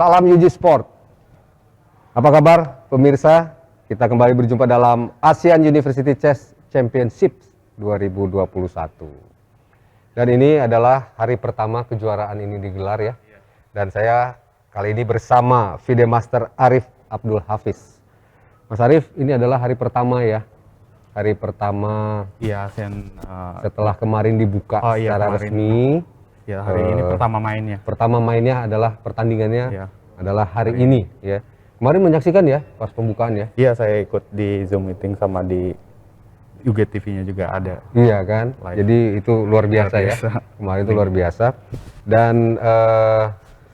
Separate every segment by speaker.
Speaker 1: Salam Yuji Sport. Apa kabar pemirsa? Kita kembali berjumpa dalam ASEAN University Chess Championship 2021. Dan ini adalah hari pertama kejuaraan ini digelar ya. Dan saya kali ini bersama FIDE Master Arif Abdul Hafiz. Mas Arif, ini adalah hari pertama ya. Hari pertama
Speaker 2: iya ASEAN
Speaker 1: setelah kemarin dibuka secara
Speaker 2: kemarin.
Speaker 1: resmi.
Speaker 2: Ya, hari ini pertama mainnya.
Speaker 1: Pertama mainnya adalah pertandingannya
Speaker 2: Iya.
Speaker 1: adalah hari ini ya. Kemarin menyaksikan ya pas pembukaan ya.
Speaker 2: Iya, saya ikut di Zoom meeting sama di UGTV-nya juga ada.
Speaker 1: Iya kan.
Speaker 2: Live.
Speaker 1: Jadi itu luar biasa,
Speaker 2: Luar biasa.
Speaker 1: ya. Kemarin itu luar biasa. Dan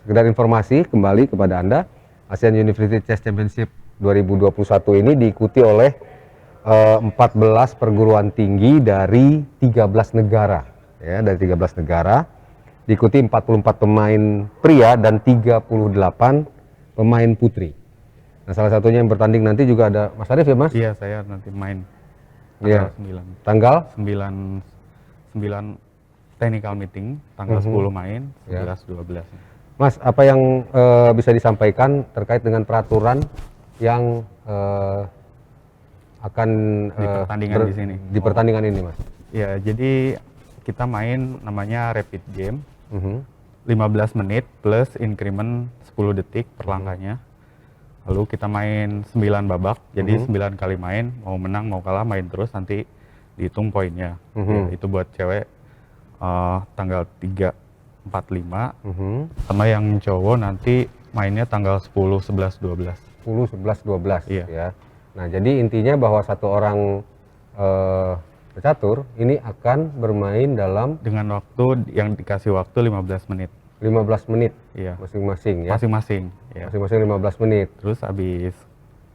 Speaker 1: sekedar informasi kembali kepada Anda, ASEAN University Chess Championship 2021 ini diikuti oleh 14 perguruan tinggi dari 13 negara ya, dari 13 negara. Diikuti 44 pemain pria dan 38 pemain putri. Nah, salah satunya yang bertanding nanti juga ada Mas Arif ya, Mas?
Speaker 2: Iya, saya nanti main
Speaker 1: Iya.
Speaker 2: tanggal
Speaker 1: Tanggal
Speaker 2: 9 technical meeting, tanggal 10 main, 11 12.
Speaker 1: Mas, apa yang bisa disampaikan terkait dengan peraturan yang akan
Speaker 2: Di pertandingan di sini.
Speaker 1: Di pertandingan ini, Mas?
Speaker 2: Ya, jadi kita main namanya rapid game. 15 menit plus increment 10 detik per langkahnya. Lalu kita main 9 babak, jadi 9 kali main, mau menang mau kalah main terus, nanti dihitung poinnya. Ya, itu buat cewek tanggal 3, 4, 5, sama yang cowok nanti mainnya tanggal 10, 11, 12.
Speaker 1: 10, 11, 12
Speaker 2: Iya.
Speaker 1: ya. Nah, jadi intinya bahwa satu orang pecatur ini akan bermain dalam
Speaker 2: Dengan waktu yang dikasih waktu 15 menit.
Speaker 1: 15 menit
Speaker 2: Iya,
Speaker 1: masing-masing ya.
Speaker 2: masing-masing. Ya.
Speaker 1: Masing-masing 15 menit.
Speaker 2: Terus habis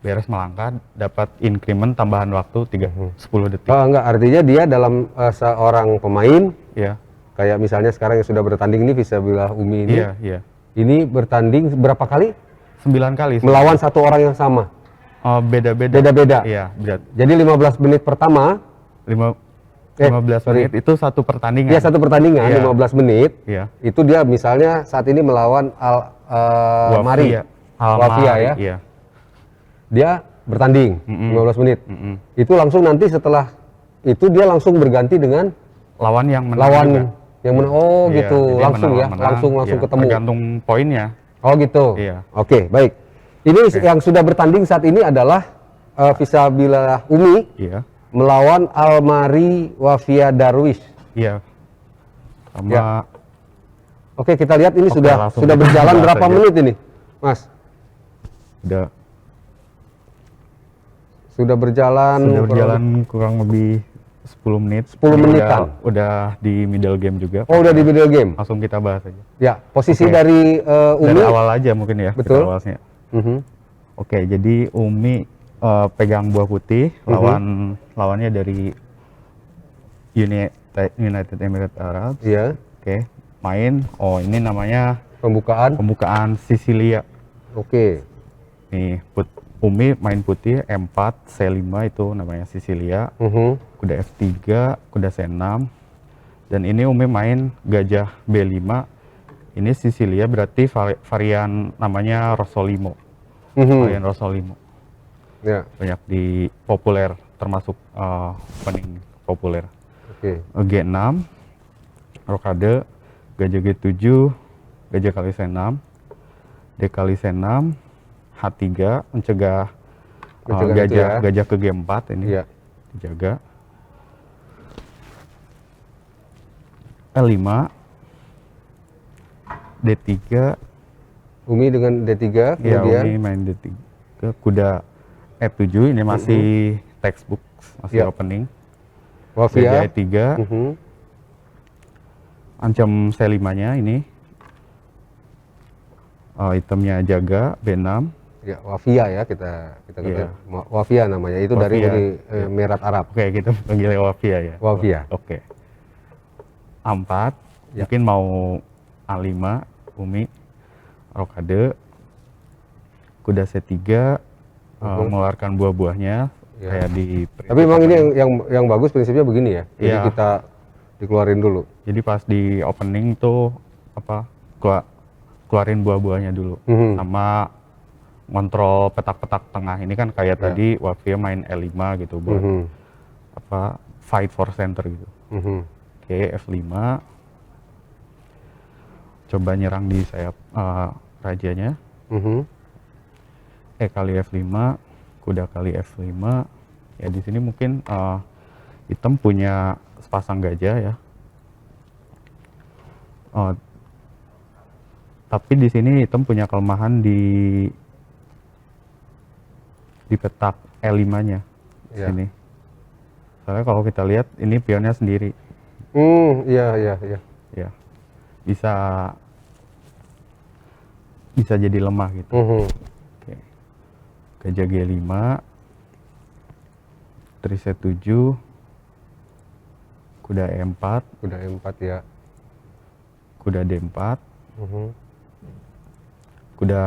Speaker 2: beres melangkah dapat increment tambahan waktu 10 detik.
Speaker 1: Oh, enggak, artinya dia dalam seorang pemain
Speaker 2: Iya,
Speaker 1: kayak misalnya sekarang yang sudah bertanding ini Visabilah Umi ini.
Speaker 2: iya, iya.
Speaker 1: Ini bertanding berapa kali?
Speaker 2: 9 kali.
Speaker 1: Melawan satu orang yang sama.
Speaker 2: Beda-beda.
Speaker 1: Beda-beda.
Speaker 2: Iya, berat.
Speaker 1: Jadi 15 menit pertama
Speaker 2: 15
Speaker 1: sorry.
Speaker 2: menit itu satu pertandingan.
Speaker 1: ya satu pertandingan
Speaker 2: Iya.
Speaker 1: 15 menit.
Speaker 2: Iya.
Speaker 1: Itu dia misalnya saat ini melawan Mari. Wafia ya.
Speaker 2: Iya.
Speaker 1: Dia bertanding 15 menit.
Speaker 2: Mm-mm.
Speaker 1: Itu langsung nanti setelah itu dia langsung berganti dengan
Speaker 2: Lawan yang menang
Speaker 1: lawan
Speaker 2: juga.
Speaker 1: yang menang. Oh
Speaker 2: Iya,
Speaker 1: gitu,
Speaker 2: jadi
Speaker 1: langsung ya,
Speaker 2: menang,
Speaker 1: langsung
Speaker 2: iya,
Speaker 1: ketemu.
Speaker 2: Tergantung poinnya.
Speaker 1: Oh gitu.
Speaker 2: Iya.
Speaker 1: Oke, baik. Ini yang sudah bertanding saat ini adalah Visabilah Umi
Speaker 2: Iya.
Speaker 1: melawan Almari Wafia Darwish.
Speaker 2: Iya. Sama
Speaker 1: Ya. Oke, kita lihat ini
Speaker 2: Oke,
Speaker 1: sudah
Speaker 2: langsung
Speaker 1: berjalan
Speaker 2: kita
Speaker 1: berapa
Speaker 2: bahas aja.
Speaker 1: menit ini, Mas?
Speaker 2: udah
Speaker 1: Sudah berjalan
Speaker 2: kurang lebih 10 menit.
Speaker 1: 10
Speaker 2: Ini
Speaker 1: menitan.
Speaker 2: Udah di middle game juga.
Speaker 1: Oh, udah di middle game.
Speaker 2: Langsung kita bahas aja.
Speaker 1: Ya, posisi
Speaker 2: Oke.
Speaker 1: dari Umi.
Speaker 2: Dari awal aja mungkin ya. kita
Speaker 1: Betul.
Speaker 2: awalnya.
Speaker 1: Mhm.
Speaker 2: Oke, jadi Umi pegang buah putih, lawannya dari United Emirates Arab.
Speaker 1: Iya.
Speaker 2: Oke, main. Oh, ini namanya
Speaker 1: Pembukaan.
Speaker 2: Sicilia.
Speaker 1: Oke.
Speaker 2: Nih, Umi main putih M4, C5 itu namanya Sicilia.
Speaker 1: Mhm.
Speaker 2: Kuda F3, kuda C6. Dan ini Umi main gajah B5. Ini Sicilia berarti varian namanya Rosolimo. Varian Rosolimo.
Speaker 1: Ya.
Speaker 2: Banyak di populer, termasuk opening populer.
Speaker 1: Oke.
Speaker 2: G6, rokade, gajah G7, gajah kali C6, D kali C6, H3, mencegah
Speaker 1: Mencegah itu ya.
Speaker 2: gajah ke G4 ini
Speaker 1: Iya.
Speaker 2: dijaga. L5, D3,
Speaker 1: Umi dengan D3
Speaker 2: ya
Speaker 1: kemudian
Speaker 2: Umi main D3, kuda F7 ini masih textbook, masih
Speaker 1: Iya.
Speaker 2: opening.
Speaker 1: Wafia.
Speaker 2: Gajah E3,
Speaker 1: Mhm.
Speaker 2: ancam C5-nya ini. Itemnya jaga B6.
Speaker 1: Ya, Wafia ya kita
Speaker 2: Iya.
Speaker 1: Wafia namanya. Itu dari
Speaker 2: Wafia.
Speaker 1: Uni Emirat Arab.
Speaker 2: Oke, kita panggilnya Wafia ya.
Speaker 1: Wafia.
Speaker 2: Oke. A4,
Speaker 1: Ya.
Speaker 2: mungkin mau A5, Umi, rokade, kuda C3, mengeluarkan buah-buahnya,
Speaker 1: Ya.
Speaker 2: kayak di.
Speaker 1: Tapi memang ini yang bagus prinsipnya begini ya. Jadi
Speaker 2: Iya.
Speaker 1: kita dikeluarin dulu.
Speaker 2: Jadi pas di opening tuh apa? keluarin buah-buahnya dulu, sama ngontrol petak-petak tengah. Ini kan kayak tadi Wavia main E5 gitu buat apa fight for center gitu. Oke, F5. Coba nyerang di sayap rajanya. E kali F5, kuda kali F5. Ya di sini mungkin hitam punya sepasang gajah ya. Tapi di sini hitam punya kelemahan di petak E5-nya di sini. Soalnya kalau kita lihat ini pionnya sendiri.
Speaker 1: Iya.
Speaker 2: Ya. Bisa jadi lemah gitu. Oke. Gajah G5, Tri C7, kuda E4,
Speaker 1: Kuda E4 ya.
Speaker 2: kuda D4, kuda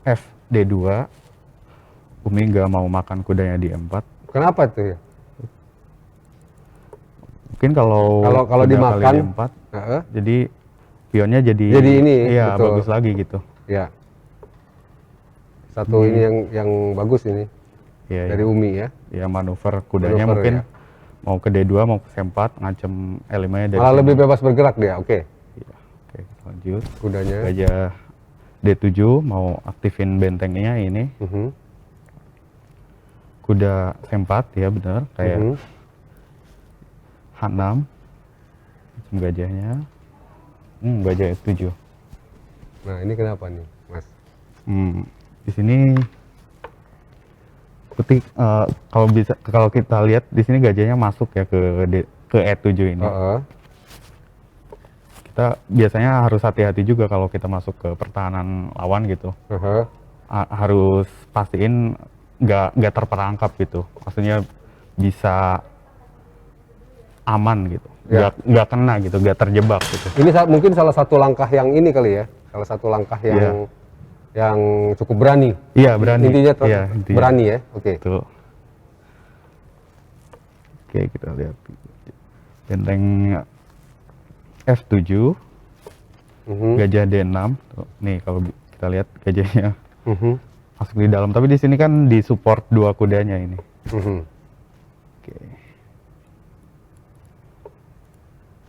Speaker 2: F D2. Umi nggak mau makan kudanya di E4.
Speaker 1: Kenapa tuh ya?
Speaker 2: Mungkin kalau
Speaker 1: Kalau
Speaker 2: kuda
Speaker 1: dimakan,
Speaker 2: kali D4, jadi pionnya jadi
Speaker 1: ini,
Speaker 2: iya,
Speaker 1: betul.
Speaker 2: bagus lagi gitu.
Speaker 1: Ya. Satu ini yang bagus ini
Speaker 2: Iya,
Speaker 1: dari
Speaker 2: iya.
Speaker 1: Umi ya.
Speaker 2: Ya manuver kudanya
Speaker 1: Manuver,
Speaker 2: mungkin
Speaker 1: ya.
Speaker 2: mau ke D2 mau ke C4 ngancem L5-nya dari
Speaker 1: Malah
Speaker 2: sini.
Speaker 1: lebih bebas bergerak dia. Oke.
Speaker 2: Iya. Oke, kita lanjut.
Speaker 1: Kudanya.
Speaker 2: Gajah D7 mau aktifin bentengnya ini. Kuda C4 ya benar kayak H6 macam gajahnya. Gajah S7.
Speaker 1: Nah, ini kenapa nih, Mas?
Speaker 2: Di sini putih kalau kita lihat di sini gajahnya masuk ya ke E7 ini. Kita biasanya harus hati-hati juga kalau kita masuk ke pertahanan lawan gitu. Harus pastiin nggak terperangkap gitu. Maksudnya bisa aman gitu. Nggak kena gitu, nggak terjebak gitu.
Speaker 1: Ini mungkin salah satu langkah yang ini kali ya. Salah satu langkah yang cukup berani.
Speaker 2: Iya, berani.
Speaker 1: Intinya,
Speaker 2: Iya,
Speaker 1: berani ya. Oke.
Speaker 2: Tuh. Oke, kita lihat benteng F7, gajah D6. Tuh, nih kalau kita lihat gajahnya masuk di dalam. Tapi di sini kan disupport dua kudanya ini. Oke.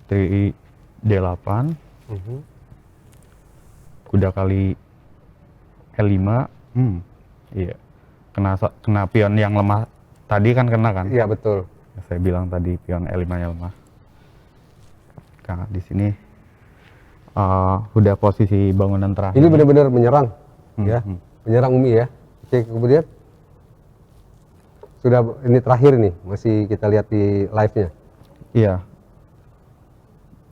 Speaker 2: Tri D8, kuda kali L5. Iya. Kena pion yang lemah tadi kan kena kan?
Speaker 1: Iya, betul.
Speaker 2: Saya bilang tadi pion E5-nya lemah. Nah, di sini udah posisi bangunan terakhir.
Speaker 1: Ini benar-benar menyerang, ya, menyerang Umi ya. Oke, kemudian sudah ini terakhir nih, masih kita lihat di live-nya.
Speaker 2: Iya.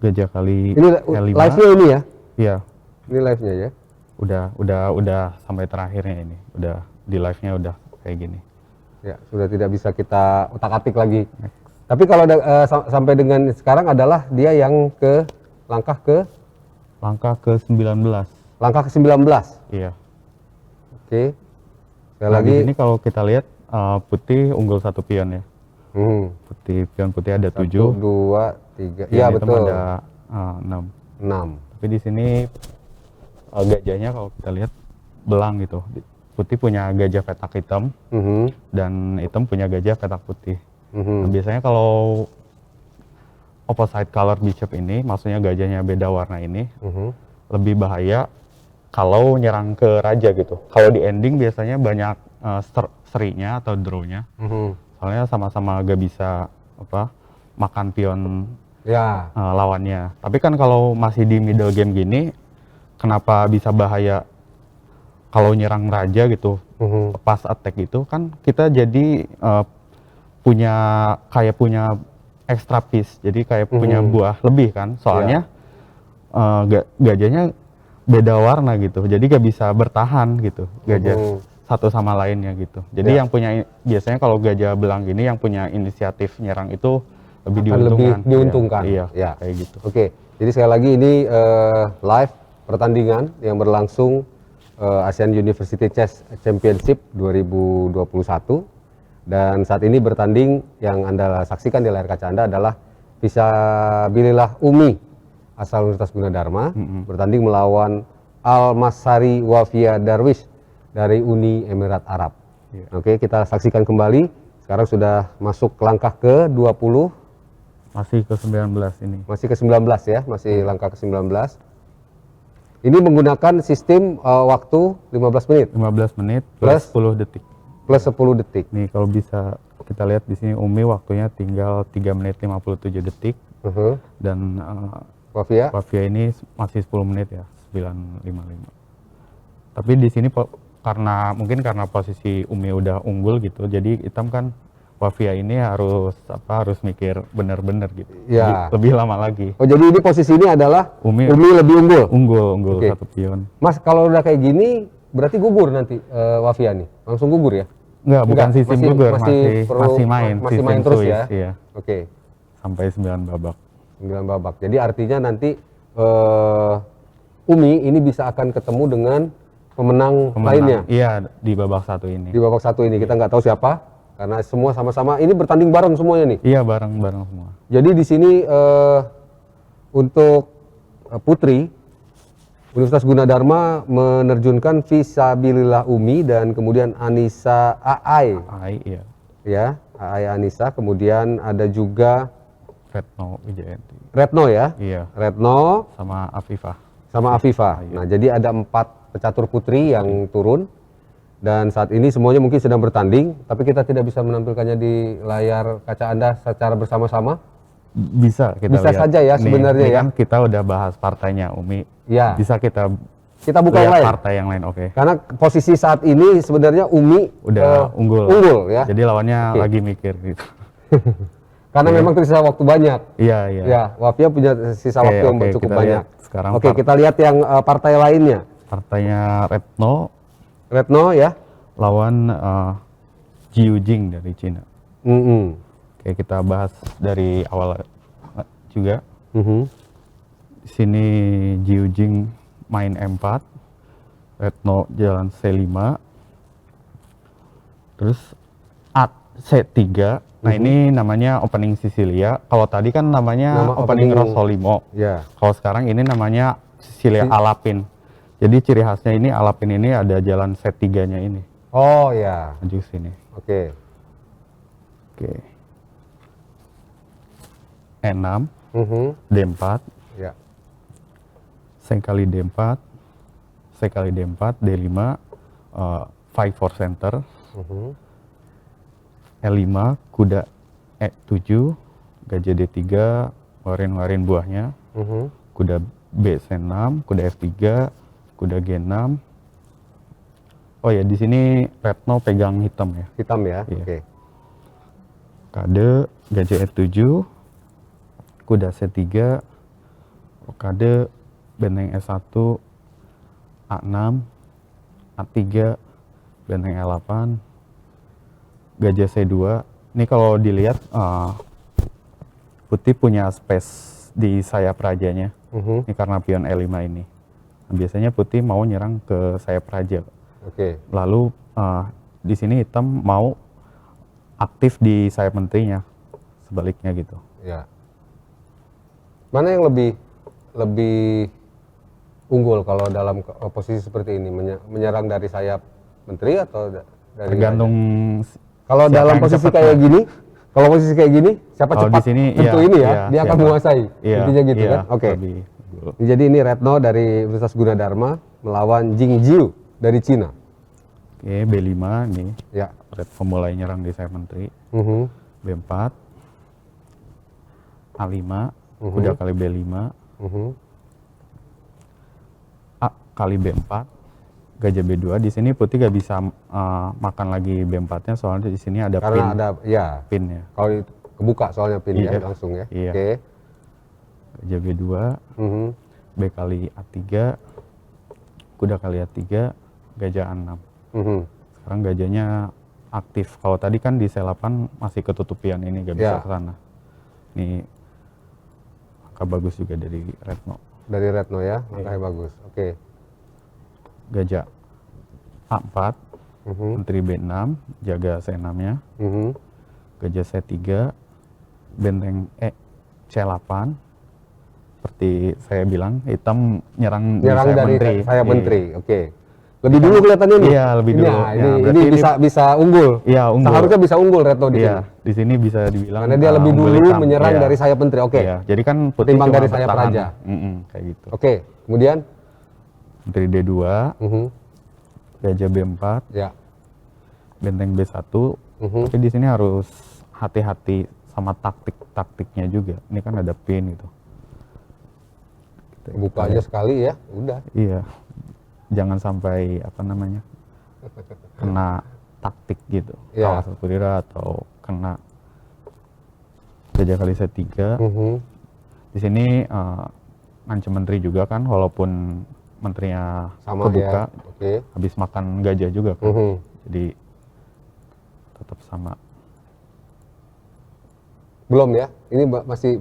Speaker 2: Gajah kali
Speaker 1: Ini
Speaker 2: L5.
Speaker 1: live-nya ini ya?
Speaker 2: Iya.
Speaker 1: Ini live-nya ya?
Speaker 2: Udah sampai terakhirnya ini. Udah di live-nya udah kayak gini.
Speaker 1: Ya, sudah tidak bisa kita otak-atik lagi. Tapi kalau sampai dengan sekarang adalah dia yang langkah ke
Speaker 2: 19.
Speaker 1: Langkah ke 19.
Speaker 2: Iya.
Speaker 1: Oke. Sekali
Speaker 2: Nah,
Speaker 1: lagi.
Speaker 2: di sini kalau kita lihat putih unggul satu pion ya. Pion putih ada 7.
Speaker 1: 1, 2, 3.
Speaker 2: Pion
Speaker 1: Iya,
Speaker 2: hitam
Speaker 1: betul.
Speaker 2: ada 6.
Speaker 1: 6.
Speaker 2: Tapi di sini gajahnya kalau kita lihat belang gitu. Putih punya gajah petak hitam dan hitam punya gajah petak putih. Nah, biasanya kalau opposite color bishop ini, maksudnya gajahnya beda warna ini, lebih bahaya kalau nyerang ke raja gitu. Kalau di ending biasanya banyak serinya atau draw-nya. Soalnya sama-sama gak bisa makan pion lawannya. Tapi kan kalau masih di middle game gini, kenapa bisa bahaya kalau nyerang raja gitu, pas attack gitu kan kita jadi punya extra piece, jadi kayak punya buah lebih kan, soalnya gajahnya beda warna gitu, jadi gak bisa bertahan gitu gajah satu sama lainnya gitu. Jadi yang punya biasanya kalau gajah belang gini yang punya inisiatif nyerang itu lebih
Speaker 1: diuntungkan.
Speaker 2: Iya, kayak gitu.
Speaker 1: Oke, jadi sekali lagi ini live pertandingan yang berlangsung ASEAN University Chess Championship 2021, dan saat ini bertanding yang Anda saksikan di layar kaca Anda adalah Fisabilillah Umi asal Universitas Gunadarma bertanding melawan Al Masari Wafia Darwish dari Uni Emirat Arab. Oke, kita saksikan kembali. Sekarang sudah masuk langkah ke-20.
Speaker 2: Masih ke 19 ini.
Speaker 1: Masih ke-19 ya, masih langkah ke-19. Ini menggunakan sistem waktu 15 menit
Speaker 2: 15 menit plus 10 detik.
Speaker 1: plus 10 detik.
Speaker 2: Nih kalau bisa kita lihat di sini Umi waktunya tinggal 3 menit 57 detik dan
Speaker 1: Wafia?
Speaker 2: Wafia ini masih 10 menit ya, 9.55. Tapi di sini karena mungkin karena posisi Umi udah unggul gitu, jadi hitam kan Wafia ini harus mikir bener-bener gitu.
Speaker 1: Ya.
Speaker 2: Lebih lama lagi.
Speaker 1: Oh, jadi ini posisi ini adalah
Speaker 2: Umi
Speaker 1: lebih unggul.
Speaker 2: Unggul
Speaker 1: Oke.
Speaker 2: 1 pion.
Speaker 1: Mas, kalau udah kayak gini berarti gugur nanti Wafia nih. Langsung gugur ya?
Speaker 2: Enggak, bukan sistem gugur, masih
Speaker 1: main
Speaker 2: sistem
Speaker 1: terus
Speaker 2: Swiss,
Speaker 1: ya.
Speaker 2: Iya.
Speaker 1: Oke.
Speaker 2: Sampai 9 babak.
Speaker 1: 9 babak. Jadi artinya nanti Umi ini bisa akan ketemu dengan pemenang lainnya
Speaker 2: Iya, di babak 1 ini.
Speaker 1: di babak 1 ini. Kita nggak tahu siapa karena semua sama-sama ini bertanding bareng semuanya nih.
Speaker 2: Iya, bareng-bareng semua.
Speaker 1: Jadi di sini untuk putri Universitas Gunadarma menerjunkan Fisabilillah Umi dan kemudian Anissa Aai
Speaker 2: Iya.
Speaker 1: ya, Aai Anissa, kemudian ada juga
Speaker 2: Retno Wijayanti.
Speaker 1: Retno ya.
Speaker 2: Iya.
Speaker 1: Retno
Speaker 2: Sama Afifah.
Speaker 1: sama Afifah. Nah, jadi ada 4 pecatur putri yang turun dan saat ini semuanya mungkin sedang bertanding, tapi kita tidak bisa menampilkannya di layar kaca Anda secara bersama-sama.
Speaker 2: Bisa kita
Speaker 1: Bisa
Speaker 2: lihat.
Speaker 1: saja ya
Speaker 2: Nih,
Speaker 1: sebenarnya
Speaker 2: ini
Speaker 1: ya.
Speaker 2: kan kita udah bahas partainya Umi.
Speaker 1: Ya.
Speaker 2: Bisa kita
Speaker 1: Kita buka yang
Speaker 2: lihat
Speaker 1: lain.
Speaker 2: partai yang lain, oke.
Speaker 1: Karena posisi saat ini sebenarnya Umi
Speaker 2: Udah unggul.
Speaker 1: Unggul ya.
Speaker 2: Jadi lawannya
Speaker 1: Oke.
Speaker 2: lagi mikir gitu.
Speaker 1: Karena memang tersisa waktu banyak.
Speaker 2: Iya, iya.
Speaker 1: Ya, Wafia punya sisa
Speaker 2: Oke,
Speaker 1: waktu yang
Speaker 2: oke,
Speaker 1: cukup
Speaker 2: kita
Speaker 1: banyak.
Speaker 2: lihat sekarang
Speaker 1: Oke, kita lihat yang partai lainnya.
Speaker 2: Partainya Retno
Speaker 1: Retno ya.
Speaker 2: lawan Jiu Jing dari Cina. Oke, kita bahas dari awal juga. Di sini Jiu Jing main M4, Retno jalan C5, terus C3. Nah ini namanya opening Sicilia. Kalau tadi kan namanya
Speaker 1: Nama
Speaker 2: opening
Speaker 1: opening-
Speaker 2: Rosolimo.
Speaker 1: Ya.
Speaker 2: Kalau sekarang ini namanya Sicilia Alapin. Jadi ciri khasnya ini Alapin ini ada jalan C3-nya ini.
Speaker 1: Oh ya.
Speaker 2: Maju sini.
Speaker 1: Oke.
Speaker 2: Oke. E6, D4,
Speaker 1: Ya.
Speaker 2: C kali D4, C kali D4, D5, 5-4 center, E5, kuda E7, gajah D3, warin-warin buahnya, kuda B6, kuda F3, kuda G6. Oh ya, di sini Retno pegang hitam ya.
Speaker 1: Hitam ya.
Speaker 2: Iya.
Speaker 1: Oke.
Speaker 2: Kade, gajah E7, kuda C3, rokade, benteng E1, A6, A3, benteng E8, gajah C2. Ini kalau dilihat putih punya space di sayap rajanya. Ini karena pion E5 ini. Nah, biasanya putih mau nyerang ke sayap raja.
Speaker 1: Oke.
Speaker 2: Lalu di sini hitam mau aktif di sayap menterinya, sebaliknya gitu.
Speaker 1: Ya. Mana yang lebih unggul kalau dalam posisi seperti ini, menyerang dari sayap menteri atau dari
Speaker 2: Tergantung
Speaker 1: kalau
Speaker 2: siapa
Speaker 1: dalam
Speaker 2: yang
Speaker 1: posisi
Speaker 2: cepat,
Speaker 1: kayak
Speaker 2: Mas.
Speaker 1: gini, kalau posisi kayak gini siapa
Speaker 2: Kalau
Speaker 1: cepat
Speaker 2: di sini,
Speaker 1: tentu
Speaker 2: iya,
Speaker 1: ini ya,
Speaker 2: iya,
Speaker 1: dia akan
Speaker 2: siapa.
Speaker 1: menguasai.
Speaker 2: Iya,
Speaker 1: Intinya gitu
Speaker 2: iya,
Speaker 1: kan. Oke.
Speaker 2: lebih unggul.
Speaker 1: Jadi ini Retno dari Universitas Gunadarma melawan Jing Jiu dari Cina.
Speaker 2: Oke, B5 nih.
Speaker 1: Ya.
Speaker 2: Red pemulai nyerang di sayap menteri. B4, A5, kuda kali B5, A kali B4, gajah B2. Di sini putih gak bisa makan lagi B4-nya soalnya di sini ada
Speaker 1: Karena
Speaker 2: pin.
Speaker 1: ada ya.
Speaker 2: Pinnya.
Speaker 1: Kalau itu kebuka soalnya pin ya
Speaker 2: Iya.
Speaker 1: langsung ya.
Speaker 2: Iya.
Speaker 1: Oke.
Speaker 2: Gajah B2, B kali A3, kuda kali A3, gajah A6. Sekarang gajahnya aktif. Kalau tadi kan di C8 masih ketutupian ini gak bisa
Speaker 1: Ya.
Speaker 2: ke sana. Ini angka bagus juga dari Retno.
Speaker 1: Dari Retno ya, makanya bagus. Oke.
Speaker 2: Gajah A4, menteri B6, jaga C6-nya. Gajah C3, benteng E C8, seperti saya bilang, hitam nyerang
Speaker 1: Nyerang
Speaker 2: sayap
Speaker 1: dari
Speaker 2: menteri.
Speaker 1: sayap
Speaker 2: Iya.
Speaker 1: menteri. Oke. Lebih dulu kelihatannya nih.
Speaker 2: Iya, lebih
Speaker 1: Ini
Speaker 2: dulu.
Speaker 1: ya,
Speaker 2: Ya,
Speaker 1: ini
Speaker 2: berarti ini
Speaker 1: bisa unggul.
Speaker 2: Iya, unggul.
Speaker 1: Seharusnya bisa unggul Retno di
Speaker 2: Iya,
Speaker 1: sini.
Speaker 2: di sini bisa dibilang
Speaker 1: Karena dia lebih
Speaker 2: unggul
Speaker 1: dulu
Speaker 2: hitam.
Speaker 1: menyerang
Speaker 2: Iya.
Speaker 1: dari sayap menteri. Oke.
Speaker 2: Iya, jadi kan putih
Speaker 1: Ketimbang
Speaker 2: cuma
Speaker 1: dari sayap
Speaker 2: bertahan.
Speaker 1: raja.
Speaker 2: Kayak gitu.
Speaker 1: Oke. Kemudian
Speaker 2: Menteri D2,
Speaker 1: Mhm.
Speaker 2: Gajah B4,
Speaker 1: Ya.
Speaker 2: Benteng B1.
Speaker 1: Mhm.
Speaker 2: Tapi di sini harus hati-hati sama taktiknya juga. Ini kan ada pin gitu.
Speaker 1: Buka aja sekali ya, udah.
Speaker 2: Iya. Jangan sampai apa namanya? Kena taktik gitu.
Speaker 1: Iya.
Speaker 2: Kawas Kurira atau kena Gajah kali C3.
Speaker 1: Mhm.
Speaker 2: Di sini ngancem menteri juga kan, walaupun menterinya
Speaker 1: Sama
Speaker 2: kebuka,
Speaker 1: ya. Oke.
Speaker 2: habis makan gajah juga kan.
Speaker 1: Mhm.
Speaker 2: Jadi tetap sama.
Speaker 1: Belum ya? Ini masih.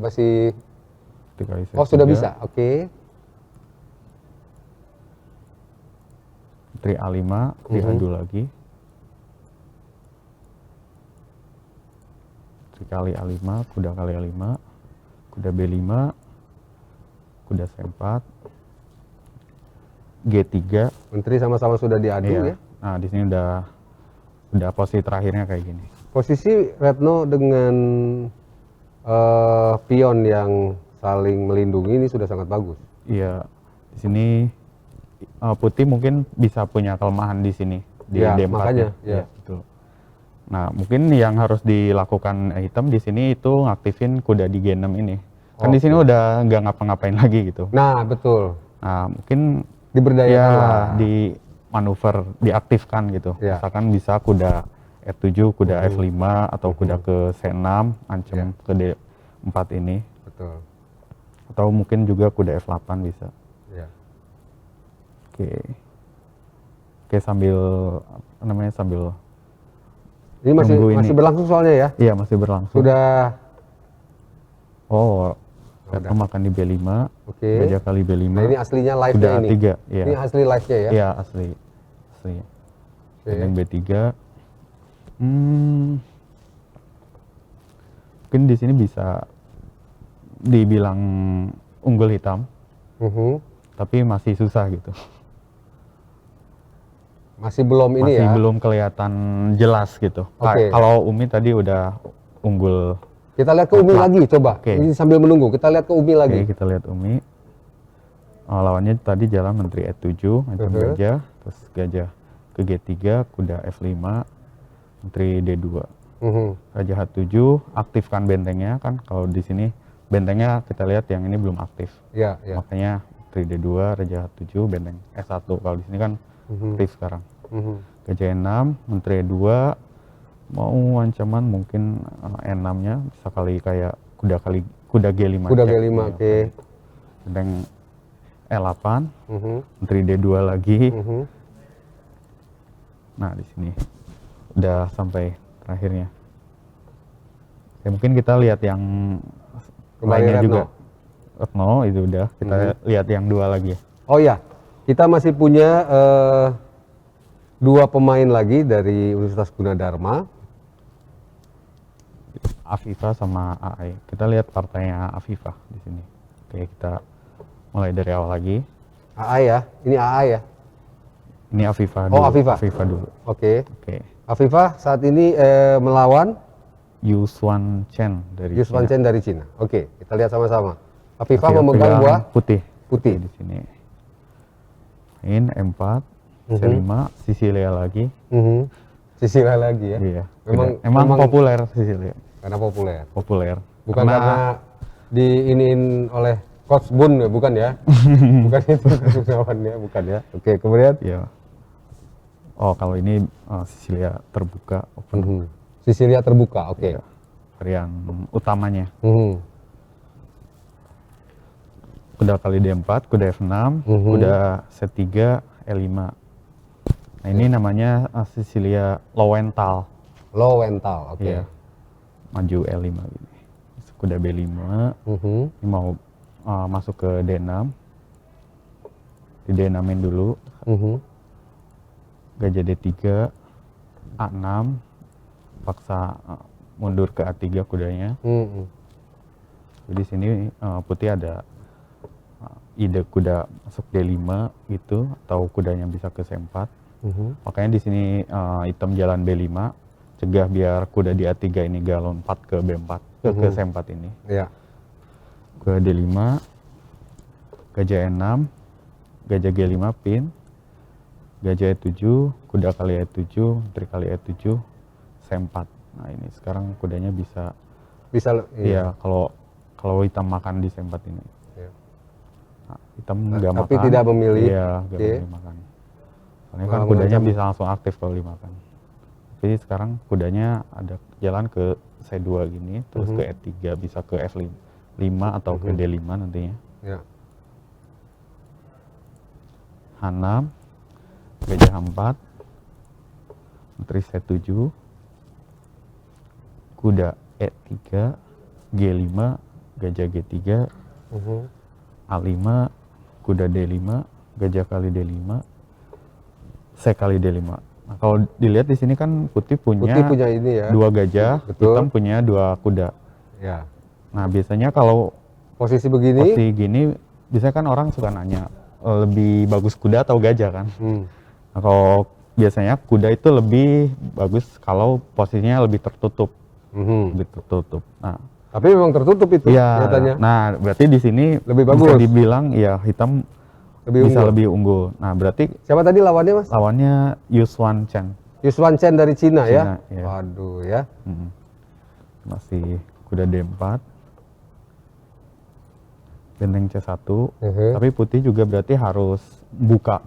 Speaker 2: Menteri kali
Speaker 1: Oh, sudah
Speaker 2: C3,
Speaker 1: bisa. Oke.
Speaker 2: Menteri A5 diadu lagi. Menteri kali A5, kuda kali A5, kuda B5, kuda C4, G3.
Speaker 1: Menteri sama-sama sudah diadu
Speaker 2: Iya.
Speaker 1: ya.
Speaker 2: Nah, di sini udah posisi terakhirnya kayak gini.
Speaker 1: Posisi Retno dengan pion yang saling melindungi ini sudah sangat bagus.
Speaker 2: Iya, di sini putih mungkin bisa punya kelemahan di sini di
Speaker 1: Ya,
Speaker 2: D4
Speaker 1: makanya,
Speaker 2: ya.
Speaker 1: ya.
Speaker 2: Betul. Nah, mungkin yang harus dilakukan hitam di sini itu ngaktifin kuda di G6 ini. Kan di sini udah nggak ngapa-ngapain lagi gitu.
Speaker 1: Nah, betul.
Speaker 2: Nah, mungkin
Speaker 1: Diberdayakan
Speaker 2: ya
Speaker 1: lah.
Speaker 2: di manuver diaktifkan gitu.
Speaker 1: Ya.
Speaker 2: Misalkan bisa kuda F7, kuda F5 atau kuda ke C6 ancam ke D4 ini,
Speaker 1: Betul.
Speaker 2: atau mungkin juga kuda F8 bisa.
Speaker 1: Ya.
Speaker 2: Oke, sambil apa namanya, sambil
Speaker 1: Ini masih
Speaker 2: Nunggu ini.
Speaker 1: berlangsung soalnya ya.
Speaker 2: iya masih berlangsung.
Speaker 1: Sudah.
Speaker 2: Retno makan di B5,
Speaker 1: Oke.
Speaker 2: Gajah kali B5.
Speaker 1: Nah, ini aslinya live-nya
Speaker 2: kuda
Speaker 1: ini.
Speaker 2: A3, iya.
Speaker 1: Ini asli live-nya ya.
Speaker 2: Iya, asli.
Speaker 1: Oke.
Speaker 2: Benteng B3. Mungkin di sini bisa dibilang unggul hitam,
Speaker 1: Mhm.
Speaker 2: tapi masih susah gitu.
Speaker 1: Masih belum ini
Speaker 2: Masih
Speaker 1: ya.
Speaker 2: belum kelihatan jelas gitu.
Speaker 1: Oke.
Speaker 2: Kalau Umi tadi udah unggul.
Speaker 1: Kita lihat ke Umi lagi coba.
Speaker 2: Oke.
Speaker 1: Ini sambil menunggu, kita lihat ke Umi lagi.
Speaker 2: Oke, kita lihat Umi. Lawannya tadi jalan Menteri E7, macam gajah, terus gajah ke G3, kuda F5, Menteri D2.
Speaker 1: Mhm.
Speaker 2: Raja H7, aktifkan bentengnya kan. Kalau di sini bentengnya kita lihat yang ini belum aktif.
Speaker 1: Ya, ya.
Speaker 2: Makanya Menteri D2, Raja H7, benteng S1. Kalau di sini kan aktif sekarang.
Speaker 1: Mhm.
Speaker 2: Gajah E6, Menteri E2, mau ancaman mungkin E6-nya bisa kali kayak kuda G5.
Speaker 1: Kuda
Speaker 2: cek.
Speaker 1: G5,
Speaker 2: Iya,
Speaker 1: oke.
Speaker 2: Benteng E8,
Speaker 1: Mhm.
Speaker 2: Menteri D2 lagi.
Speaker 1: Mhm.
Speaker 2: Nah, di sini udah sampai terakhirnya. Ya, mungkin kita lihat yang
Speaker 1: Kembali
Speaker 2: lainnya
Speaker 1: Retno.
Speaker 2: juga. Retno itu udah. Kita lihat yang dua lagi.
Speaker 1: Oh ya, kita masih punya dua pemain lagi dari Universitas Gunadarma.
Speaker 2: Afifa sama AI. Kita lihat partainya Afifa di sini. Oke, kita mulai dari awal lagi.
Speaker 1: AA ya, ini AA ya.
Speaker 2: Ini Afifa
Speaker 1: Oh,
Speaker 2: dulu.
Speaker 1: Afifa.
Speaker 2: Afifa dulu.
Speaker 1: Oke.
Speaker 2: Oke.
Speaker 1: Afifah saat ini melawan
Speaker 2: Yu Xuan Chen dari
Speaker 1: Yuswan
Speaker 2: Cina.
Speaker 1: Chen dari Cina. Oke, kita lihat sama-sama. Afifah
Speaker 2: Afifa
Speaker 1: memegang
Speaker 2: pegang
Speaker 1: buah
Speaker 2: putih.
Speaker 1: putih.
Speaker 2: Di sini. Main M4, C5, Sisilia lagi.
Speaker 1: Mhm. Sisilah lagi ya.
Speaker 2: Iya.
Speaker 1: Memang
Speaker 2: Populer Sisilia.
Speaker 1: karena populer.
Speaker 2: Populer.
Speaker 1: Bukan karena diiniin oleh Coach Bun ya, bukan ya? Bukan itu kesusahannya, bukan ya. Oke, kemudian
Speaker 2: Iya. Oh, kalau ini Sisilia terbuka open.
Speaker 1: Mhm. Sisilia terbuka, oke.
Speaker 2: Iya. Yang utamanya.
Speaker 1: Mhm.
Speaker 2: Kuda kali D4, kuda F6, kuda C3, E5. Nah, ini namanya Sisilia Lowenthal.
Speaker 1: Lowenthal, oke.
Speaker 2: Iya. Maju E5 gini. Kuda B5,
Speaker 1: Mhm.
Speaker 2: ini mau masuk ke D6. Di D6-in dulu.
Speaker 1: Mhm.
Speaker 2: Gajah D3, A6, paksa mundur ke A3 kudanya.
Speaker 1: Mhm.
Speaker 2: Jadi sini putih ada ide kuda masuk D5 gitu atau kudanya bisa ke C4. Makanya di sini hitam jalan B5, cegah biar kuda di A3 ini gak lompat ke B4, ke C4 ini.
Speaker 1: Ya.
Speaker 2: Ke D5, gajah E6, gajah G5 pin, gajah E7, kuda kali E7, menteri kali E7, C4. Nah ini sekarang kudanya bisa iya kalau hitam makan di C4 ini.
Speaker 1: Iya.
Speaker 2: Nah, hitam nggak makan.
Speaker 1: Tapi tidak memilih.
Speaker 2: Iya, nggak memilih makan. Soalnya kan kudanya bisa langsung aktif kalau dimakan. Tapi sekarang kudanya ada jalan ke C2 gini, terus ke E3, bisa ke F5 atau ke D5 nantinya.
Speaker 1: Ya.
Speaker 2: H6, gajah H4, menteri C7, kuda E3, G5, gajah G3, A5, kuda D5, gajah kali D5, C kali D5. Nah, kalau dilihat di sini kan putih punya
Speaker 1: ini ya.
Speaker 2: 2 gajah,
Speaker 1: Betul.
Speaker 2: hitam punya 2 kuda.
Speaker 1: Ya.
Speaker 2: Nah, biasanya kalau
Speaker 1: Posisi begini.
Speaker 2: posisi gini, biasanya kan orang suka nanya, lebih bagus kuda atau gajah kan? Nah, kalau biasanya kuda itu lebih bagus kalau posisinya lebih tertutup. Lebih tertutup. Nah,
Speaker 1: Tapi memang tertutup itu kelihatannya.
Speaker 2: Nah, berarti di sini
Speaker 1: Lebih
Speaker 2: bisa
Speaker 1: bagus.
Speaker 2: dibilang ya hitam bisa lebih unggul. Nah, berarti
Speaker 1: Siapa tadi lawannya, Mas?
Speaker 2: lawannya Yuswan Chen.
Speaker 1: Yuswan Chen dari Cina ya?
Speaker 2: Ya.
Speaker 1: Waduh ya.
Speaker 2: Masih kuda D4. Benteng C1. Tapi putih juga berarti harus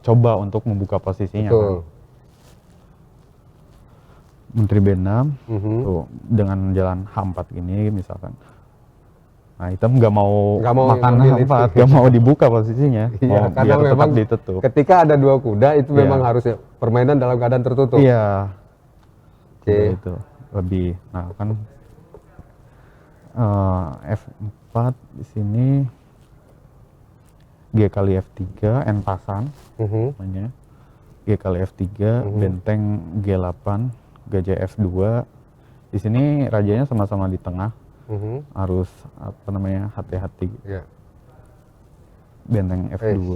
Speaker 2: coba untuk membuka posisinya.
Speaker 1: Betul.
Speaker 2: Kan? Menteri B6. Tuh, dengan jalan H4 gini misalkan. Nah, hitam nggak mau makan H4, nggak mau dibuka posisinya.
Speaker 1: Iya, karena
Speaker 2: biar tetap
Speaker 1: memang
Speaker 2: ditutup.
Speaker 1: ketika ada 2 kuda itu memang harusnya permainan dalam keadaan tertutup.
Speaker 2: Iya.
Speaker 1: Oke.
Speaker 2: Itu lebih. Nah, kan F4 di sini G kali F3, N pasan namanya. G kali F3, benteng G8, gajah F2. Di sini rajanya sama-sama di tengah. Harus hati-hati.
Speaker 1: Ya.
Speaker 2: Benteng F2,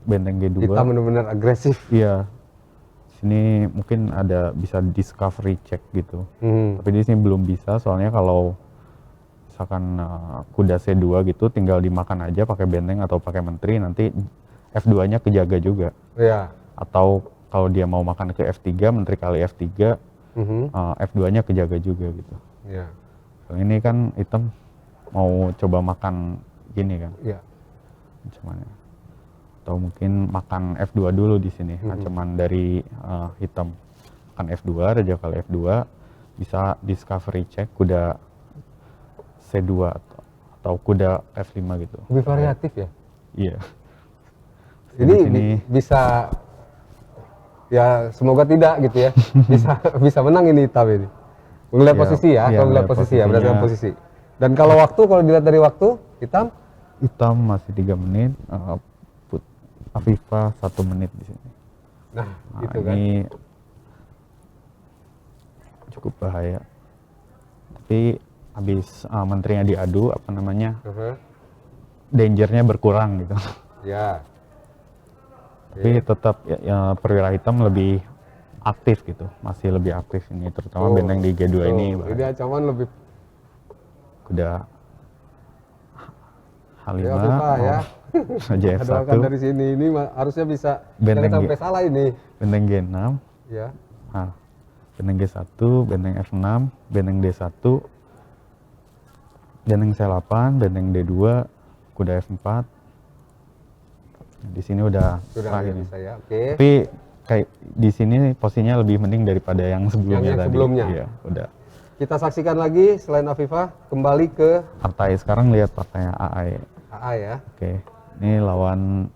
Speaker 2: benteng G2.
Speaker 1: Kita benar-benar agresif.
Speaker 2: Iya. Sini mungkin ada bisa discovery check gitu. Tapi di sini belum bisa, soalnya kalau misalkan kuda C2 gitu tinggal dimakan aja pakai benteng atau pakai menteri, nanti F2-nya kejaga juga.
Speaker 1: Iya.
Speaker 2: Atau kalau dia mau makan ke F3, menteri kali F3, F2-nya kejaga juga gitu.
Speaker 1: Iya.
Speaker 2: Ini kan hitam mau coba makan gini kan.
Speaker 1: Iya.
Speaker 2: Ancamannya. Atau mungkin makan F2 dulu di sini. Ancaman dari hitam. Makan F2, raja kali F2, bisa discovery check kuda C2 atau kuda F5 gitu.
Speaker 1: Lebih variatif ya?
Speaker 2: Iya.
Speaker 1: Ini bisa, ya semoga tidak gitu ya. bisa menang ini hitam ini. Melihat posisi ya, kalau melihat posisi ya, berdasarkan posisi. Dan kalau dilihat dari waktu, hitam
Speaker 2: masih 3 menit, Afifah 1 menit di sini.
Speaker 1: Nah itu kan.
Speaker 2: Ini cukup bahaya. Tapi habis menterinya diadu, dangernya berkurang gitu.
Speaker 1: Ya.
Speaker 2: Tapi tetap ya, perwira hitam lebih aktif gitu, masih lebih aktif ini, terutama benteng di G2 ini.
Speaker 1: Ini ancaman lebih.
Speaker 2: Kuda H5,
Speaker 1: ya.
Speaker 2: Raja F1.
Speaker 1: Dari sini ini harusnya bisa.
Speaker 2: Benteng
Speaker 1: Jangan sampai salah ini.
Speaker 2: Benteng G6.
Speaker 1: Ya.
Speaker 2: Nah, benteng G1, benteng F6, benteng D1, benteng C8, benteng D2, kuda F4. Di sini udah
Speaker 1: bisa ya. Oke.
Speaker 2: Tapi kayak di sini posisinya lebih mending daripada yang sebelumnya tadi. Iya, udah.
Speaker 1: Kita saksikan lagi selain Afifah kembali ke
Speaker 2: partai. Sekarang lihat partainya AA.
Speaker 1: AA ya.
Speaker 2: Oke. Ini lawan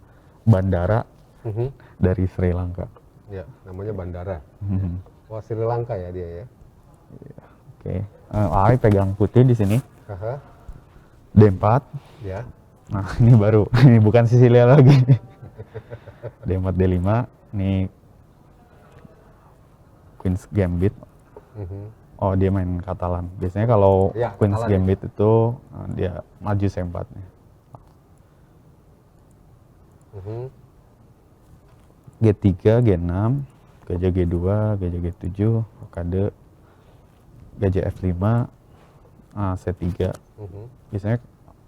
Speaker 2: Bandara dari Sri Lanka.
Speaker 1: Ya, namanya Bandara. Wah, Sri Lanka ya dia ya.
Speaker 2: Oke. AA pegang putih di sini. D4.
Speaker 1: Ya.
Speaker 2: Nah, ini baru. Ini bukan Sisilia lagi. D4 D5. Ini Queen's Gambit. Oh, dia main Katalan. Biasanya kalau Queen's Gambit itu dia maju C4 nih. G3, G6, gajah G2, gajah G7, rokade, gajah F5, C3. Biasanya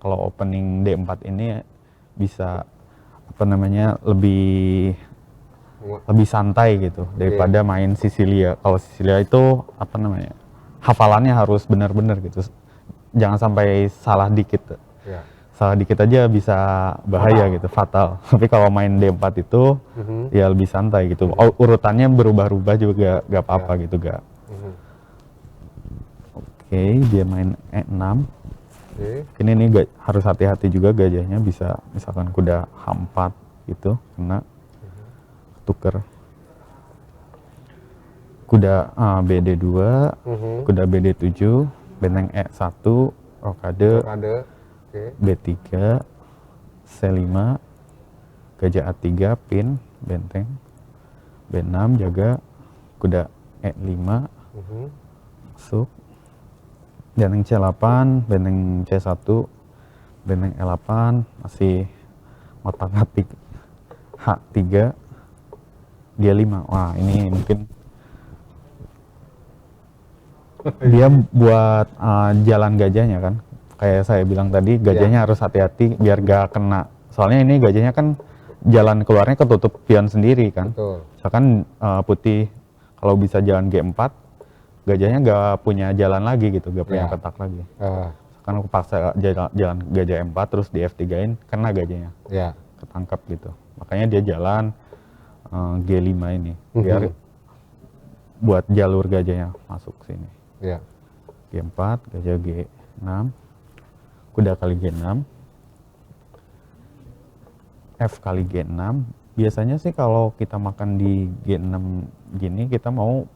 Speaker 2: kalau opening D4 ini bisa apa namanya lebih santai gitu daripada main Sicilia. Kalau Sicilia itu apa namanya hafalannya harus benar-benar gitu. Jangan sampai salah dikit. Salah dikit aja bisa bahaya gitu, fatal. Tapi kalau main D4 itu ya lebih santai gitu. Urutannya berubah-ubah juga gak apa-apa gitu gak. Oke, dia main E6. Ini nih harus hati-hati juga gajahnya, bisa misalkan kuda H4 gitu kena tuker. Kuda BD2, kuda BD7, benteng E1, rokade, B3, C5, gajah A3, pin, benteng, B6 jaga, kuda E5, masuk, benteng C8, benteng C1, benteng E8, masih otak-atik H3, G5. Wah, ini mungkin dia buat jalan gajahnya kan. Kayak saya bilang tadi, gajahnya harus hati-hati biar gak kena. Soalnya ini gajahnya kan jalan keluarnya ketutup pion sendiri kan. Misalkan putih kalau bisa jalan G4, gajahnya gak punya jalan lagi gitu, gak punya petak lagi. Kan aku paksa jalan gajah M4 terus di F3-in, kena gajahnya. Ketangkap gitu. Makanya dia jalan G5 ini, biar buat jalur gajahnya masuk sini. G4, gajah G6, kuda kali G6, F kali G6. Biasanya sih kalau kita makan di G6 gini, kita mau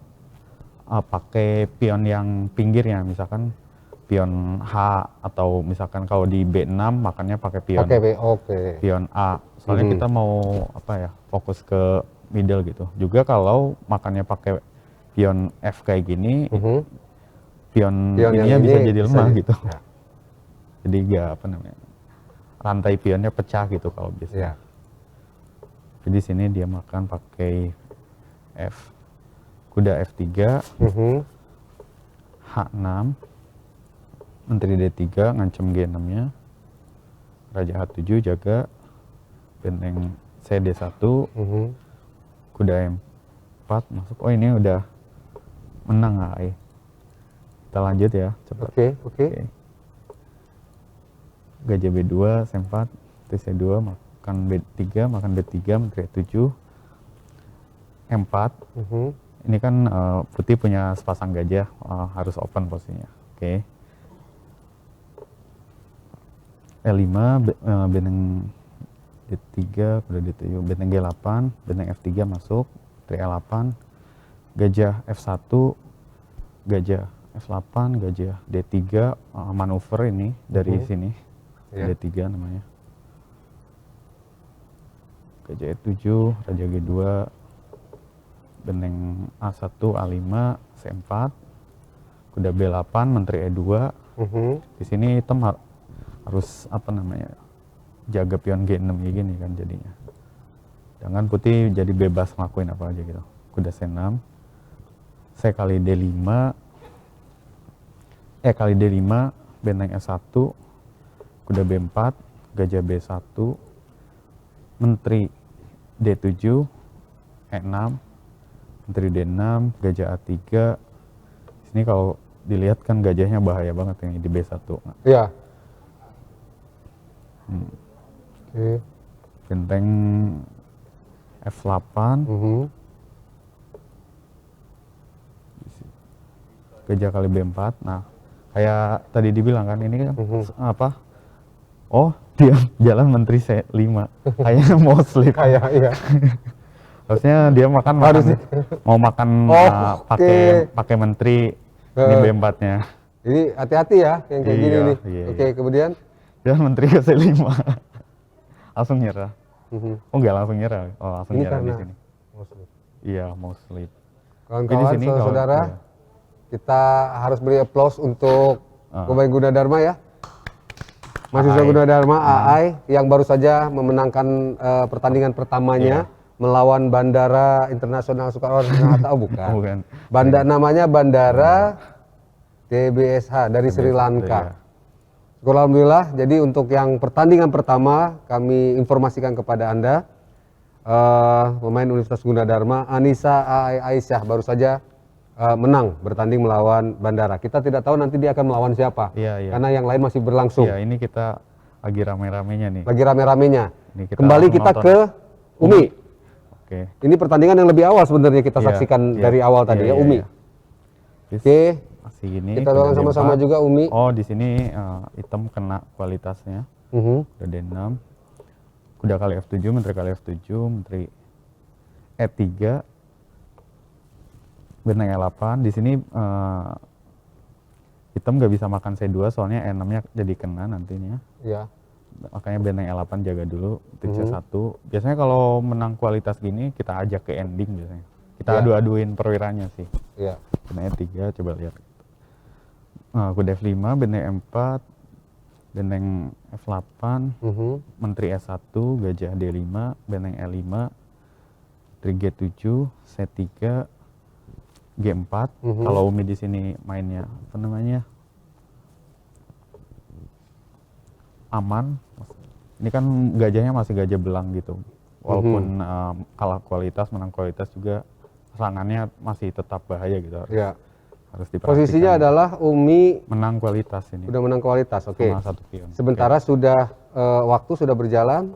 Speaker 2: pakai pion yang pinggirnya, misalkan pion H, atau misalkan kalau di B6 makannya pakai pion pion A. Soalnya kita mau apa ya, fokus ke middle gitu. Juga kalau makannya pakai pion F kayak gini, pion ininya bisa jadi lemah gitu. Jadi gak apa namanya, rantai pionnya pecah gitu kalau biasanya. Jadi sini dia makan pakai F, kuda F3, H6, menteri D3 ngancem G6-nya, raja H7 jaga, benteng CD1, kuda M4 masuk. Oh, ini udah menang AI. Kita lanjut ya, cepat. Oke. Gajah B2, C4, TC2, makan B3, makan B3, menteri 7, M4. Ini kan putih punya sepasang gajah, harus open posisinya. Oke. E5, benteng D3, kuda D7, benteng G8, benteng F3 masuk, menteri E8, gajah F1, gajah F8, gajah D3, manuver ini dari sini. D3 namanya. Gajah E7, raja G2, benteng A1, A5, C4, kuda B8, menteri E2. Di sini hitam harus apa namanya, jaga pion G6 gini kan jadinya. Jangan putih jadi bebas ngelakuin apa aja gitu. Kuda C6, C kali D5, E kali D5, benteng S1, kuda B4, gajah B1, menteri D7, E6, menteri D6, gajah A3. Sini kalau dilihat kan gajahnya bahaya banget yang di B1. Benteng F8, gajah kali B4. Nah, kayak tadi dibilang kan ini kan apa? Oh, dia jalan menteri C5. Kayaknya mau sleep. Harusnya dia makan mau makan pakai menteri di B4-nya.
Speaker 1: Jadi hati-hati ya yang kayak gini nih. Oke, kemudian
Speaker 2: dia menteri ke C5. Langsung nyerah. Oh, enggak langsung nyerah. Oh, langsung nyerah di sini. Iya, mau sleep.
Speaker 1: Kawan-kawan, saudara, kita harus beri applause untuk Pemain Gunadarma ya. Mahasiswa
Speaker 2: AI.
Speaker 1: Gunadarma AI yang baru saja memenangkan pertandingan pertamanya melawan Bandara Internasional Soekarno-Hatta. Oh bukan.
Speaker 2: Oh, bukan.
Speaker 1: Namanya Bandara TBSH dari Sri Lanka. Syukur alhamdulillah. Jadi untuk yang pertandingan pertama kami informasikan kepada Anda pemain Universitas Gunadarma Anissa Aisyah baru saja menang bertanding melawan Bandara. Kita tidak tahu nanti dia akan melawan siapa.
Speaker 2: Iya.
Speaker 1: Karena yang lain masih berlangsung.
Speaker 2: Iya, ini kita lagi rame-ramenya nih.
Speaker 1: Lagi rame-ramenya.
Speaker 2: Ini
Speaker 1: Kembali kita
Speaker 2: nonton.
Speaker 1: ke Umi.
Speaker 2: Oke.
Speaker 1: Ini pertandingan yang lebih awal sebenarnya kita saksikan dari awal tadi ya, Umi. Oke.
Speaker 2: Masih gini.
Speaker 1: Kita doakan sama-sama juga Umi.
Speaker 2: Oh, di sini hitam kena kualitasnya. Udah D6. Kuda kali F7, menteri kali F7, menteri E3, benteng E8. Di sini hitam nggak bisa makan C2 soalnya E6-nya jadi kena nantinya.
Speaker 1: Iya.
Speaker 2: Makanya benteng E8 jaga dulu, C1. Biasanya kalau menang kualitas gini kita ajak ke ending biasanya. Kita adu-aduin perwiranya sih. Iya. Benteng E3 coba lihat. Kuda F5, benteng E4, benteng F8, menteri E1, gajah D5, benteng E5, menteri G7, C3, G4. Kalau Umi di sini mainnya apa namanya? Aman. Ini kan gajahnya masih gajah belang gitu. Walaupun kalah kualitas, menang kualitas juga serangannya masih tetap bahaya gitu.
Speaker 1: Iya.
Speaker 2: Harus diperhatikan.
Speaker 1: Posisinya adalah Umi
Speaker 2: menang kualitas ini.
Speaker 1: udah menang kualitas. Oke.
Speaker 2: Sama satu pion.
Speaker 1: Sementara sudah waktu sudah berjalan.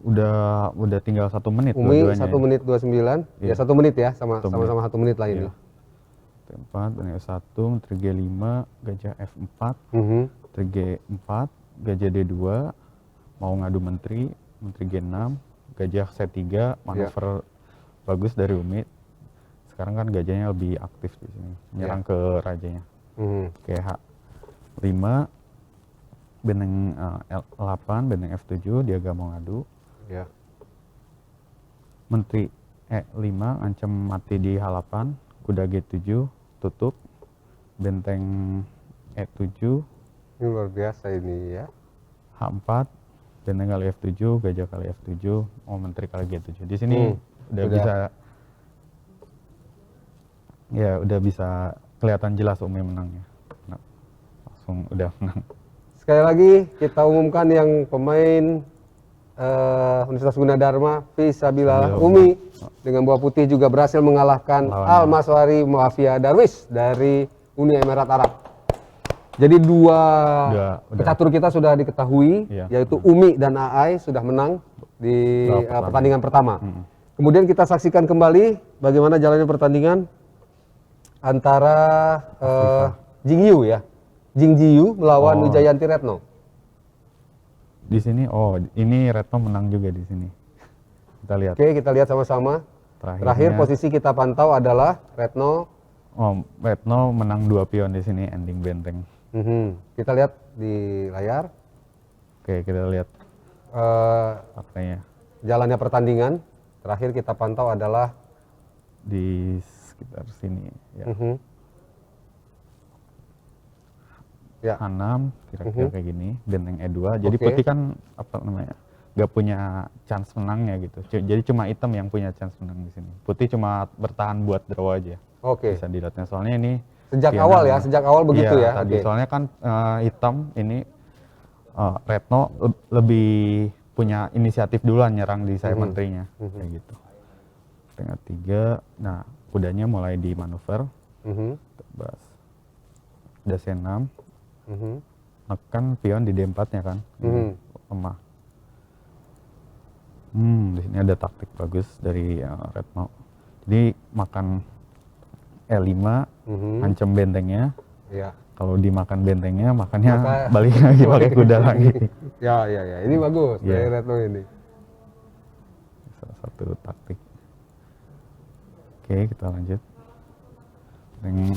Speaker 2: Udah tinggal 1 menit.
Speaker 1: Umi 1 menit 29. Ya 1 menit ya, sama-sama 1 menit lah ini.
Speaker 2: T4, benteng F1, menteri G5, gajah F4, menteri G4, gajah D2, mau ngadu menteri G6, gajah C3, manuver bagus dari Umi. Sekarang kan gajahnya lebih aktif di sini, menyerang ke rajanya. Oke, H5, benteng L8, benteng F7, dia gak mau ngadu. Menteri E5, ancam mati di H8, kuda G7, tutup, benteng E7.
Speaker 1: Ini luar biasa ini ya.
Speaker 2: H4, benteng kali F7, gajah kali F7, mau menteri kali G7. Di sini udah bisa. Ya udah bisa kelihatan jelas Umi menangnya. Nah, langsung udah menang.
Speaker 1: Sekali lagi kita umumkan yang pemain Universitas Gunadarma Fisabilillah Umi dengan buah putih juga berhasil mengalahkan Al Maswari Muafia Darwis dari Uni Emirat Arab. Jadi dua pecatur kita sudah diketahui, yaitu Umi dan AI sudah menang di pertandingan pertama. Kemudian kita saksikan kembali bagaimana jalannya pertandingan antara Jingyu ya, Jingjiyu melawan Wijayanti Retno.
Speaker 2: Di sini, ini Retno menang juga di sini. Kita lihat.
Speaker 1: Oke, kita lihat sama-sama. Terakhir posisi kita pantau adalah Retno.
Speaker 2: Retno menang 2 pion di sini, ending benteng.
Speaker 1: Kita lihat di layar.
Speaker 2: Oke, kita lihat faktanya.
Speaker 1: Jalannya pertandingan. Terakhir kita pantau adalah
Speaker 2: di sekitar sini ya. H6 kira-kira kayak gini, benteng E2. Jadi putih kan apa namanya? Gak punya chance menangnya gitu. Jadi cuma hitam yang punya chance menang di sini. Putih cuma bertahan buat draw aja. Bisa dilihatnya. Soalnya ini
Speaker 1: sejak awal begitu ya.
Speaker 2: Tadi soalnya kan hitam ini Retno lebih punya inisiatif duluan nyerang di sayap menterinya kayak gitu. Tengah 3. Nah, kudanya mulai di manuver. Tebas. Udah C6. Nekan pion di D4-nya kan. Lemah. Di sini ada taktik bagus dari Retno. Jadi makan E5, ancam bentengnya. Kalau dimakan bentengnya, makannya balik lagi pakai kuda lagi.
Speaker 1: Ya. Ini bagus dari Retno ini.
Speaker 2: Salah satu taktik. Oke, kita lanjut. Benteng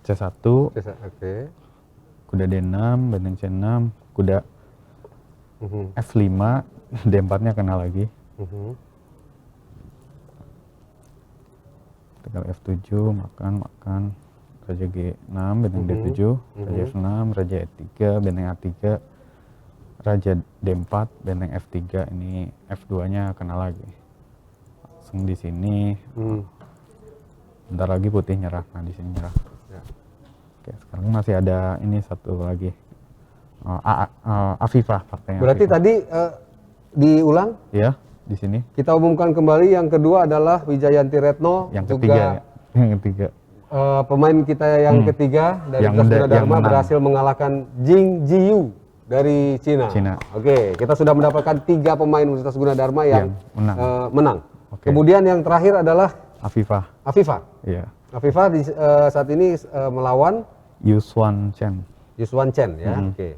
Speaker 2: C1.
Speaker 1: Oke.
Speaker 2: Kuda D6, benteng C6, kuda F5, D4-nya kena lagi. Tinggal F7, makan. Raja G6, benteng D7, Raja F6, Raja E3, benteng A3, Raja D4, benteng F3, ini F2-nya kena lagi. Langsung di sini, bentar lagi putih nyerah. Nah, di sini nyerah.
Speaker 1: Ya.
Speaker 2: Oke, sekarang masih ada ini satu lagi. Afifah partainya.
Speaker 1: Berarti
Speaker 2: Afifah.
Speaker 1: tadi diulang,
Speaker 2: Ya, di sini.
Speaker 1: kita umumkan kembali yang kedua adalah Wijayanti Retno,
Speaker 2: Yang
Speaker 1: juga
Speaker 2: ketiga ya. Yang ketiga.
Speaker 1: pemain kita yang ketiga dari
Speaker 2: Yang
Speaker 1: Universitas
Speaker 2: yang
Speaker 1: Gunadarma
Speaker 2: menang.
Speaker 1: berhasil mengalahkan Jing Jiyu dari Cina. Oke, kita sudah mendapatkan 3 pemain Universitas Gunadarma yang menang.
Speaker 2: Oke.
Speaker 1: Kemudian yang terakhir adalah
Speaker 2: Afifah.
Speaker 1: Afifah.
Speaker 2: Iya.
Speaker 1: Afifah saat ini melawan
Speaker 2: Yuswan Chen.
Speaker 1: Yuswan Chen ya. Oke.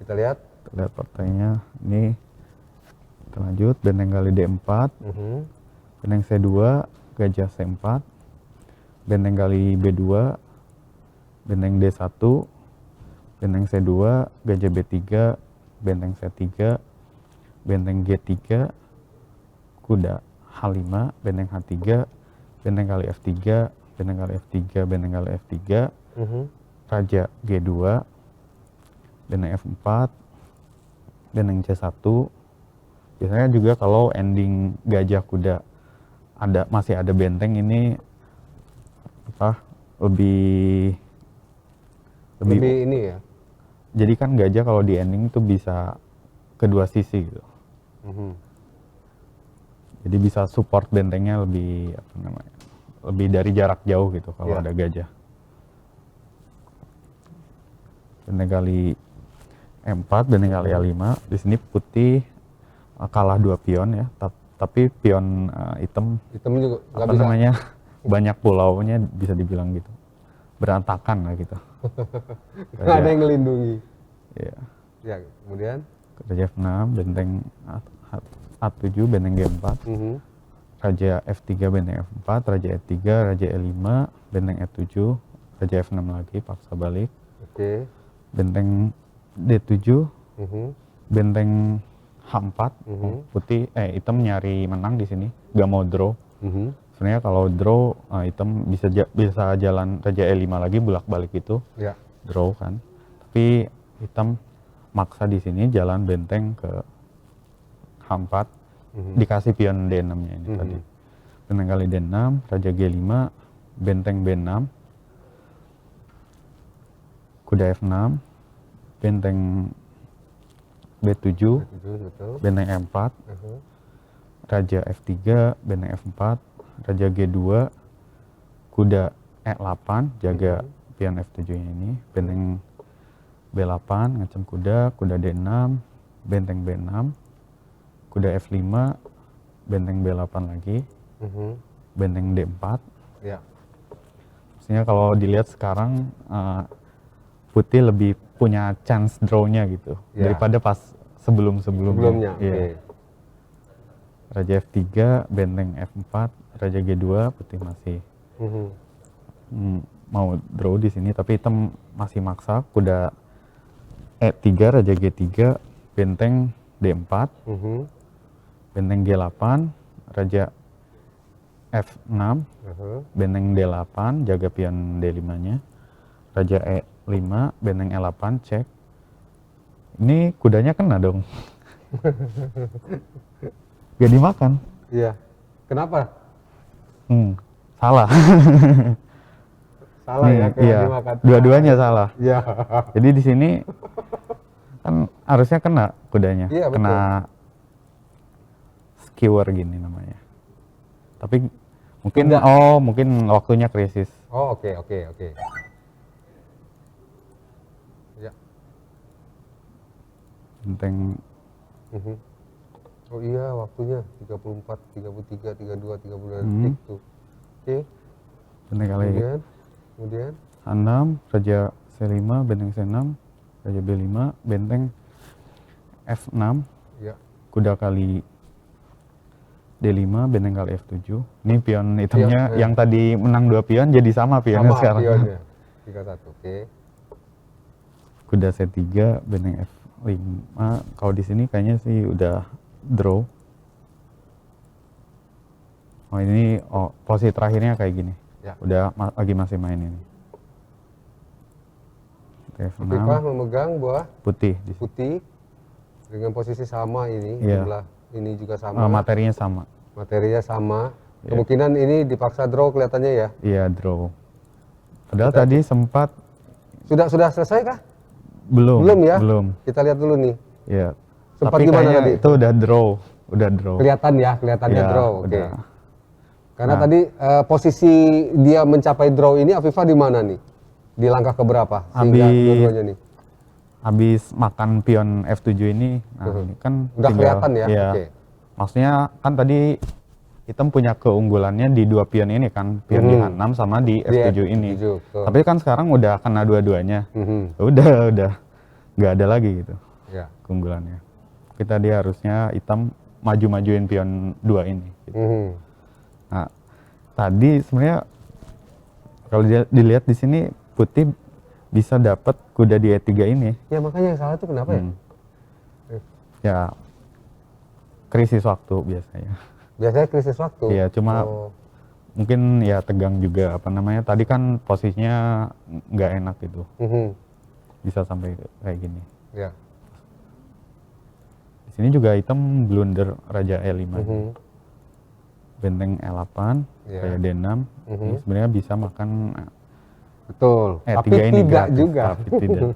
Speaker 1: Kita lihat.
Speaker 2: Kita lihat partainya. Ini kita lanjut. Benteng kali D4. Benteng C2, gajah C4. Benteng kali B2, benteng D1. Benteng C2, gajah B3. Benteng C3. Benteng G3. Kuda H5, benteng H3. Benteng kali F3. Benteng kali F3. Benteng kali F3. Raja G2. Benteng F4. Benteng C1. Biasanya juga kalau ending gajah kuda masih ada benteng, ini lebih
Speaker 1: ini ya.
Speaker 2: Jadi kan gajah kalau di ending itu bisa kedua sisi gitu. Jadi bisa support bentengnya lebih lebih dari jarak jauh gitu kalau ada gajah. Benteng kali E4, benteng kali A5. Di sini putih kalah 2 pion ya, tapi pion hitam
Speaker 1: juga
Speaker 2: apa namanya banyak pulaunya, bisa dibilang gitu, berantakan lah gitu.
Speaker 1: Nggak ada yang ngelindungi.
Speaker 2: Iya.
Speaker 1: Ya, kemudian
Speaker 2: Raja F6, benteng A7, benteng G4. Raja F3, benteng F4, Raja E3, Raja E5, benteng E7, Raja F6 lagi, paksa balik.
Speaker 1: Oke.
Speaker 2: Benteng D7, benteng H4, putih hitam nyari menang di sini, gak mau draw. Sebenarnya kalau draw hitam bisa jalan Raja E5 lagi bolak-balik itu, draw kan. Tapi hitam maksa di sini jalan benteng ke H4, dikasih pion D6-nya ini tadi. Benteng kali D6, Raja G5, benteng B6, kuda F6, benteng B7, benteng E4, Raja F3, benteng F4, Raja G2, kuda E8, jaga pion F7-nya ini, benteng B8, ngecam kuda, kuda D6, benteng B6, kuda F5, benteng B8 lagi, benteng D4.
Speaker 1: Ya.
Speaker 2: Maksudnya kalau dilihat sekarang putih lebih punya chance draw-nya gitu daripada pas sebelumnya.
Speaker 1: Iya.
Speaker 2: Raja F3, benteng F4, Raja G2, putih masih mau draw di sini, tapi hitam masih maksa. Kuda E3, Raja G3, benteng D4, benteng G8, Raja F6, benteng D8, jaga pion D5-nya, Raja E5, benteng E8, cek. Ini kudanya kena dong. Gak dimakan.
Speaker 1: Iya. Kenapa?
Speaker 2: Salah.
Speaker 1: Salah
Speaker 2: Nih,
Speaker 1: ya,
Speaker 2: iya,
Speaker 1: dimakan.
Speaker 2: dua-duanya salah.
Speaker 1: Iya.
Speaker 2: Jadi di sini kan harusnya kena kudanya,
Speaker 1: Iya, betul.
Speaker 2: kena skewer gini namanya. Tapi mungkin mungkin waktunya krisis.
Speaker 1: Oh, oke. Ya.
Speaker 2: Benteng
Speaker 1: Oh iya, waktunya 34, 33, 32, 32 detik tuh. Oke.
Speaker 2: Benteng kali
Speaker 1: Kemudian
Speaker 2: H6, Raja C5, benteng C6, Raja B5, benteng F6,
Speaker 1: ya.
Speaker 2: kuda kali D5, benteng kali F7. Ini pion hitamnya yang tadi menang 2 pion jadi sama pionnya sekarang.
Speaker 1: Pionnya. 31, oke.
Speaker 2: Kuda C3, benteng F5. Kalau di sini kayaknya sih udah draw. Oh ini posisi terakhirnya kayak gini.
Speaker 1: Ya.
Speaker 2: Udah lagi masih main ini. Kita Oke, F6.
Speaker 1: Afifah memegang buah
Speaker 2: Putih di sini.
Speaker 1: putih dengan posisi sama ini,
Speaker 2: Iya.
Speaker 1: jumlah ini juga sama,
Speaker 2: Materinya sama.
Speaker 1: materinya sama.
Speaker 2: Iya.
Speaker 1: Kemungkinan ini dipaksa draw kelihatannya ya.
Speaker 2: Iya, draw. Padahal
Speaker 1: Kita-
Speaker 2: tadi sempat
Speaker 1: Sudah selesai kah?
Speaker 2: belum.
Speaker 1: Belum ya?
Speaker 2: Belum.
Speaker 1: Kita lihat dulu nih.
Speaker 2: Iya.
Speaker 1: Sempat
Speaker 2: Tapi
Speaker 1: gimana
Speaker 2: kayaknya
Speaker 1: tadi?
Speaker 2: itu udah draw.
Speaker 1: Kelihatannya
Speaker 2: Iya,
Speaker 1: draw. Oke.
Speaker 2: udah.
Speaker 1: Karena
Speaker 2: Nah.
Speaker 1: tadi posisi dia mencapai draw ini Afifah di mana nih? Di langkah keberapa? Sehingga
Speaker 2: Habis-
Speaker 1: dua-duanya nih.
Speaker 2: Habis makan pion F7 ini, nah ini kan
Speaker 1: Udah
Speaker 2: tinggal-
Speaker 1: kelihatan ya?
Speaker 2: Iya.
Speaker 1: Oke.
Speaker 2: Maksudnya kan tadi hitam punya keunggulannya di dua pion ini kan, pion di H6 sama di F7 ini.
Speaker 1: F7, betul.
Speaker 2: Tapi kan sekarang udah kena dua-duanya.
Speaker 1: Mhm.
Speaker 2: Udah nggak ada lagi gitu
Speaker 1: Ya.
Speaker 2: keunggulannya. Kita dia harusnya hitam maju-majuin pion 2 ini. Gitu.
Speaker 1: Mhm.
Speaker 2: Nah, tadi sebenarnya kalau dilihat di sini putih bisa dapat kuda di E3 ini.
Speaker 1: Ya makanya yang salah itu kenapa ya?
Speaker 2: Hmm. Ya krisis waktu biasanya.
Speaker 1: Biasanya krisis waktu.
Speaker 2: Iya, cuma
Speaker 1: Oh.
Speaker 2: mungkin ya tegang juga apa namanya. Tadi kan posisinya nggak enak gitu.
Speaker 1: Mhm.
Speaker 2: Bisa sampai kayak gini.
Speaker 1: Ya.
Speaker 2: Di sini juga hitam blunder raja E5.
Speaker 1: Mhm.
Speaker 2: Benteng E8,
Speaker 1: Iya.
Speaker 2: raja D6.
Speaker 1: Mhm.
Speaker 2: Ini sebenarnya bisa makan
Speaker 1: Betul. Tapi
Speaker 2: E3 ini
Speaker 1: tidak
Speaker 2: gratis,
Speaker 1: juga.
Speaker 2: Tapi tidak.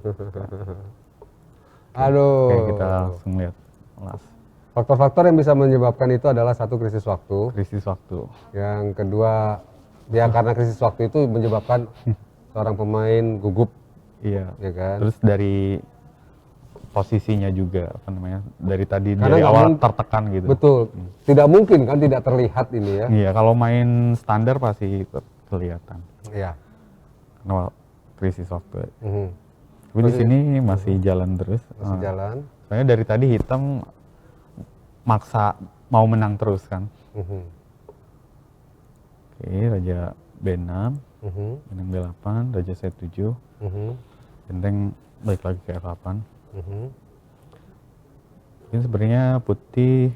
Speaker 1: Aduh.
Speaker 2: Oke, kita langsung lihat ulas.
Speaker 1: Faktor-faktor yang bisa menyebabkan itu adalah satu krisis waktu.
Speaker 2: Krisis waktu.
Speaker 1: Yang kedua, ya karena krisis waktu itu menyebabkan seorang pemain gugup,
Speaker 2: Iya.
Speaker 1: ya kan?
Speaker 2: Terus dari posisinya juga apa namanya? Dari tadi
Speaker 1: Karena
Speaker 2: dari
Speaker 1: nggak
Speaker 2: awal
Speaker 1: mungkin-
Speaker 2: tertekan gitu.
Speaker 1: Betul. Tidak mungkin kan tidak terlihat ini ya.
Speaker 2: Iya, kalau main standar pasti kelihatan.
Speaker 1: Iya.
Speaker 2: Karena krisis waktu.
Speaker 1: Mhm.
Speaker 2: Tapi di sini masih jalan terus.
Speaker 1: Masih jalan.
Speaker 2: Soalnya dari tadi hitam maksa mau menang terus kan.
Speaker 1: Mhm.
Speaker 2: Oke, raja B6,
Speaker 1: Mhm.
Speaker 2: benteng B8, raja C7,
Speaker 1: Mhm.
Speaker 2: benteng balik lagi ke F8.
Speaker 1: Mhm.
Speaker 2: Ini sebenarnya putih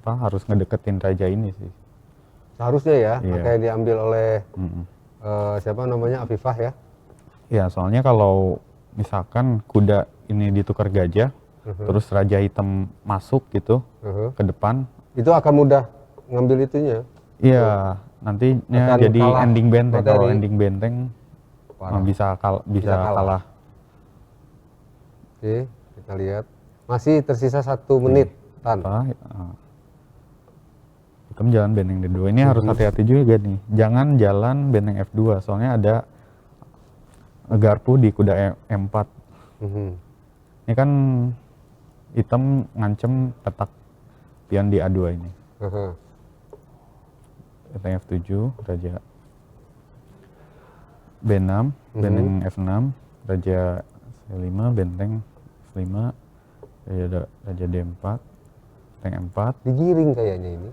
Speaker 2: harus ngedeketin raja ini sih.
Speaker 1: Seharusnya ya,
Speaker 2: Iya.
Speaker 1: kayak diambil oleh
Speaker 2: Mm-mm.
Speaker 1: siapa namanya, Afifah ya.
Speaker 2: Ya, soalnya kalau misalkan kuda ini ditukar gajah, terus raja hitam masuk gitu
Speaker 1: Mhm.
Speaker 2: ke depan,
Speaker 1: Itu akan mudah ngambil itunya.
Speaker 2: iya nantinya
Speaker 1: Akan
Speaker 2: jadi
Speaker 1: kalah
Speaker 2: ending benteng. Kalau
Speaker 1: materi.
Speaker 2: ending benteng
Speaker 1: Parah.
Speaker 2: bisa
Speaker 1: kalah.
Speaker 2: kalah.
Speaker 1: Oke, kita lihat. Masih tersisa 1 menit. Tan.
Speaker 2: Apa? Hitam jalan benteng D2. Ini harus hati-hati juga nih. Jangan jalan benteng F2, soalnya ada garpu di kuda E4.
Speaker 1: Mhm.
Speaker 2: Ini kan hitam ngancem petak pion di A2 ini.
Speaker 1: Aha.
Speaker 2: Benteng F7, raja B6, benteng F6, raja C5, benteng F5, raja D4, benteng M4,
Speaker 1: Digiring kayaknya ini.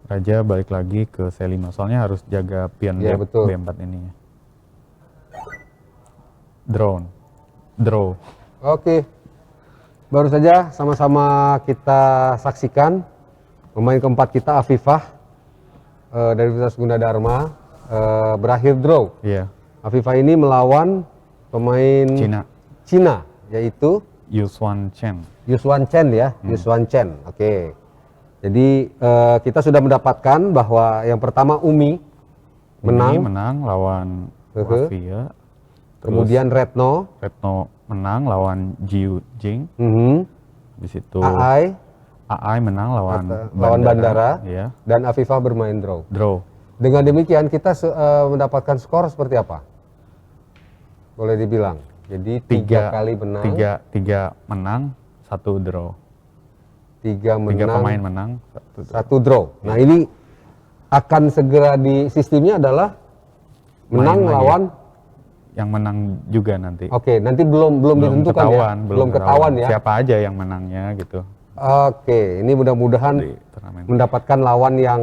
Speaker 2: raja balik lagi ke C5. Soalnya harus jaga pion
Speaker 1: Iya, betul.
Speaker 2: B4 ini. Draw.
Speaker 1: Oke. Baru saja sama-sama kita saksikan pemain keempat kita, Afifah dari Universitas Gunadarma, berakhir draw.
Speaker 2: Iya,
Speaker 1: Afifah ini melawan pemain Cina, yaitu
Speaker 2: Yuswan Chen.
Speaker 1: Yuswan Chen ya, Yuswan Chen. Oke. Jadi kita sudah mendapatkan bahwa yang pertama Umi
Speaker 2: Ini
Speaker 1: menang,
Speaker 2: menang lawan Latvia.
Speaker 1: kemudian Retno,
Speaker 2: menang lawan Jiu Jing. Di situ
Speaker 1: Aai,
Speaker 2: AI menang lawan
Speaker 1: Bandara,
Speaker 2: Iya,
Speaker 1: dan Afifah bermain draw.
Speaker 2: draw.
Speaker 1: Dengan demikian kita mendapatkan skor seperti apa? Boleh dibilang. Jadi tiga kali menang,
Speaker 2: Tiga menang, satu draw.
Speaker 1: tiga
Speaker 2: Tiga
Speaker 1: menang,
Speaker 2: pemain menang,
Speaker 1: satu draw. Nah ini akan segera di sistemnya adalah menang
Speaker 2: Main lagi.
Speaker 1: lawan.
Speaker 2: Yang menang juga nanti.
Speaker 1: Oke, nanti belum ditentukan
Speaker 2: ketahuan,
Speaker 1: ya. Belum ketahuan ya.
Speaker 2: Siapa aja yang menangnya gitu
Speaker 1: Oke, ini mudah-mudahan
Speaker 2: di turnamen.
Speaker 1: mendapatkan lawan yang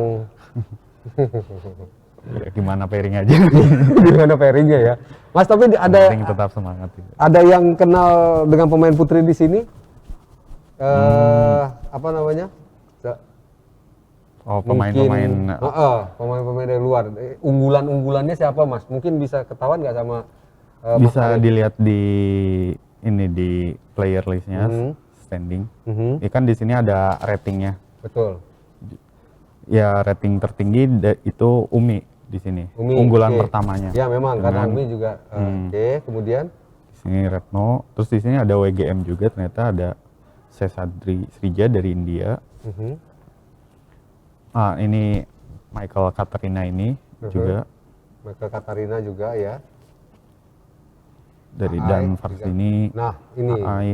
Speaker 2: Ya, gimana pairing aja.
Speaker 1: gimana pairingnya ya. Mas, tapi
Speaker 2: Penting tetap semangat. Gitu.
Speaker 1: ada yang kenal dengan pemain putri di sini? Apa namanya?
Speaker 2: Oh, pemain-pemain
Speaker 1: pemain-pemain dari luar. Unggulan-unggulannya siapa, Mas? Mungkin bisa ketahuan nggak sama
Speaker 2: Bisa dilihat di ini di player listnya standing. Ya kan di sini ada ratingnya.
Speaker 1: Betul.
Speaker 2: Ya rating tertinggi itu Umi di sini.
Speaker 1: Umi,
Speaker 2: unggulan
Speaker 1: oke.
Speaker 2: pertamanya.
Speaker 1: Ya memang karena
Speaker 2: Dengan
Speaker 1: Umi juga. Oke, kemudian
Speaker 2: di sini Retno, terus di sini ada WGM juga, ternyata ada Sesadri Srija dari India. Ini Michael Katarina ini juga
Speaker 1: Michael Katarina juga ya.
Speaker 2: dari
Speaker 1: AI
Speaker 2: dan
Speaker 1: juga.
Speaker 2: Varsini.
Speaker 1: Nah ini
Speaker 2: AI.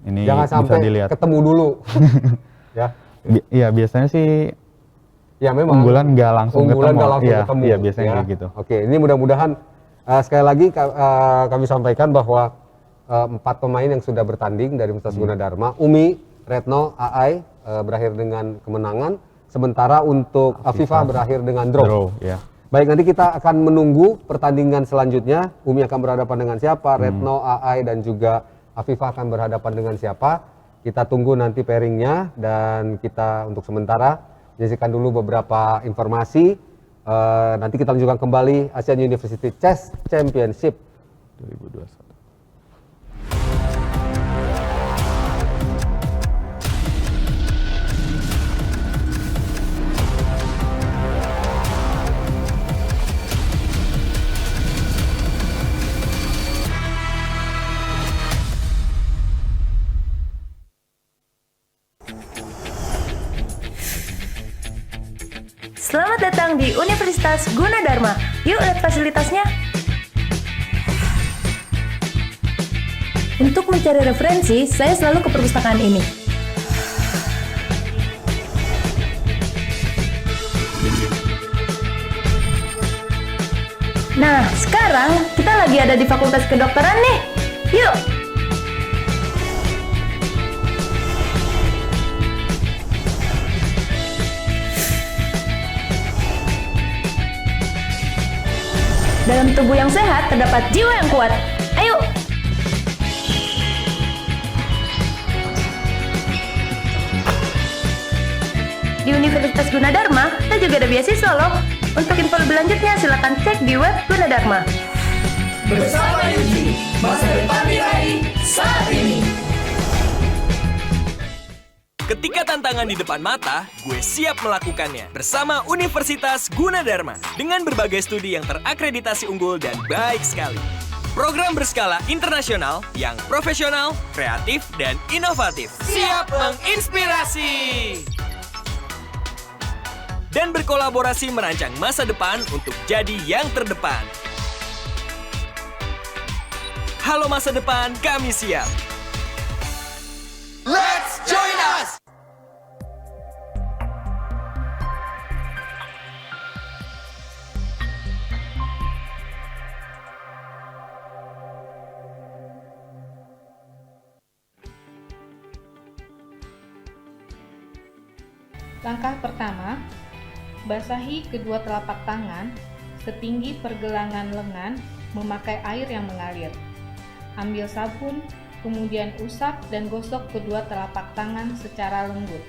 Speaker 2: Ini
Speaker 1: jangan
Speaker 2: bisa
Speaker 1: sampai
Speaker 2: dilihat.
Speaker 1: ketemu dulu. Ya.
Speaker 2: Iya biasanya sih
Speaker 1: Ya memang
Speaker 2: unggulan nggak langsung ketemu. Iya,
Speaker 1: ketemu.
Speaker 2: iya biasanya
Speaker 1: Ya.
Speaker 2: kayak gitu.
Speaker 1: Oke, ini mudah-mudahan sekali lagi kami sampaikan bahwa 4 pemain yang sudah bertanding dari Universitas Gunadarma, Umi, Retno, AI berakhir dengan kemenangan, sementara untuk Afifah berakhir dengan draw.
Speaker 2: Ya.
Speaker 1: Baik, nanti kita akan menunggu pertandingan selanjutnya. Umi akan berhadapan dengan siapa, Retno, AI dan juga Afifah akan berhadapan dengan siapa. Kita tunggu nanti pairingnya dan kita untuk sementara menyaksikan dulu beberapa informasi. Nanti kita lanjutkan kembali Asian University Chess Championship
Speaker 2: 2021.
Speaker 3: Selamat datang di Universitas Gunadarma. Yuk lihat fasilitasnya. Untuk mencari referensi, saya selalu ke perpustakaan ini. Nah, sekarang kita lagi ada di Fakultas Kedokteran nih. Yuk! Dalam tubuh yang sehat terdapat jiwa yang kuat. Ayo! Di Universitas Gunadarma, kita juga ada beasiswa loh. Untuk info lebih lanjutnya, silakan cek di web Gunadarma.
Speaker 4: Bersama Yuji, masa depan diraih saat ini.
Speaker 5: Ketika tantangan di depan mata, gue siap melakukannya bersama Universitas Gunadarma dengan berbagai studi yang terakreditasi unggul dan baik sekali. Program berskala internasional yang profesional, kreatif, dan inovatif. Siap menginspirasi! Dan berkolaborasi merancang masa depan untuk jadi yang terdepan. Halo masa depan, kami siap! Let's join us!
Speaker 6: Langkah pertama, basahi kedua telapak tangan setinggi pergelangan lengan memakai air yang mengalir. Ambil sabun, kemudian usap dan gosok kedua telapak tangan secara lembut.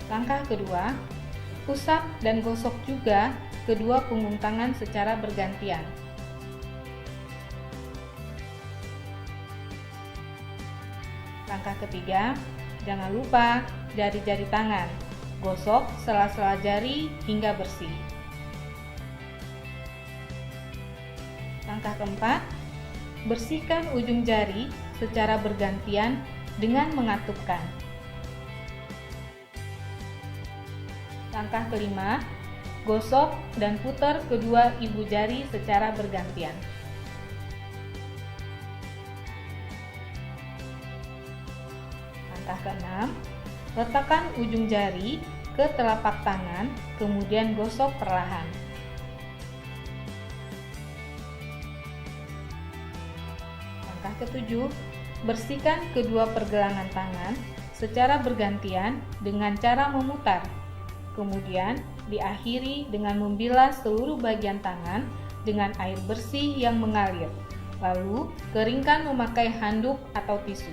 Speaker 6: Langkah kedua, usap dan gosok juga kedua punggung tangan secara bergantian. Langkah ketiga, jangan lupa jari-jari tangan. Gosok sela-sela jari hingga bersih. Langkah keempat, bersihkan ujung jari secara bergantian dengan mengatupkan. Langkah kelima, gosok dan putar kedua ibu jari secara bergantian. Langkah keenam, letakkan ujung jari ke telapak tangan, kemudian gosok perlahan. Langkah ketujuh, bersihkan kedua pergelangan tangan secara bergantian dengan cara memutar. Kemudian diakhiri dengan membilas seluruh bagian tangan dengan air bersih yang mengalir. Lalu keringkan memakai handuk atau tisu.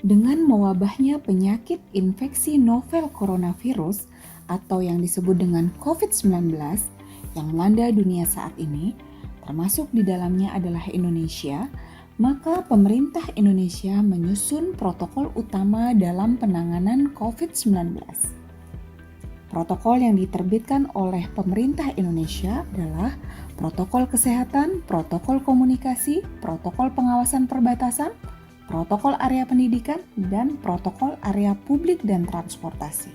Speaker 7: Dengan mewabahnya penyakit infeksi novel coronavirus atau yang disebut dengan COVID-19 yang melanda dunia saat ini, termasuk di dalamnya adalah Indonesia, maka pemerintah Indonesia menyusun protokol utama dalam penanganan COVID-19. Protokol yang diterbitkan oleh pemerintah Indonesia adalah Protokol Kesehatan, Protokol Komunikasi, Protokol Pengawasan Perbatasan, Protokol Area Pendidikan, dan Protokol Area Publik dan Transportasi.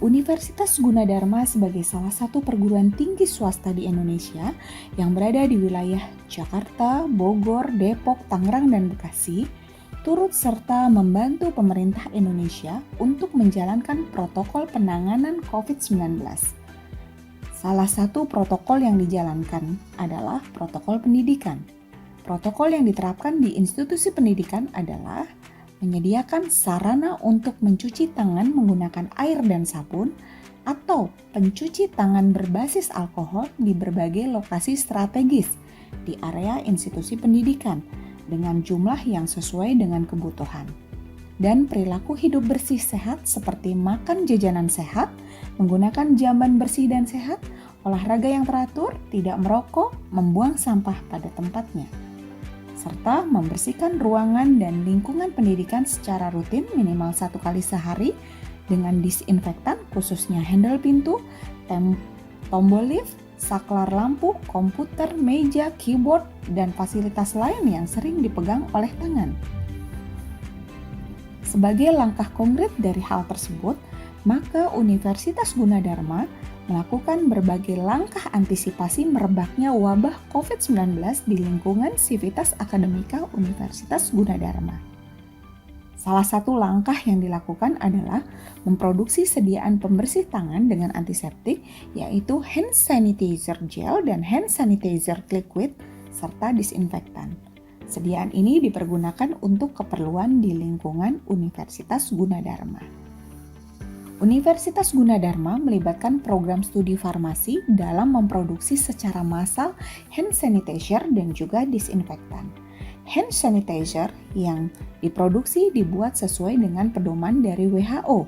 Speaker 7: Universitas Gunadarma sebagai salah satu perguruan tinggi swasta di Indonesia yang berada di wilayah Jakarta, Bogor, Depok, Tangerang, dan Bekasi, turut serta membantu pemerintah Indonesia untuk menjalankan protokol penanganan COVID-19. Salah satu protokol yang dijalankan adalah protokol pendidikan. Protokol yang diterapkan di institusi pendidikan adalah menyediakan sarana untuk mencuci tangan menggunakan air dan sabun atau pencuci tangan berbasis alkohol di berbagai lokasi strategis di area institusi pendidikan dengan jumlah yang sesuai dengan kebutuhan. Dan perilaku hidup bersih sehat seperti makan jajanan sehat, menggunakan jamban bersih dan sehat, olahraga yang teratur, tidak merokok, membuang sampah pada tempatnya, serta membersihkan ruangan dan lingkungan pendidikan secara rutin minimal 1 kali sehari dengan disinfektan khususnya handle pintu, tombol lift, saklar lampu, komputer, meja, keyboard, dan fasilitas lain yang sering dipegang oleh tangan. Sebagai langkah konkret dari hal tersebut, maka Universitas Gunadarma melakukan berbagai langkah antisipasi merebaknya wabah COVID-19 di lingkungan Sivitas Akademika Universitas Gunadarma. Salah satu langkah yang dilakukan adalah memproduksi sediaan pembersih tangan dengan antiseptik, yaitu hand sanitizer gel dan hand sanitizer liquid, serta disinfektan. Sediaan ini dipergunakan untuk keperluan di lingkungan Universitas Gunadarma. Universitas Gunadarma melibatkan program studi farmasi dalam memproduksi secara massal hand sanitizer dan juga disinfektan. Hand sanitizer yang diproduksi dibuat sesuai dengan pedoman dari WHO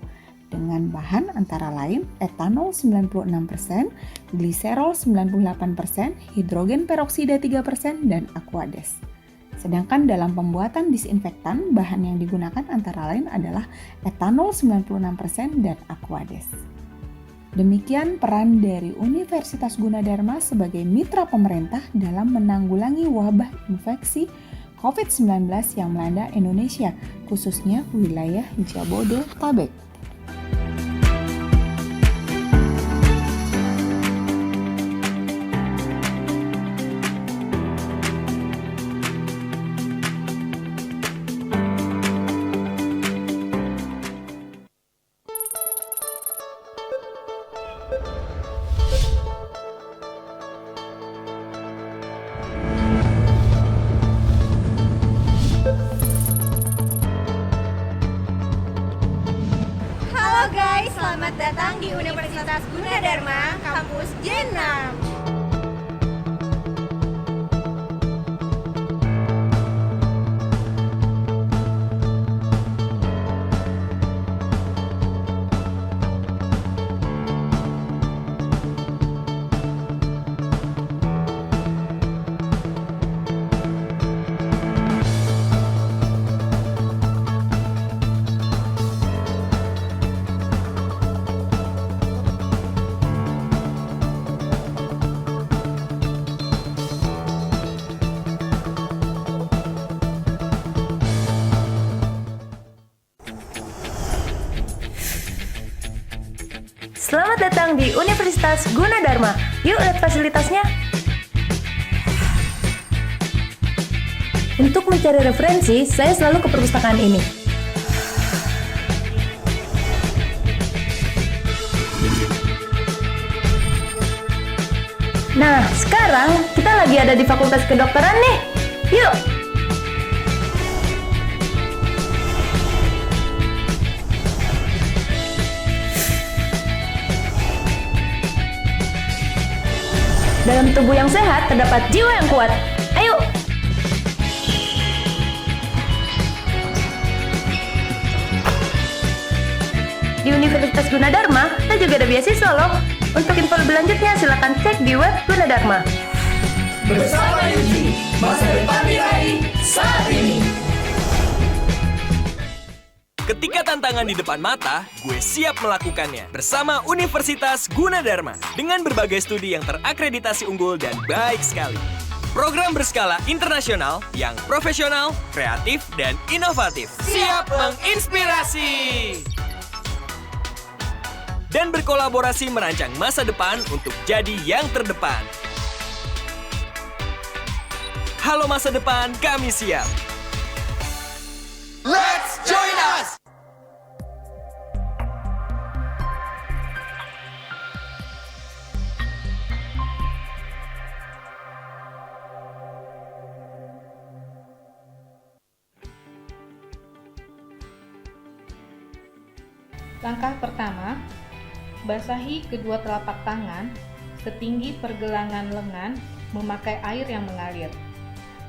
Speaker 7: dengan bahan antara lain etanol 96%, gliserol 98%, hidrogen peroksida 3%, dan aquades. Sedangkan dalam pembuatan disinfektan, bahan yang digunakan antara lain adalah etanol 96% dan aquades. Demikian peran dari Universitas Gunadarma sebagai mitra pemerintah dalam menanggulangi wabah infeksi COVID-19 yang melanda Indonesia, khususnya wilayah Jabodetabek.
Speaker 8: Halo guys, selamat datang di Universitas Gunadarma, kampus J6.
Speaker 3: Selamat datang di Universitas Gunadarma. Yuk lihat fasilitasnya. Untuk mencari referensi, saya selalu ke perpustakaan ini. Nah, sekarang kita lagi ada di Fakultas Kedokteran nih. Yuk! Dalam tubuh yang sehat terdapat jiwa yang kuat. Ayo! di Universitas Gunadarma, kita juga ada beasiswa loh. Untuk info lebih lanjutnya silakan cek di web Gunadarma.
Speaker 4: Bersama Yuji, masa depan diraih saat ini.
Speaker 5: Ketika tantangan di depan mata, gue siap melakukannya bersama Universitas Gunadarma dengan berbagai studi yang terakreditasi unggul dan baik sekali. Program berskala internasional yang profesional, kreatif, dan inovatif. Siap menginspirasi! Dan berkolaborasi merancang masa depan untuk jadi yang terdepan. Halo masa depan, kami siap. Let's join us!
Speaker 6: Langkah pertama, basahi kedua telapak tangan setinggi pergelangan lengan memakai air yang mengalir.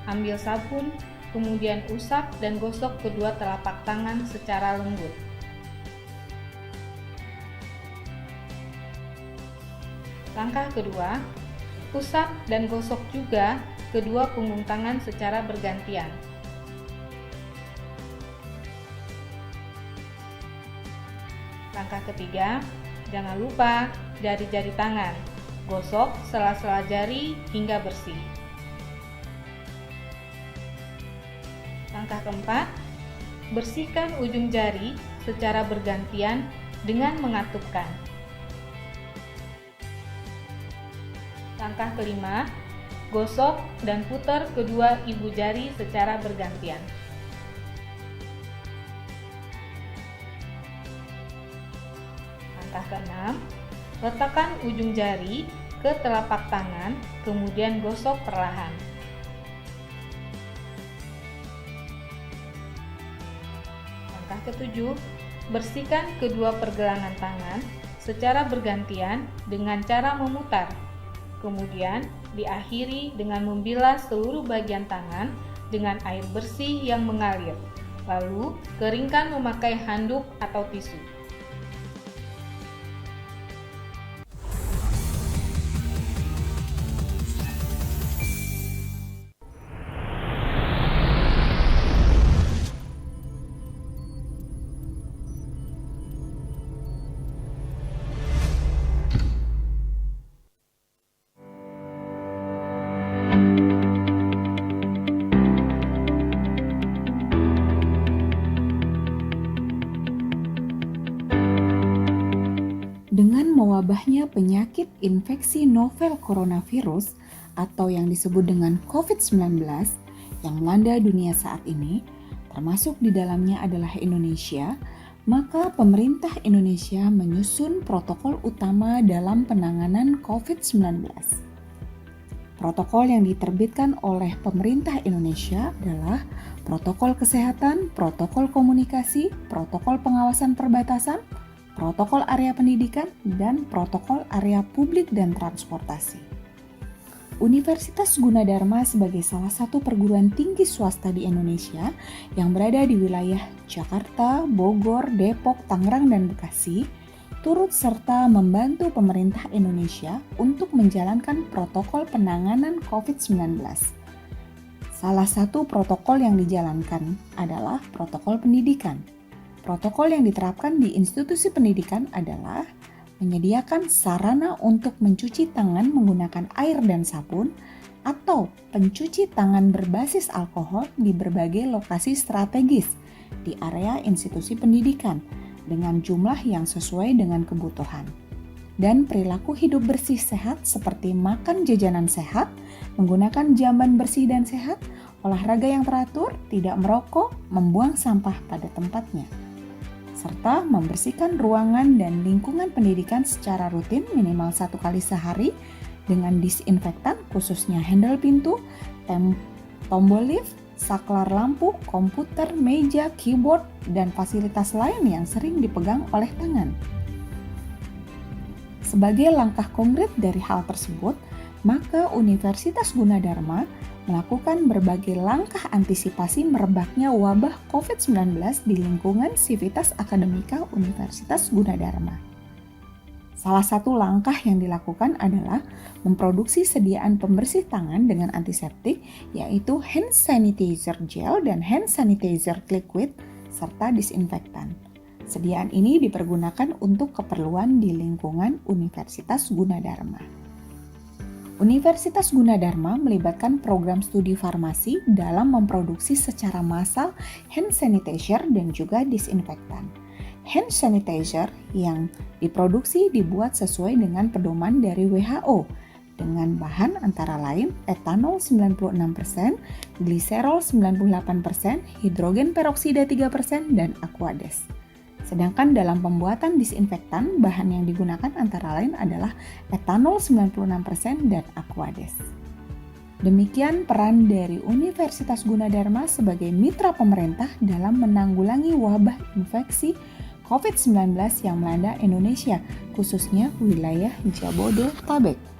Speaker 6: Ambil sabun, kemudian usap dan gosok kedua telapak tangan secara lembut. Langkah kedua, usap dan gosok juga kedua punggung tangan secara bergantian. Langkah ketiga, jangan lupa jari-jari tangan. Gosok sela-sela jari hingga bersih. Langkah keempat, bersihkan ujung jari secara bergantian dengan mengatupkan. Langkah kelima, gosok dan putar kedua ibu jari secara bergantian. Langkah keenam, letakkan ujung jari ke telapak tangan, kemudian gosok perlahan. Langkah ketujuh, bersihkan kedua pergelangan tangan secara bergantian dengan cara memutar. Kemudian diakhiri dengan membilas seluruh bagian tangan dengan air bersih yang mengalir. Lalu keringkan memakai handuk atau tisu.
Speaker 7: Dengan mewabahnya penyakit infeksi novel coronavirus atau yang disebut dengan COVID-19 yang melanda dunia saat ini, termasuk di dalamnya adalah Indonesia, maka pemerintah Indonesia menyusun protokol utama dalam penanganan COVID-19. Protokol yang diterbitkan oleh pemerintah Indonesia adalah protokol kesehatan, protokol komunikasi, protokol pengawasan perbatasan, protokol area pendidikan, dan protokol area publik dan transportasi. Universitas Gunadarma sebagai salah satu perguruan tinggi swasta di Indonesia yang berada di wilayah Jakarta, Bogor, Depok, Tangerang, dan Bekasi, turut serta membantu pemerintah Indonesia untuk menjalankan protokol penanganan COVID-19. Salah satu protokol yang dijalankan adalah protokol pendidikan. Protokol yang diterapkan di institusi pendidikan adalah menyediakan sarana untuk mencuci tangan menggunakan air dan sabun atau pencuci tangan berbasis alkohol di berbagai lokasi strategis di area institusi pendidikan dengan jumlah yang sesuai dengan kebutuhan. Dan perilaku hidup bersih sehat seperti makan jajanan sehat, menggunakan jamban bersih dan sehat, olahraga yang teratur, tidak merokok, membuang sampah pada tempatnya, serta membersihkan ruangan dan lingkungan pendidikan secara rutin minimal 1 kali sehari dengan disinfektan khususnya handle pintu, tombol lift, saklar lampu, komputer, meja, keyboard, dan fasilitas lain yang sering dipegang oleh tangan. Sebagai langkah konkret dari hal tersebut, maka Universitas Gunadarma melakukan berbagai langkah antisipasi merebaknya wabah COVID-19 di lingkungan Civitas Akademika Universitas Gunadarma. Salah satu langkah yang dilakukan adalah memproduksi sediaan pembersih tangan dengan antiseptik, yaitu hand sanitizer gel dan hand sanitizer liquid, serta disinfektan. Sediaan ini dipergunakan untuk keperluan di lingkungan Universitas Gunadarma. Universitas Gunadarma melibatkan program studi farmasi dalam memproduksi secara massal hand sanitizer dan juga disinfektan. Hand sanitizer yang diproduksi dibuat sesuai dengan pedoman dari WHO dengan bahan antara lain etanol 96%, gliserol 98%, hidrogen peroksida 3%, dan Aquades. Sedangkan dalam pembuatan disinfektan, bahan yang digunakan antara lain adalah etanol 96% dan Aquades. Demikian peran dari Universitas Gunadarma sebagai mitra pemerintah dalam menanggulangi wabah infeksi COVID-19 yang melanda Indonesia, khususnya wilayah Jabodetabek.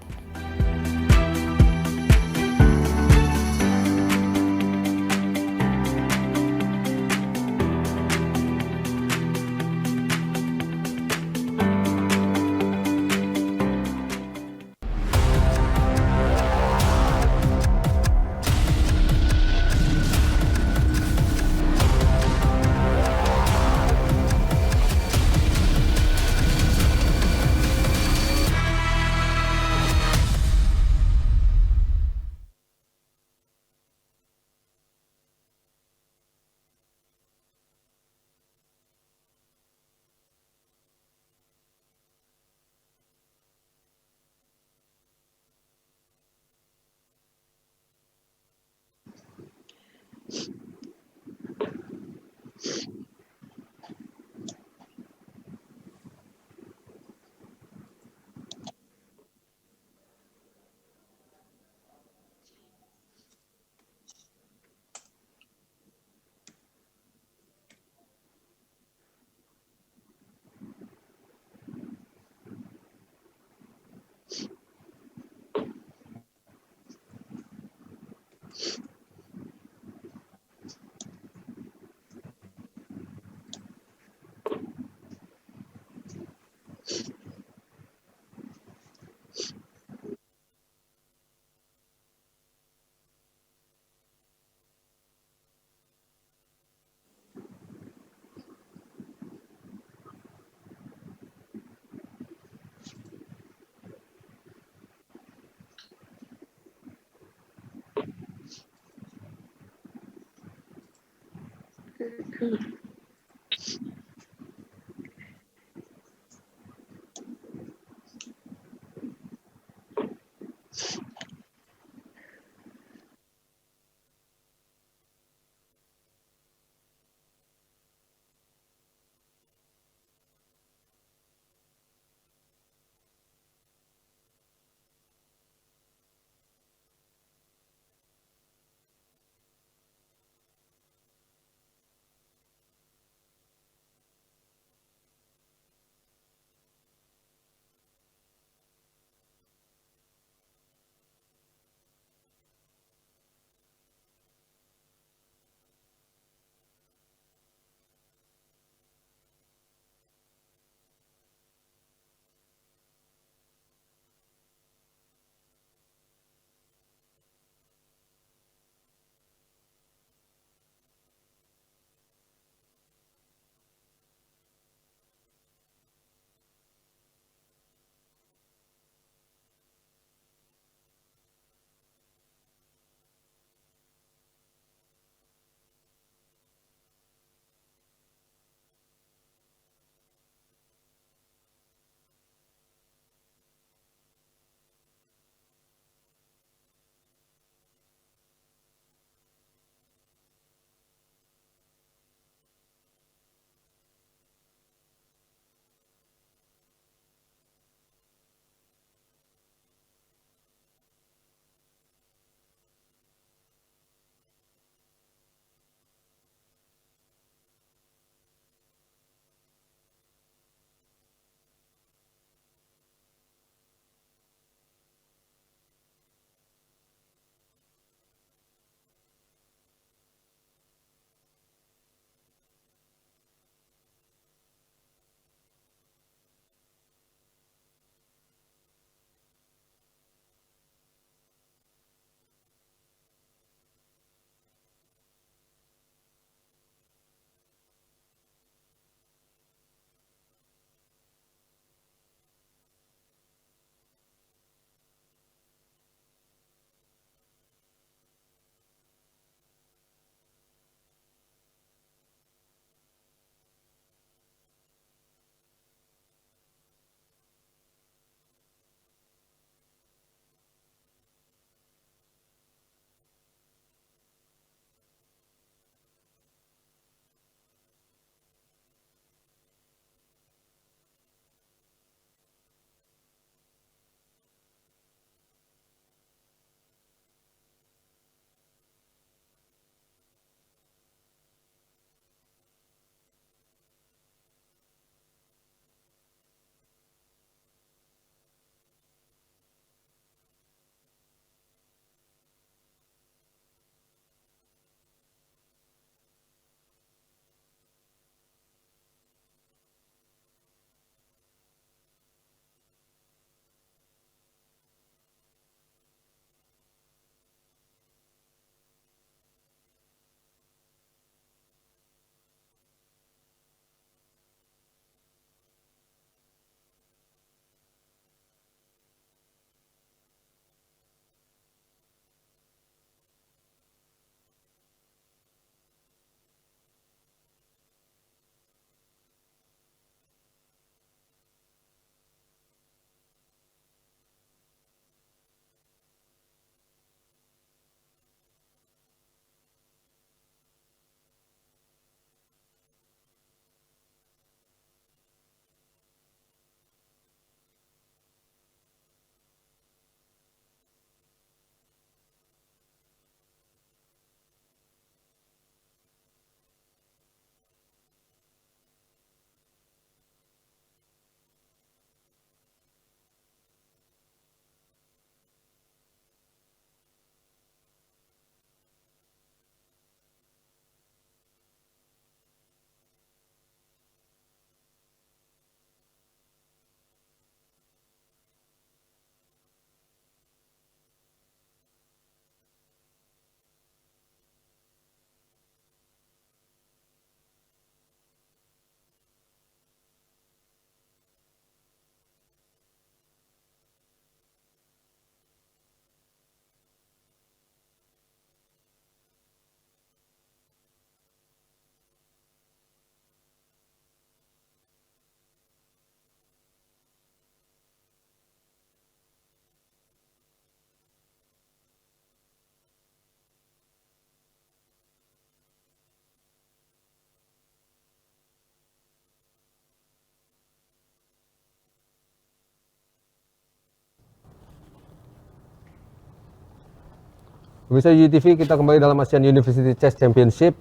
Speaker 1: Pemirsa UTV, kita kembali dalam ASEAN University Chess Championship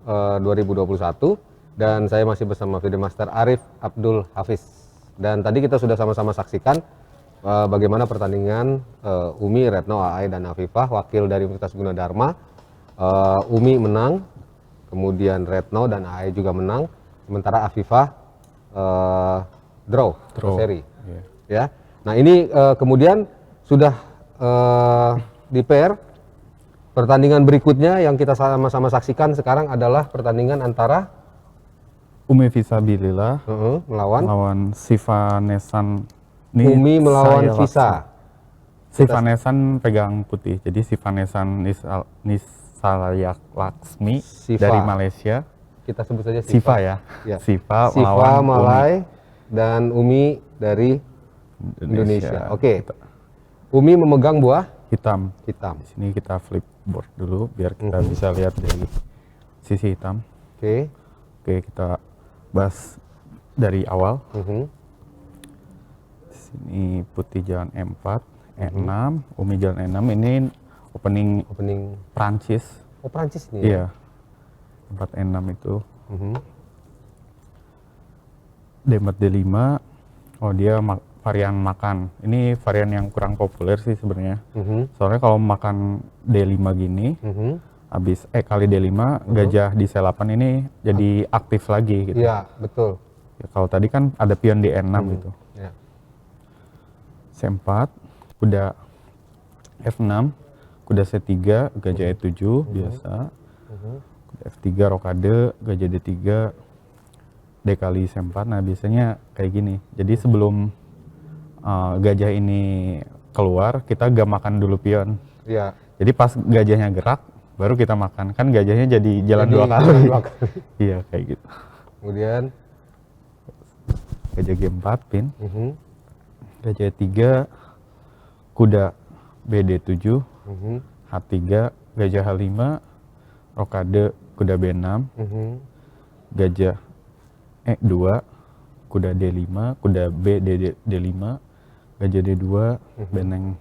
Speaker 1: 2021 dan saya masih bersama FIDE Master Arif Abdul Hafiz. Dan tadi kita sudah sama-sama saksikan bagaimana pertandingan Umi, Retno, Aai dan Afifah, wakil dari Universitas Gunadarma. Umi menang, kemudian Retno dan Aai juga menang, sementara Afifah draw. Seri.
Speaker 2: Yeah.
Speaker 1: Ya. Nah, ini kemudian sudah di pair. Pertandingan berikutnya yang kita sama-sama saksikan sekarang adalah pertandingan antara
Speaker 2: Umi Visabilillah
Speaker 1: melawan
Speaker 2: Sivanesan.
Speaker 1: Umi melawan Visa.
Speaker 2: Sivanesan pegang putih, jadi Sivanesan Nisalayak Laksmi dari Malaysia.
Speaker 1: Kita sebut saja
Speaker 2: Siva ya. Siva
Speaker 1: Malai
Speaker 2: Umi.
Speaker 1: Dan Umi dari Indonesia. Oke. Umi memegang buah
Speaker 2: hitam.
Speaker 1: Di
Speaker 2: sini kita flip board dulu biar kita bisa lihat dari sisi hitam. Oke, kita bahas dari awal. Sini putih jalan E4, E6, Umi jalan E6. Ini opening Prancis.
Speaker 1: Oh, Prancis nih.
Speaker 2: Iya. 4 E6 itu. D4 D5. Oh, dia varian makan. Ini varian yang kurang populer sih sebenarnya. Soalnya kalau makan D5 gini, habis kali D5, gajah di C8 ini jadi aktif lagi gitu.
Speaker 1: Iya, betul.
Speaker 2: Ya, kalau tadi kan ada pion di E6 gitu.
Speaker 1: Ya.
Speaker 2: C4, kuda F6, kuda C3, gajah E7 biasa. Kuda F3 rokade, gajah D3, D kali C4. Nah, biasanya kayak gini. Jadi sebelum gajah ini keluar, kita gak makan dulu pion.
Speaker 1: Iya.
Speaker 2: Jadi pas gajahnya gerak, baru kita makan. Kan gajahnya jadi jalan dua kali. Iya, kayak gitu.
Speaker 1: Kemudian
Speaker 2: gajah G4 pin. Gajah E3, kuda BD7, H3, gajah H5, rokade, kuda B6, gajah E2, kuda D5, kuda B D5, gajah D2, benteng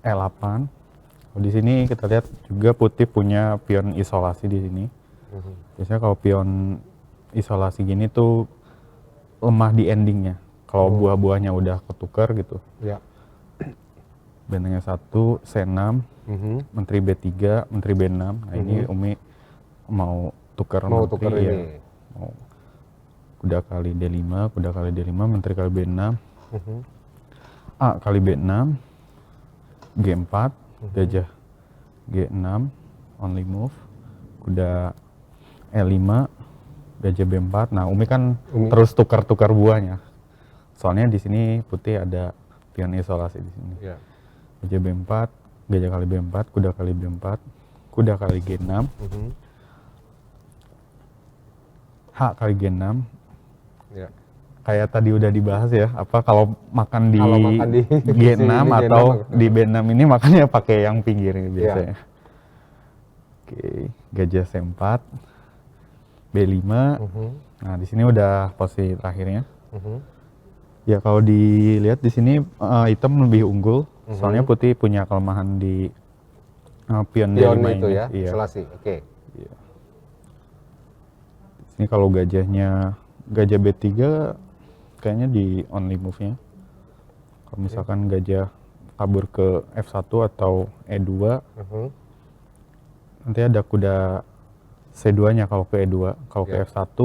Speaker 2: E8. Di sini kita lihat juga putih punya pion isolasi di sini. Biasanya kalau pion isolasi gini tuh lemah di endingnya. Kalau buah-buahnya udah ketukar gitu.
Speaker 1: Ya.
Speaker 2: Bentengnya 1, C6, menteri B3, menteri B6. Nah, ini Umi mau tukar menteri,
Speaker 1: ini.
Speaker 2: Ya. Mau kuda kali D5, kuda kali D5, menteri kali B6. A kali B6, G4, gajah G6, only move, kuda E5, gajah B4. Nah, Umi kan terus tukar-tukar buahnya. Soalnya di sini putih ada pion isolasi di sini.
Speaker 1: Ya.
Speaker 2: Gajah B4, gajah kali B4, kuda kali B4, kuda kali G6, H kali G6.
Speaker 1: Ya.
Speaker 2: Kayak tadi udah dibahas ya, apa kalau makan di
Speaker 1: G6
Speaker 2: G6 atau di B6 ini makannya pakai yang pinggirnya biasanya. Oke, gajah C4, B5. Nah, di sini udah posisi terakhirnya. Ya, kalau dilihat di sini hitam lebih unggul, soalnya putih punya kelemahan di pion D5
Speaker 1: itu
Speaker 2: ini.
Speaker 1: ya,
Speaker 2: Iya.
Speaker 1: isolasi. Oke.
Speaker 2: Iya. Ini kalau gajah B3 kayaknya di only move-nya. Kalau misalkan gajah kabur ke F1 atau E2, nanti ada kuda C2-nya kalau ke E2. Kalau ke F1,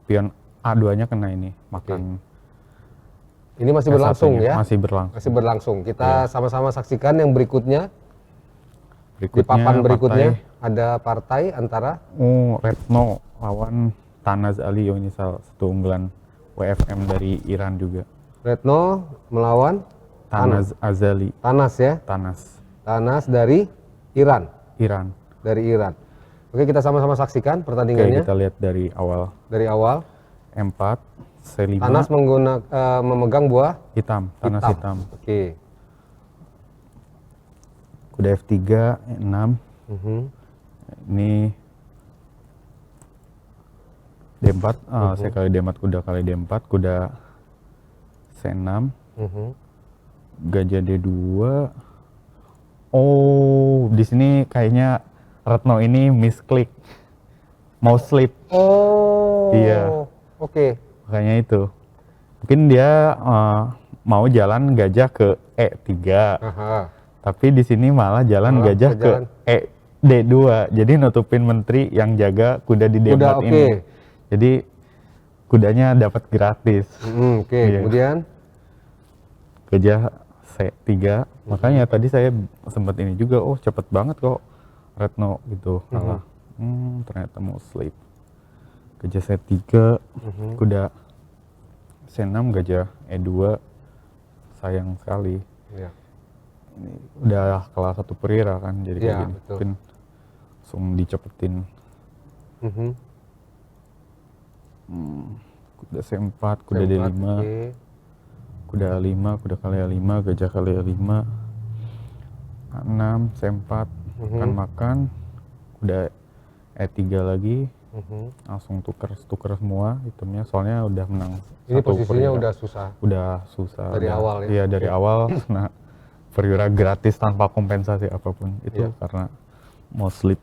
Speaker 2: pion A2-nya kena ini, makan.
Speaker 1: Ini masih berlangsung ya?
Speaker 2: Masih berlangsung.
Speaker 1: Masih berlangsung. Kita sama-sama saksikan yang berikutnya. Di
Speaker 2: Berikutnya
Speaker 1: papan berikutnya ada partai antara
Speaker 2: Retno lawan Tanaz Ali. Ini salah satu unggulan WFM dari Iran juga.
Speaker 1: Retno melawan
Speaker 2: Tanaz Azali.
Speaker 1: Tanas ya? Tanas dari Iran. Dari Iran. Oke, kita sama-sama saksikan pertandingannya.
Speaker 2: Oke, kita lihat dari awal.
Speaker 1: Dari awal.
Speaker 2: M4, C5.
Speaker 1: Tanas memegang buah
Speaker 2: hitam. Tanas hitam.
Speaker 1: Oke.
Speaker 2: Kuda F3, E6. Ini D4, saya kali D4, kuda kali D4, kuda C6, gajah D2, Oh, di sini kayaknya Retno ini misklik. Mau sleep.
Speaker 1: Oh.
Speaker 2: Iya.
Speaker 1: Oke.
Speaker 2: Makanya itu. Mungkin dia mau jalan gajah ke E3.
Speaker 1: Aha.
Speaker 2: Tapi di sini malah jalan
Speaker 1: Malah
Speaker 2: gajah ke
Speaker 1: jalan.
Speaker 2: D2. Jadi nutupin menteri yang jaga kuda di D4
Speaker 1: Kuda,
Speaker 2: ini.
Speaker 1: oke.
Speaker 2: Jadi kudanya dapat gratis.
Speaker 1: Oke.
Speaker 2: Iya.
Speaker 1: Kemudian
Speaker 2: Gajah C3. Makanya tadi saya sempat ini juga, oh cepet banget kok Retno gitu. Malah ternyata mau sleep. Gajah C3, kuda C6, gajah E2. Sayang sekali.
Speaker 1: Iya.
Speaker 2: Ini udah kelas 1 perwira kan, jadi kayak
Speaker 1: Iya,
Speaker 2: gini.
Speaker 1: betul.
Speaker 2: Mungkin langsung dicepetin. Kuda C4, kuda
Speaker 1: C4,
Speaker 2: D5,
Speaker 1: oke.
Speaker 2: kuda A5, kuda kali A5, gajah kali A5, A6, C4, makan, kuda E3 lagi, langsung tuker semua itemnya, soalnya udah menang.
Speaker 1: Ini
Speaker 2: satu
Speaker 1: posisinya
Speaker 2: perwira.
Speaker 1: udah susah. Dari
Speaker 2: udah-
Speaker 1: awal ya?
Speaker 2: Iya dari awal, nah perwira gratis tanpa kompensasi apapun itu
Speaker 1: Iya.
Speaker 2: karena mau sleep.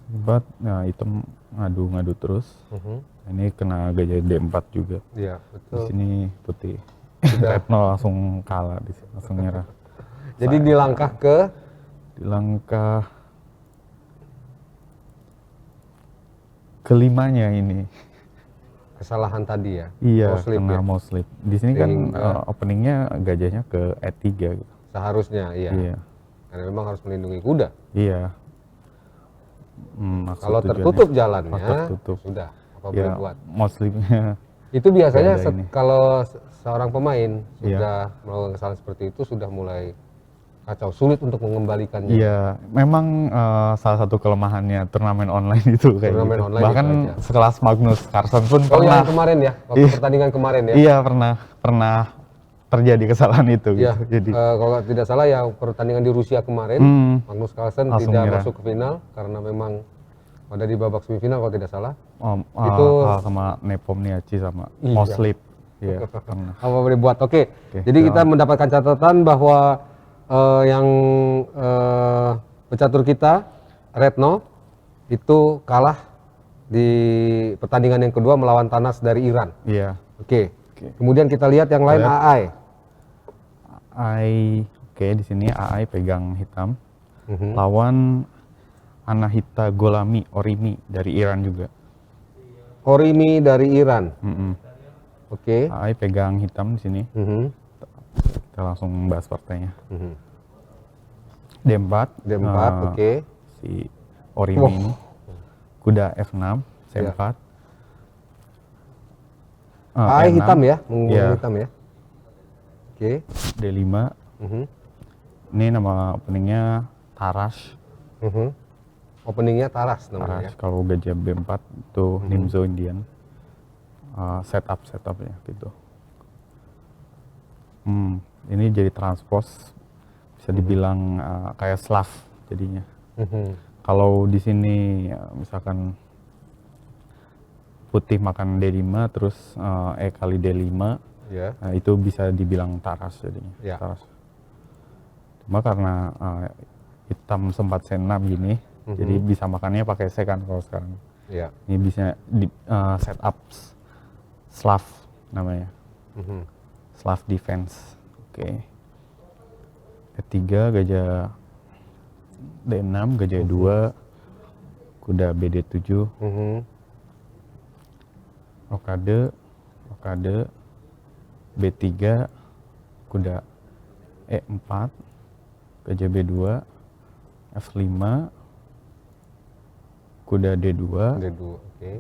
Speaker 2: Hebat, nah item ngadu terus. Ini kena gajah D4 juga.
Speaker 1: Iya,
Speaker 2: Di
Speaker 1: betul.
Speaker 2: sini putih.
Speaker 1: Sudah.
Speaker 2: Retno langsung kalah di sini, langsung nyerah.
Speaker 1: Jadi di langkah ke
Speaker 2: Di langkah kelimanya ini,
Speaker 1: kesalahan tadi ya?
Speaker 2: iya
Speaker 1: Mau sleep
Speaker 2: kena
Speaker 1: ya?
Speaker 2: mau sleep. Di sini kan
Speaker 1: Sehingga-
Speaker 2: openingnya gajahnya ke E3 gitu.
Speaker 1: Seharusnya, iya.
Speaker 2: Iya,
Speaker 1: Karena memang harus melindungi kuda.
Speaker 2: iya. Maksud
Speaker 1: Kalau
Speaker 2: tujuannya-
Speaker 1: tertutup jalannya,
Speaker 2: Kalau tertutup.
Speaker 1: sudah. Apa
Speaker 2: Ya,
Speaker 1: boleh buat?
Speaker 2: mau sleepnya.
Speaker 1: Itu biasanya
Speaker 2: Beda ini.
Speaker 1: kalau seorang pemain
Speaker 2: Iya.
Speaker 1: sudah melakukan kesalahan seperti itu sudah mulai kacau, sulit untuk mengembalikannya.
Speaker 2: Iya, memang salah satu kelemahannya turnamen online itu kayak
Speaker 1: Turnamen
Speaker 2: gitu.
Speaker 1: online
Speaker 2: Bahkan
Speaker 1: itu aja.
Speaker 2: sekelas Magnus Carlsen pun
Speaker 1: Oh
Speaker 2: pernah.
Speaker 1: yang kemarin ya, waktu
Speaker 2: Iya.
Speaker 1: pertandingan kemarin ya.
Speaker 2: Iya pernah terjadi kesalahan itu.
Speaker 1: Iya,
Speaker 2: Gitu. Jadi
Speaker 1: kalau tidak salah ya pertandingan di Rusia kemarin, Magnus Carlsen
Speaker 2: Langsung
Speaker 1: tidak
Speaker 2: nyerah.
Speaker 1: masuk ke final karena memang ada di babak semifinal kalau tidak salah.
Speaker 2: itu sama Nepomniachtchi sama
Speaker 1: Iya.
Speaker 2: Moslip. Iya, pernah.
Speaker 1: Apa boleh buat? Oke.
Speaker 2: Oke,
Speaker 1: Jadi kita
Speaker 2: silakan.
Speaker 1: mendapatkan catatan bahwa yang pecatur kita Retno itu kalah di pertandingan yang kedua melawan Tanas dari Iran.
Speaker 2: Iya.
Speaker 1: Oke.
Speaker 2: Oke.
Speaker 1: Kemudian kita lihat yang lain
Speaker 2: Lihat.
Speaker 1: AI.
Speaker 2: Oke, di sini AI pegang hitam. Lawan Anahita Golami Orimi dari Iran juga.
Speaker 1: Horimi dari Iran. Oke.
Speaker 2: AI pegang hitam di sini.
Speaker 1: Mhm.
Speaker 2: Kita langsung bahas partainya.
Speaker 1: Mhm.
Speaker 2: D4.
Speaker 1: D4, oke.
Speaker 2: Si Orimi
Speaker 1: Wah.
Speaker 2: ini. Kuda F6, C4.
Speaker 1: AI
Speaker 2: E6,
Speaker 1: hitam ya, menggunakan
Speaker 2: Iya.
Speaker 1: hitam ya. Oke.
Speaker 2: D5.
Speaker 1: Mhm.
Speaker 2: Ini nama openingnya Tarash.
Speaker 1: Mhm. Openingnya Taras namanya.
Speaker 2: Tarash. Kalau gajah B4 itu Nimzo Indian. Setupnya gitu. Ini jadi transpose, bisa dibilang kayak Slav jadinya.
Speaker 1: Mhm.
Speaker 2: Kalau di sini misalkan putih makan D5 terus E kali D5,
Speaker 1: Ya.
Speaker 2: nah, itu bisa dibilang Taras jadinya.
Speaker 1: Ya.
Speaker 2: Taras. Cuma karena hitam sempat C6 gini, jadi bisa makannya pakai C kan kalau sekarang.
Speaker 1: Ya.
Speaker 2: Ini bisa di setup Slav namanya.
Speaker 1: Mhm.
Speaker 2: Slav defense. Oke. E3 gajah D6, gajah E2, kuda BD7,
Speaker 1: Mhm.
Speaker 2: rokade, B3, kuda E4, gajah B2, F5, kuda D2,
Speaker 1: D2. Oke.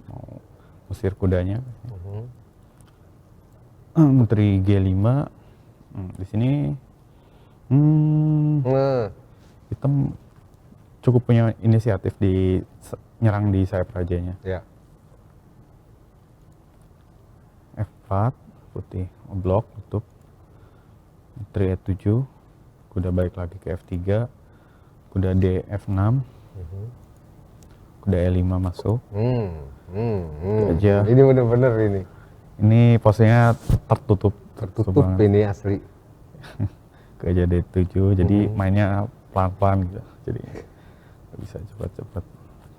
Speaker 2: mau usir kudanya. Menteri G5, di sini
Speaker 1: Nah,
Speaker 2: hitam cukup punya inisiatif di nyerang di sayap rajanya.
Speaker 1: ya.
Speaker 2: F4, putih blok, tutup. Menteri E7, kuda balik lagi ke F3, kuda D F6, kuda E5 masuk. Gajah.
Speaker 1: Ini bener-bener ini.
Speaker 2: Ini posisinya tertutup
Speaker 1: Tertutup
Speaker 2: banget.
Speaker 1: ini asli.
Speaker 2: gajah D7, jadi mainnya pelan-pelan gitu, jadi nggak bisa cepat-cepat.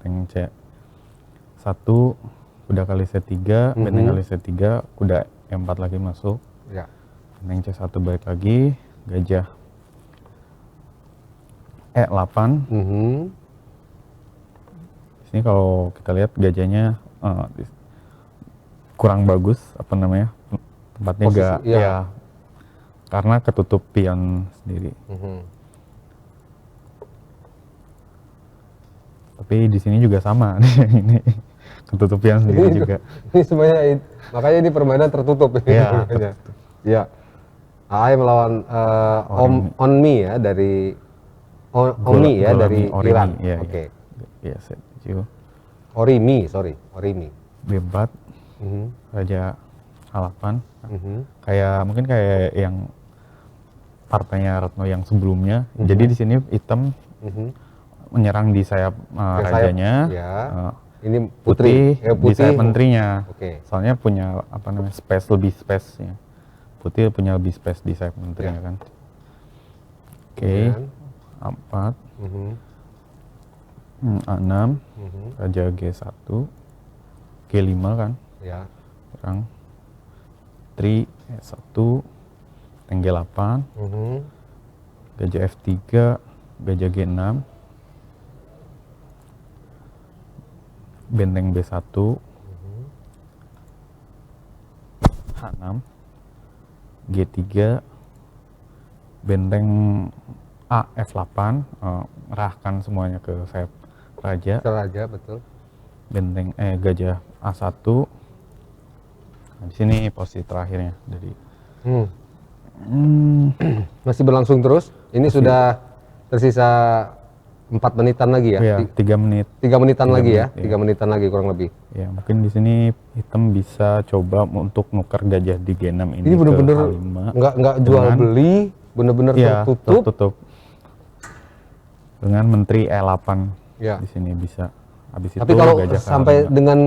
Speaker 2: Benteng C1 kuda kali C3, benteng kali C3, kuda E4 lagi masuk,
Speaker 1: Ya.
Speaker 2: benteng C1 balik lagi, gajah E8. Di sini kalau kita lihat gajahnya kurang bagus, apa namanya, tempatnya
Speaker 1: Posisi,
Speaker 2: enggak
Speaker 1: iya.
Speaker 2: ya, karena ketutup pion sendiri. Tapi di sini juga sama, ini ketutup pion sendiri juga.
Speaker 1: Ini semuanya makanya ini permainan tertutup.
Speaker 2: Iya,
Speaker 1: Makanya. Ya. AI melawan Onmi ya dari Omi ya dari
Speaker 2: Orimi,
Speaker 1: Iran.
Speaker 2: ya,
Speaker 1: Oke.
Speaker 2: Ya, C7.
Speaker 1: Orimi.
Speaker 2: B4, Raja A8. Kayak mungkin kayak yang partainya Retno yang sebelumnya. Jadi di sini hitam menyerang di sayap rajanya.
Speaker 1: Ya.
Speaker 2: Uh,
Speaker 1: Ini
Speaker 2: putih,
Speaker 1: putri.
Speaker 2: di sayap menterinya.
Speaker 1: Oke.
Speaker 2: Soalnya punya apa namanya lebih space-nya. Putih punya lebih space di sayap menterinya kan. Oke. A4. A6. Raja G1. G5 kan.
Speaker 1: Ya.
Speaker 2: Serang. Tri E1. Benteng G8. Gajah F3. Gajah G6. Benteng B1. H6. G3. Benteng A F8. Arahkan semuanya ke sayap raja.
Speaker 1: Raja betul.
Speaker 2: Benteng gajah A1. Nah, di sini posisi terakhirnya dari
Speaker 1: Masih berlangsung terus. Ini sudah tersisa 4 menitan lagi ya?
Speaker 2: ya 3 menit.
Speaker 1: 3 menitan lagi ya?
Speaker 2: menit,
Speaker 1: 3 menitan lagi kurang lebih.
Speaker 2: Ya mungkin di sini hitam bisa coba untuk nuker gajah di G6 ini.
Speaker 1: Ini bener-bener
Speaker 2: ke H5
Speaker 1: nggak jual beli, bener-bener
Speaker 2: ya,
Speaker 1: tertutup.
Speaker 2: Dengan menteri E8
Speaker 1: Ya.
Speaker 2: di sini bisa. Habis
Speaker 1: Tapi
Speaker 2: itu
Speaker 1: kalau
Speaker 2: gajah
Speaker 1: sampai
Speaker 2: K5.
Speaker 1: dengan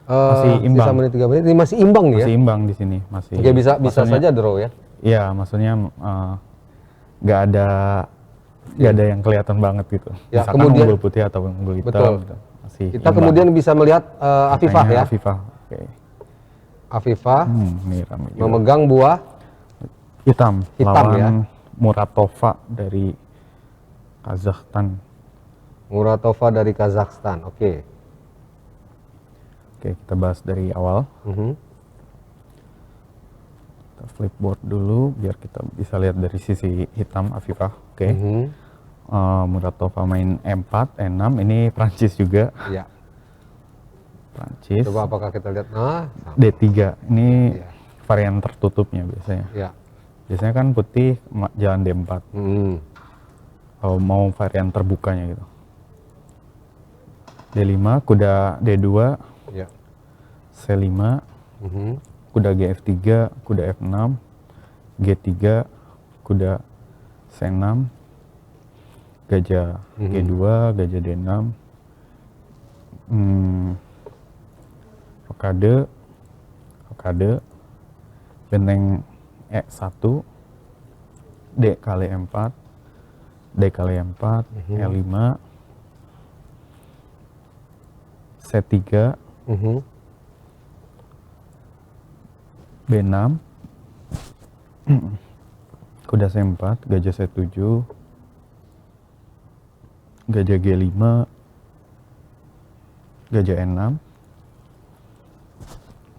Speaker 2: Masih imbang.
Speaker 1: sisa menit 3 menit ini masih imbang nih
Speaker 2: Masih
Speaker 1: ya?
Speaker 2: imbang di sini, masih.
Speaker 1: Oke, bisa
Speaker 2: maksudnya-
Speaker 1: saja draw ya?
Speaker 2: Iya, maksudnya nggak ada yang kelihatan banget gitu.
Speaker 1: Ya,
Speaker 2: Misalkan
Speaker 1: kemudian-
Speaker 2: unggul putih atau unggul hitam.
Speaker 1: Betul.
Speaker 2: Gitu. Masih
Speaker 1: Kita
Speaker 2: imbang.
Speaker 1: kemudian bisa melihat Afifah
Speaker 2: Makanya
Speaker 1: ya?
Speaker 2: Afifah. Oke.
Speaker 1: Afifah
Speaker 2: Ini rame juga.
Speaker 1: memegang buah
Speaker 2: Hitam lawan
Speaker 1: ya?
Speaker 2: Muratova dari Kazakhstan.
Speaker 1: Muratova dari Kazakhstan. Oke.
Speaker 2: Oke, kita bahas dari awal. Kita flipboard dulu biar kita bisa lihat dari sisi hitam Afifah. Oke. Muratova main E4, E6. Ini Prancis juga.
Speaker 1: Iya.
Speaker 2: Prancis.
Speaker 1: Coba apakah kita lihat? Nah, sama.
Speaker 2: D3. Ini
Speaker 1: Iya.
Speaker 2: varian tertutupnya biasanya.
Speaker 1: Ya.
Speaker 2: Biasanya kan putih jalan D4. Kalau mau varian terbukanya gitu. D5, kuda D2,
Speaker 1: Ya.
Speaker 2: C5, kuda GF3, kuda F6, G3, kuda C6, gajah G2, gajah D6, rokade, benteng E1, D kali E4, D kali E4, E5, C3, B6, kuda C4, gajah C7, gajah G5, gajah E6,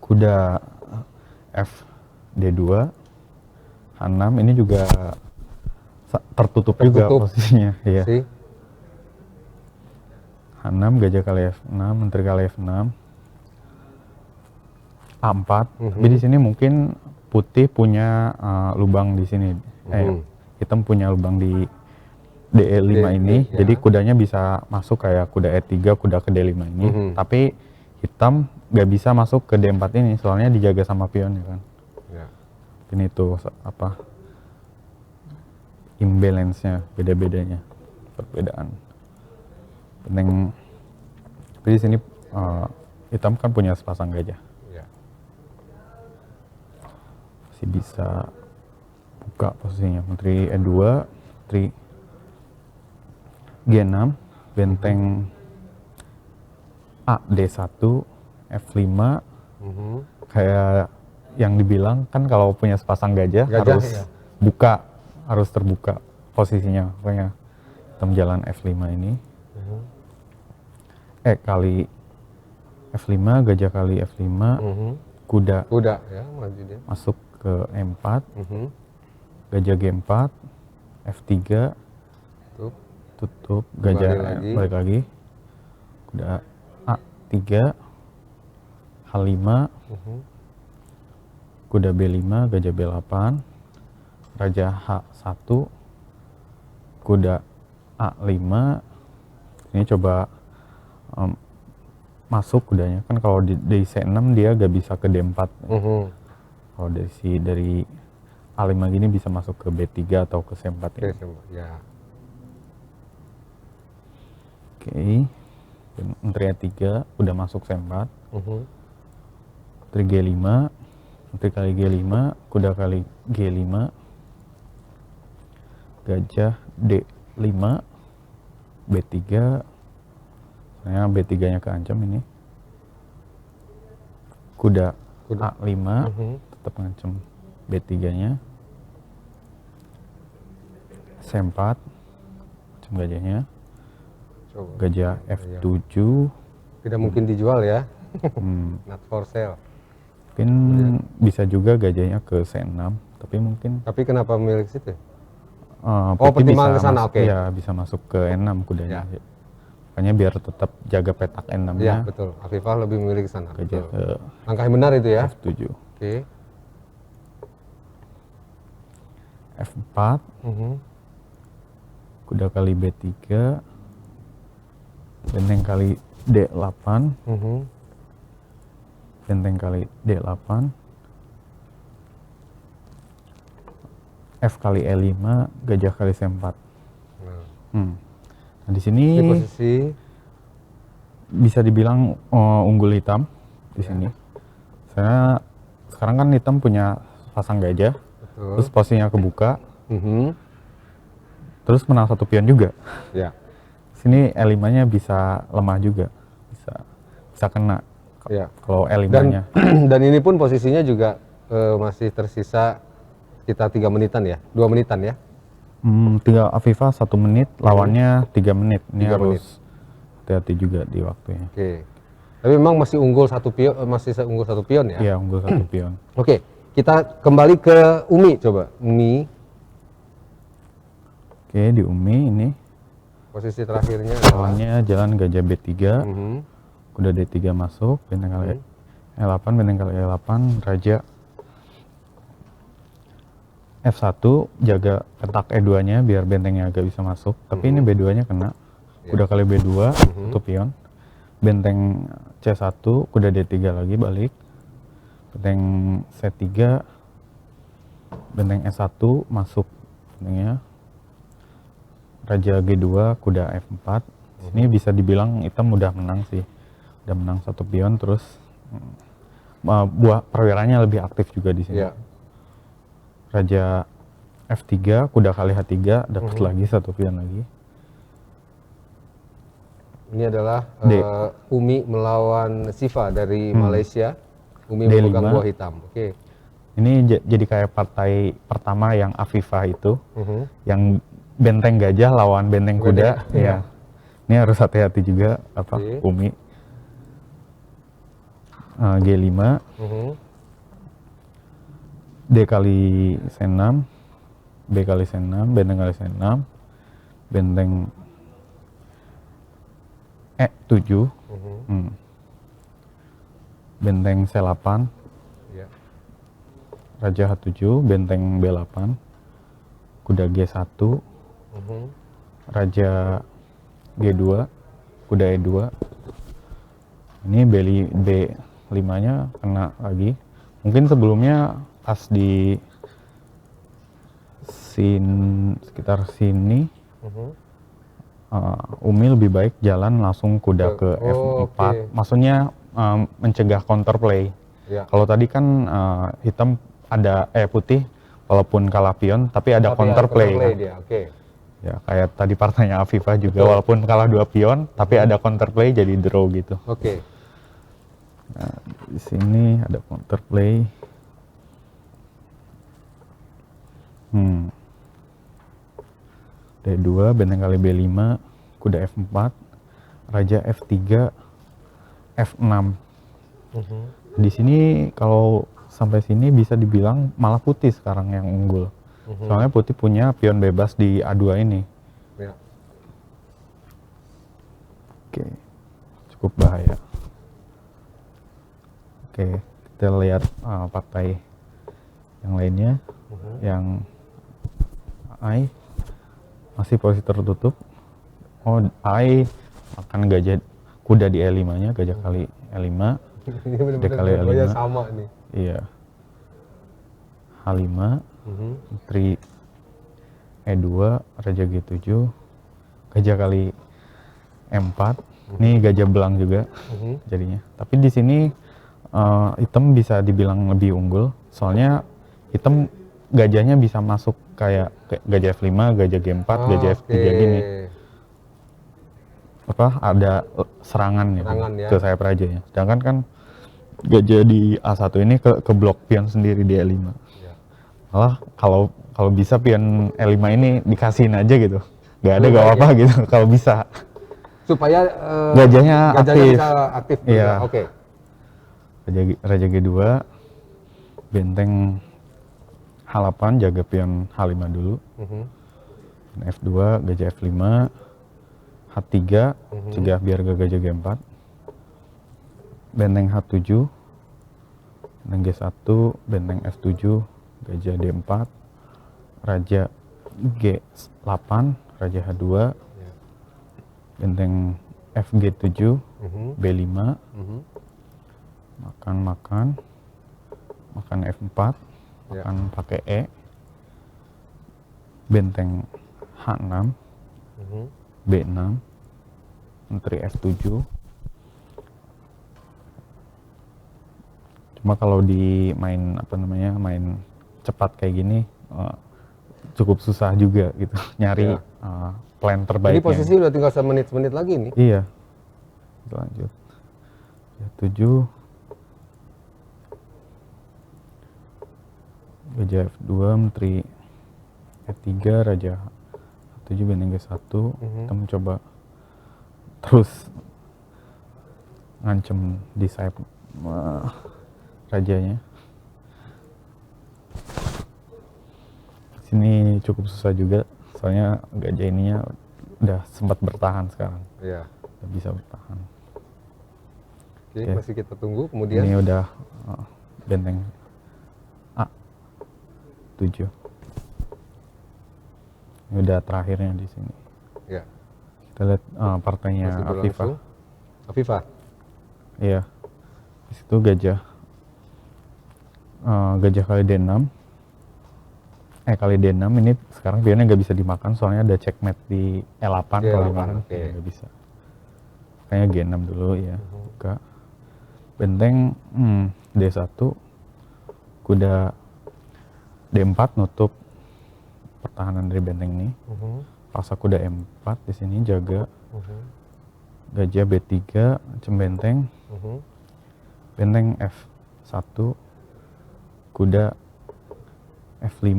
Speaker 2: kuda F D2, H6. Ini juga tertutup juga posisinya, ya.
Speaker 1: Si.
Speaker 2: H6, gajah kali F6, menteri kali F6, A4. Tapi di sini mungkin putih punya lubang di sini, hitam punya lubang di DE5 ini.
Speaker 1: ya.
Speaker 2: Jadi kudanya bisa masuk kayak kuda E3, kuda ke D5 ini. Tapi hitam nggak bisa masuk ke D4 ini, soalnya dijaga sama pionnya kan.
Speaker 1: Ya.
Speaker 2: Ini tuh apa? Imbalance-nya, beda-bedanya, perbedaan. Penting. Tapi di sini hitam kan punya sepasang gajah.
Speaker 1: Ya.
Speaker 2: Masih bisa buka posisinya. Menteri E2, menteri G6, benteng A D1, F5. Kayak yang dibilang kan kalau punya sepasang gajah harus
Speaker 1: ya.
Speaker 2: buka, harus terbuka posisinya. Makanya hitam jalan F5 ini. Kali F5, gajah kali F5, kuda
Speaker 1: ya, maju dia.
Speaker 2: masuk ke E4, gajah G4, F3, tutup, gajah balik lagi, kuda A3, H5, kuda B5, gajah B8, raja H1, kuda A5. Ini coba masuk kudanya, kan kalau di C6 dia gak bisa ke D4. Kalau dari A5 gini bisa masuk ke B3 atau ke C4 ya.
Speaker 1: Ya.
Speaker 2: Oke. Menteri E3 udah masuk C4. Menteri G5, menteri kali G5, kuda kali G5, gajah D5, B3. Saya B3-nya keancam ini. Kuda A5, tetap ngancam B3-nya. C4, ngancam gajahnya. Gajah F7.
Speaker 1: Tidak mungkin dijual ya. Not for sale.
Speaker 2: Mungkin bisa juga gajahnya ke C6, tapi mungkin.
Speaker 1: Tapi kenapa memilih situ?
Speaker 2: bisa
Speaker 1: pertimbangan ke sana, oke.
Speaker 2: Ya, bisa masuk ke E6 kudanya. Ya. Makanya biar tetap jaga petak E6-nya.
Speaker 1: Iya, betul. Afifah lebih memilih ke sana.
Speaker 2: Gajah ke
Speaker 1: langkah yang benar itu ya.
Speaker 2: F7.
Speaker 1: Oke.
Speaker 2: F4. Kuda kali B3. Benteng kali D8. Benteng kali D8. F kali E5, gajah kali C4. Nah, di sini
Speaker 1: posisi
Speaker 2: bisa dibilang unggul hitam di sini. Saya sekarang kan hitam punya pasang gajah, terus posisinya kebuka, terus menang 1 pion juga.
Speaker 1: Ya.
Speaker 2: Sini E5-nya bisa lemah juga, bisa kena.
Speaker 1: Ya.
Speaker 2: Kalau E5-nya.
Speaker 1: Dan ini pun posisinya juga masih tersisa sekitar 3 menitan ya, 2 menitan ya.
Speaker 2: Tinggal Afifah 1 menit, lawannya 3 menit. Ini
Speaker 1: 3
Speaker 2: harus hati-hati juga di waktunya.
Speaker 1: Oke. Tapi memang masih unggul 1 pion, ya?
Speaker 2: Iya, unggul 1 pion.
Speaker 1: Oke, kita kembali ke Umi coba. Umi.
Speaker 2: Oke, di Umi ini.
Speaker 1: Posisi terakhirnya
Speaker 2: lawannya jalan gajah B3. Kuda D3 masuk, benteng kali E8, benteng kali E8, raja F1, jaga petak E2-nya biar bentengnya agak bisa masuk. Tapi ini B2-nya kena. Kuda kali B2, tutup pion. Benteng C1, kuda D3 lagi balik. Benteng C3, benteng S1 masuk bentengnya. Raja G2, kuda F4. Ini bisa dibilang hitam udah menang sih. Udah menang 1 pion, terus buah perwiranya lebih aktif juga di sini.
Speaker 1: Ya.
Speaker 2: Raja F3, kuda kali H3, dapat lagi 1 pion lagi.
Speaker 1: Ini adalah Umi melawan Siva dari Malaysia. Umi
Speaker 2: D5.
Speaker 1: memegang buah hitam. Oke.
Speaker 2: Ini jadi kayak partai pertama yang Afifah itu, yang benteng gajah lawan benteng kuda. Ya. Ini harus hati-hati juga Umi. G5. D kali C6, B kali C6, benteng kali C6, benteng E7, benteng C8, raja H7, benteng B8, kuda G1, raja G2, kuda E2. Ini B5-nya kena lagi. Mungkin sebelumnya pas di sekitar sini, Umi lebih baik jalan langsung kuda ke F4. Maksudnya mencegah counterplay. Kalau tadi kan hitam ada putih walaupun kalah pion tapi ada counterplay kan.
Speaker 1: dia. Oke.
Speaker 2: Ya kayak tadi partainya Afifah juga, walaupun kalah 2 pion tapi ada counterplay jadi draw gitu.
Speaker 1: Oke.
Speaker 2: Nah, di sini ada counterplay. D2, benteng kali B5, kuda F4, raja F3, F6. Di sini kalau sampai sini bisa dibilang malah putih sekarang yang unggul. Soalnya putih punya pion bebas di A2 ini.
Speaker 1: Ya.
Speaker 2: Oke, cukup bahaya. Oke, kita lihat partai yang lainnya. Yang I masih posisi tertutup. Oh, I akan gajah kuda di E5 nya, gajah kali E5.
Speaker 1: Ini benar-benar
Speaker 2: kali
Speaker 1: dua-duanya
Speaker 2: A5.
Speaker 1: sama nih.
Speaker 2: Iya. H5, Menteri E2, Raja G7, gajah kali E4. Ini gajah belang juga jadinya. Tapi di sini hitam bisa dibilang lebih unggul. Soalnya hitam gajahnya bisa masuk kayak gajah F5, gajah G4, gajah F3 gini. Apa ada serangan ya ke sayap rajanya. Sedangkan kan gajah di A1 ini ke blok pion sendiri di E5. Malah kalau bisa pion E5 ini dikasihin aja gitu. Gak ada gak apa-apa gitu kalau bisa.
Speaker 1: Supaya
Speaker 2: gajahnya aktif.
Speaker 1: bisa aktif.
Speaker 2: Iya.
Speaker 1: Oke.
Speaker 2: Raja G2, benteng H8 jaga pion H5 dulu. F2, gajah F5, H3 cegah biar gak gajah G4. Benteng H7, benteng G1, benteng F7, gajah D4, raja G8, raja H2, benteng FG7, B5, makan F4, makan pakai E, benteng H6, B6, menteri F7. Cuma kalau di main main cepat kayak gini cukup susah juga gitu nyari plan terbaiknya.
Speaker 1: Ini posisi udah tinggal semenit lagi nih.
Speaker 2: Iya. Lanjut. G7, gajah F2, menteri E3, raja H7, benteng G1. Kita mencoba terus ngancem di sayap rajanya. Sini cukup susah juga, soalnya gajah ininya udah sempat bertahan sekarang.
Speaker 1: Iya.
Speaker 2: Udah bisa bertahan.
Speaker 1: Oke, masih kita tunggu. Kemudian
Speaker 2: ini udah benteng A7. Ini udah terakhirnya di sini.
Speaker 1: Ya.
Speaker 2: Kita lihat partainya Afifah.
Speaker 1: Afifah.
Speaker 2: Iya. Di situ gajah kali D6. Kali D6 ini sekarang pionnya nggak bisa dimakan soalnya ada checkmate di E8 kalau dimakan nggak bisa. Kayaknya G6 dulu ya. Buka. Benteng D1, kuda D4 nutup pertahanan dari benteng ini. Paksa kuda M4 di sini jaga. Gajah B3 cembenteng. Benteng F1, kuda F5,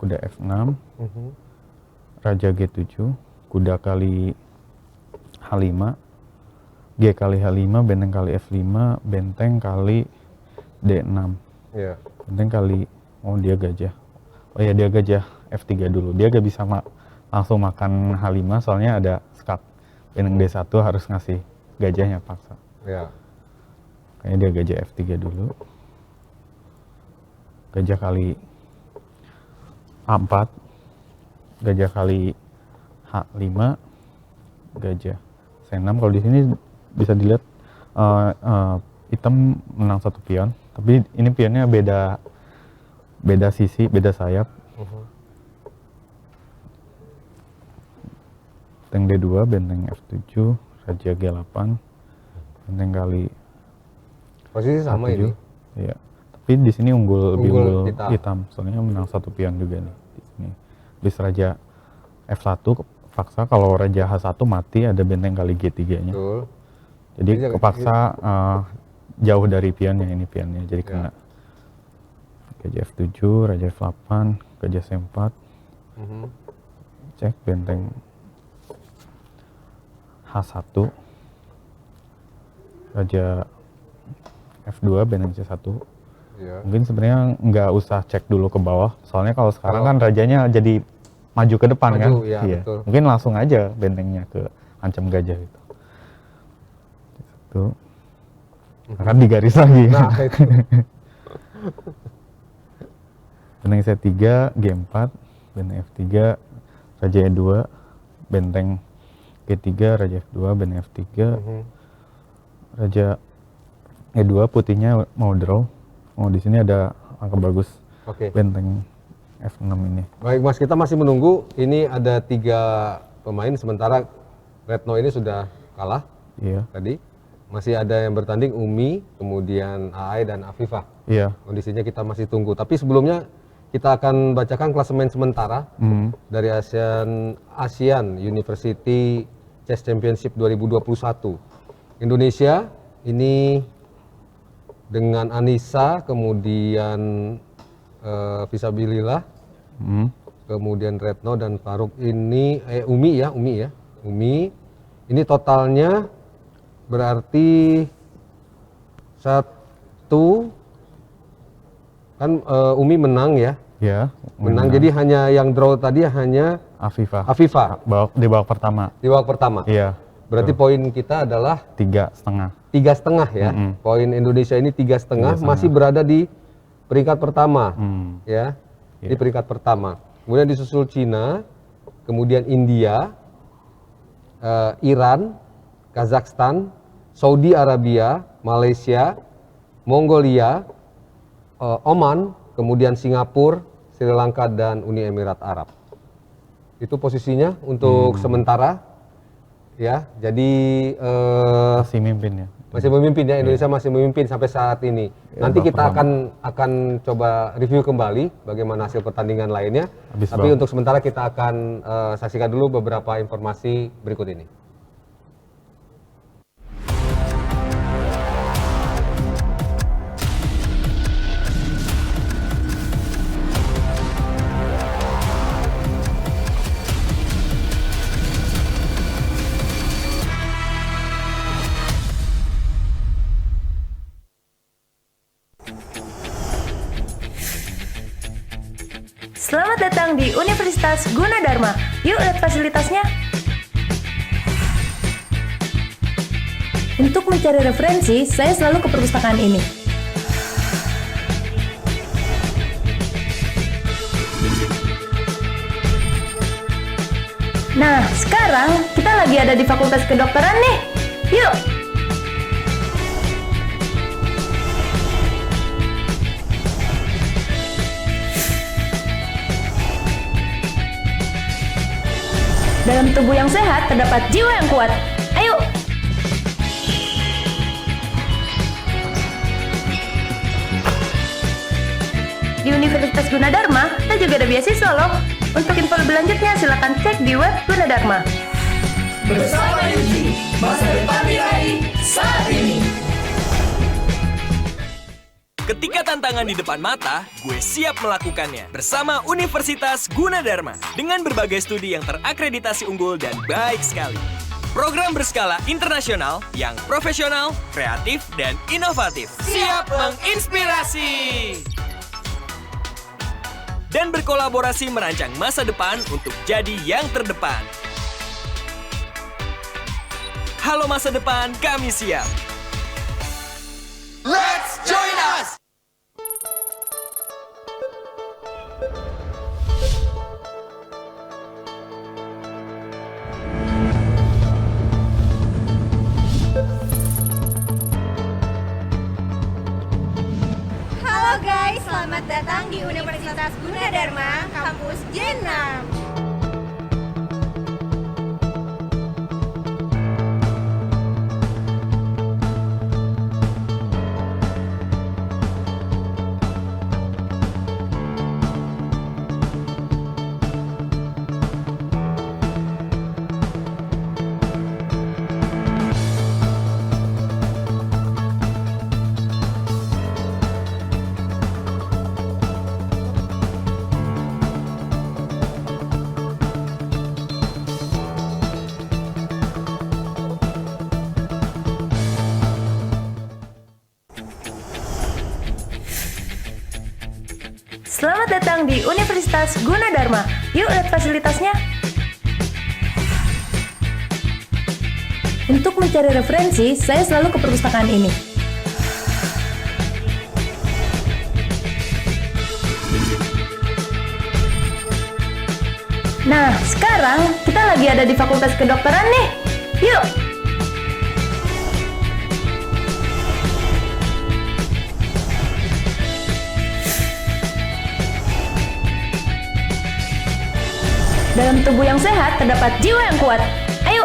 Speaker 2: kuda F6, raja G7, kuda kali H5, G kali H5, benteng kali F5, benteng kali D6.
Speaker 1: Yeah.
Speaker 2: Benteng kali, dia gajah. Oh ya, dia gajah F3 dulu. Dia gak bisa langsung makan H5 soalnya ada skak. Benteng D1 harus ngasih gajahnya paksa.
Speaker 1: Yeah.
Speaker 2: Kayaknya dia gajah F3 dulu. Gajah kali A4, gajah kali H5, gajah C6. Kalau di sini bisa dilihat hitam menang satu pion, tapi ini pionnya beda sisi, beda sayap. Benteng D2, benteng F7, raja G8, benteng kali
Speaker 1: posisi sama
Speaker 2: H7.
Speaker 1: ini.
Speaker 2: Iya. Tapi Tapi di sini lebih unggul
Speaker 1: hitam.
Speaker 2: Soalnya menang 1 pion juga nih di sini. Bis raja F1 kepaksa, kalau raja H1 mati ada benteng kali G3-nya.
Speaker 1: Betul.
Speaker 2: Jadi kepaksa jauh dari pionnya, ini pionnya jadi kena. Gajah F7, raja F8, gajah C4. Cek benteng H1, raja F2, benteng C1.
Speaker 1: Ya.
Speaker 2: Mungkin sebenarnya nggak usah cek dulu ke bawah, soalnya kalau sekarang kan rajanya jadi maju ke depan kan.
Speaker 1: Ya,
Speaker 2: iya.
Speaker 1: betul.
Speaker 2: Mungkin langsung aja bentengnya ke ancam gajah itu. Tuh. Kan digaris lagi.
Speaker 1: Nah, itu.
Speaker 2: Benteng C3, G4, benteng F3, raja E2, benteng G3, raja F2, benteng F3, raja E2 putihnya mau draw. Oh, di sini ada angka bagus. Benteng F6 ini.
Speaker 1: Baik Mas, kita masih menunggu. Ini ada 3 pemain, sementara Retno ini sudah kalah.
Speaker 2: Iya.
Speaker 1: Tadi masih ada yang bertanding, Umi, kemudian Aai dan Afifah.
Speaker 2: Iya.
Speaker 1: Kondisinya kita masih tunggu. Tapi sebelumnya kita akan bacakan klasemen sementara dari ASEAN University Chess Championship 2021. Indonesia ini dengan Anissa, kemudian Fisabilillah, kemudian Retno dan Faruk ini Umi ya. Umi ini totalnya berarti 1 kan Umi menang ya.
Speaker 2: Ya.
Speaker 1: Menang. Jadi hanya yang draw tadi hanya
Speaker 2: Afifah. Di babak pertama.
Speaker 1: Di babak pertama.
Speaker 2: Iya.
Speaker 1: Berarti poin kita adalah
Speaker 2: 3,5.
Speaker 1: 3,5 ya. Poin Indonesia ini 3,5, masih berada di peringkat pertama. Ya. Di peringkat pertama. Kemudian disusul Cina, kemudian India, Iran, Kazakhstan, Saudi Arabia, Malaysia, Mongolia, Oman, kemudian Singapura, Sri Lanka dan Uni Emirat Arab. Itu posisinya untuk sementara. Ya, jadi
Speaker 2: masih mimpin ya.
Speaker 1: Masih memimpin ya, Indonesia masih memimpin sampai saat ini. Nanti kita akan coba review kembali bagaimana hasil pertandingan lainnya. Tapi untuk sementara kita akan saksikan dulu beberapa informasi berikut ini.
Speaker 3: Selamat datang di Universitas Gunadarma. Yuk lihat fasilitasnya. Untuk mencari referensi, saya selalu ke perpustakaan ini. Nah, sekarang kita lagi ada di Fakultas Kedokteran nih. Yuk! Dalam tubuh yang sehat terdapat jiwa yang kuat. Ayo! Di Universitas Gunadarma, kita juga ada beasiswa loh. Untuk info lebih lanjutnya, silakan cek di web Gunadarma.
Speaker 4: Bersama Yuji, masa depan diraih saat ini.
Speaker 5: Ketika tantangan di depan mata, gue siap melakukannya bersama Universitas Gunadarma dengan berbagai studi yang terakreditasi unggul dan baik sekali. Program berskala internasional yang profesional, kreatif, dan inovatif. Siap menginspirasi! Dan berkolaborasi merancang masa depan untuk jadi yang terdepan. Halo masa depan, kami siap. Let's join us!
Speaker 8: Halo guys, selamat datang di Universitas Gunadarma, kampus J6.
Speaker 3: Selamat datang di Universitas Gunadarma. Yuk lihat fasilitasnya. Untuk mencari referensi, saya selalu ke perpustakaan ini. Nah, sekarang kita lagi ada di Fakultas Kedokteran nih. Yuk! Dalam tubuh yang sehat terdapat jiwa yang kuat. Ayo!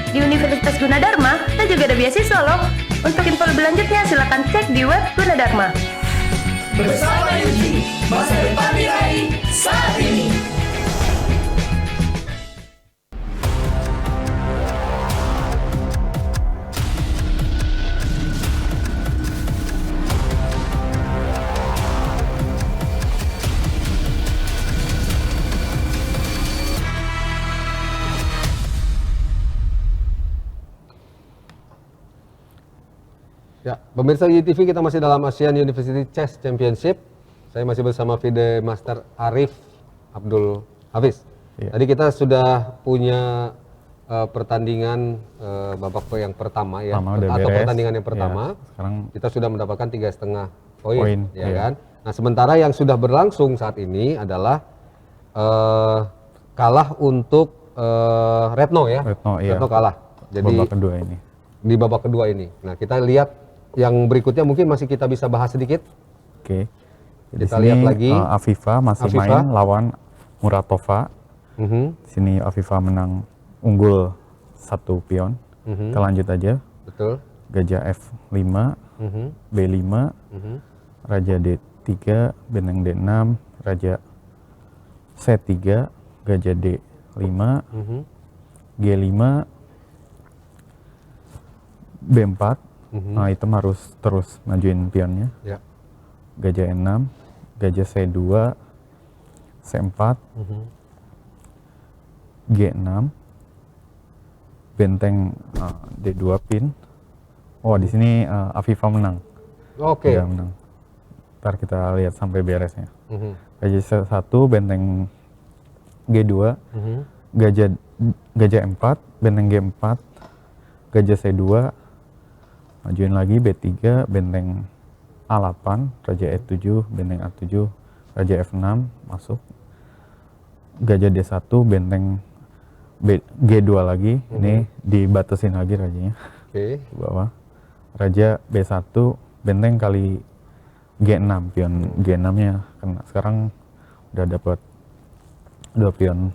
Speaker 3: Di Universitas Gunadarma, kita juga ada beasiswa loh. Untuk info lebih lanjutnya, silakan cek di web Gunadarma.
Speaker 4: Bersama Yuji, masa depan diraih saat ini.
Speaker 1: Ya, pemirsa UTV, kita masih dalam Asian University Chess Championship. Saya masih bersama FIDE Master Arif Abdul Hafiz.
Speaker 2: Iya.
Speaker 1: Tadi kita sudah punya pertandingan babak yang pertama ya,
Speaker 2: Pertama udah
Speaker 1: atau
Speaker 2: beres.
Speaker 1: pertandingan yang pertama.
Speaker 2: Ya, sekarang
Speaker 1: kita sudah mendapatkan 3,5 poin,
Speaker 2: Poin,
Speaker 1: ya
Speaker 2: iya.
Speaker 1: kan? Nah, sementara yang sudah berlangsung saat ini adalah kalah untuk Retno ya.
Speaker 2: Retno, iya.
Speaker 1: Retno kalah. Jadi
Speaker 2: babak kedua ini.
Speaker 1: di babak kedua ini. Nah, kita lihat yang berikutnya mungkin masih kita bisa bahas sedikit.
Speaker 2: Oke. Di
Speaker 1: Kita
Speaker 2: sini,
Speaker 1: lihat lagi.
Speaker 2: Afifa masih
Speaker 1: Afifa.
Speaker 2: main lawan Muratova.
Speaker 1: Mhm,
Speaker 2: Di sini Afifa menang unggul 1 pion.
Speaker 1: mhm,
Speaker 2: Kita lanjut aja.
Speaker 1: betul.
Speaker 2: Gajah F5,
Speaker 1: Mhm,
Speaker 2: B5,
Speaker 1: mhm,
Speaker 2: Raja D3, benteng D6, Raja C3, Gajah D5,
Speaker 1: mhm,
Speaker 2: G5, B4.
Speaker 1: mhm.
Speaker 2: Nah, itu harus terus majuin pionnya.
Speaker 1: Ya.
Speaker 2: Gajah E6, Gajah C2, C4,
Speaker 1: Mhm,
Speaker 2: G6, benteng D2 pin. Oh, di sini Afifa menang.
Speaker 1: Oke.
Speaker 2: Dia menang. Ntar kita lihat sampai beresnya.
Speaker 1: Mhm,
Speaker 2: Gajah C1, benteng G2,
Speaker 1: mhm,
Speaker 2: Gajah E4, benteng G4, Gajah C2, majuin lagi B3, benteng A8, Raja E7, benteng A7, Raja F6, masuk. Gajah D1, benteng G2 lagi, ini dibatasin lagi rajanya
Speaker 1: oke.
Speaker 2: ke bawah. Raja B1, benteng kali G6, pion G6-nya kena. Sekarang udah dapat 2 pion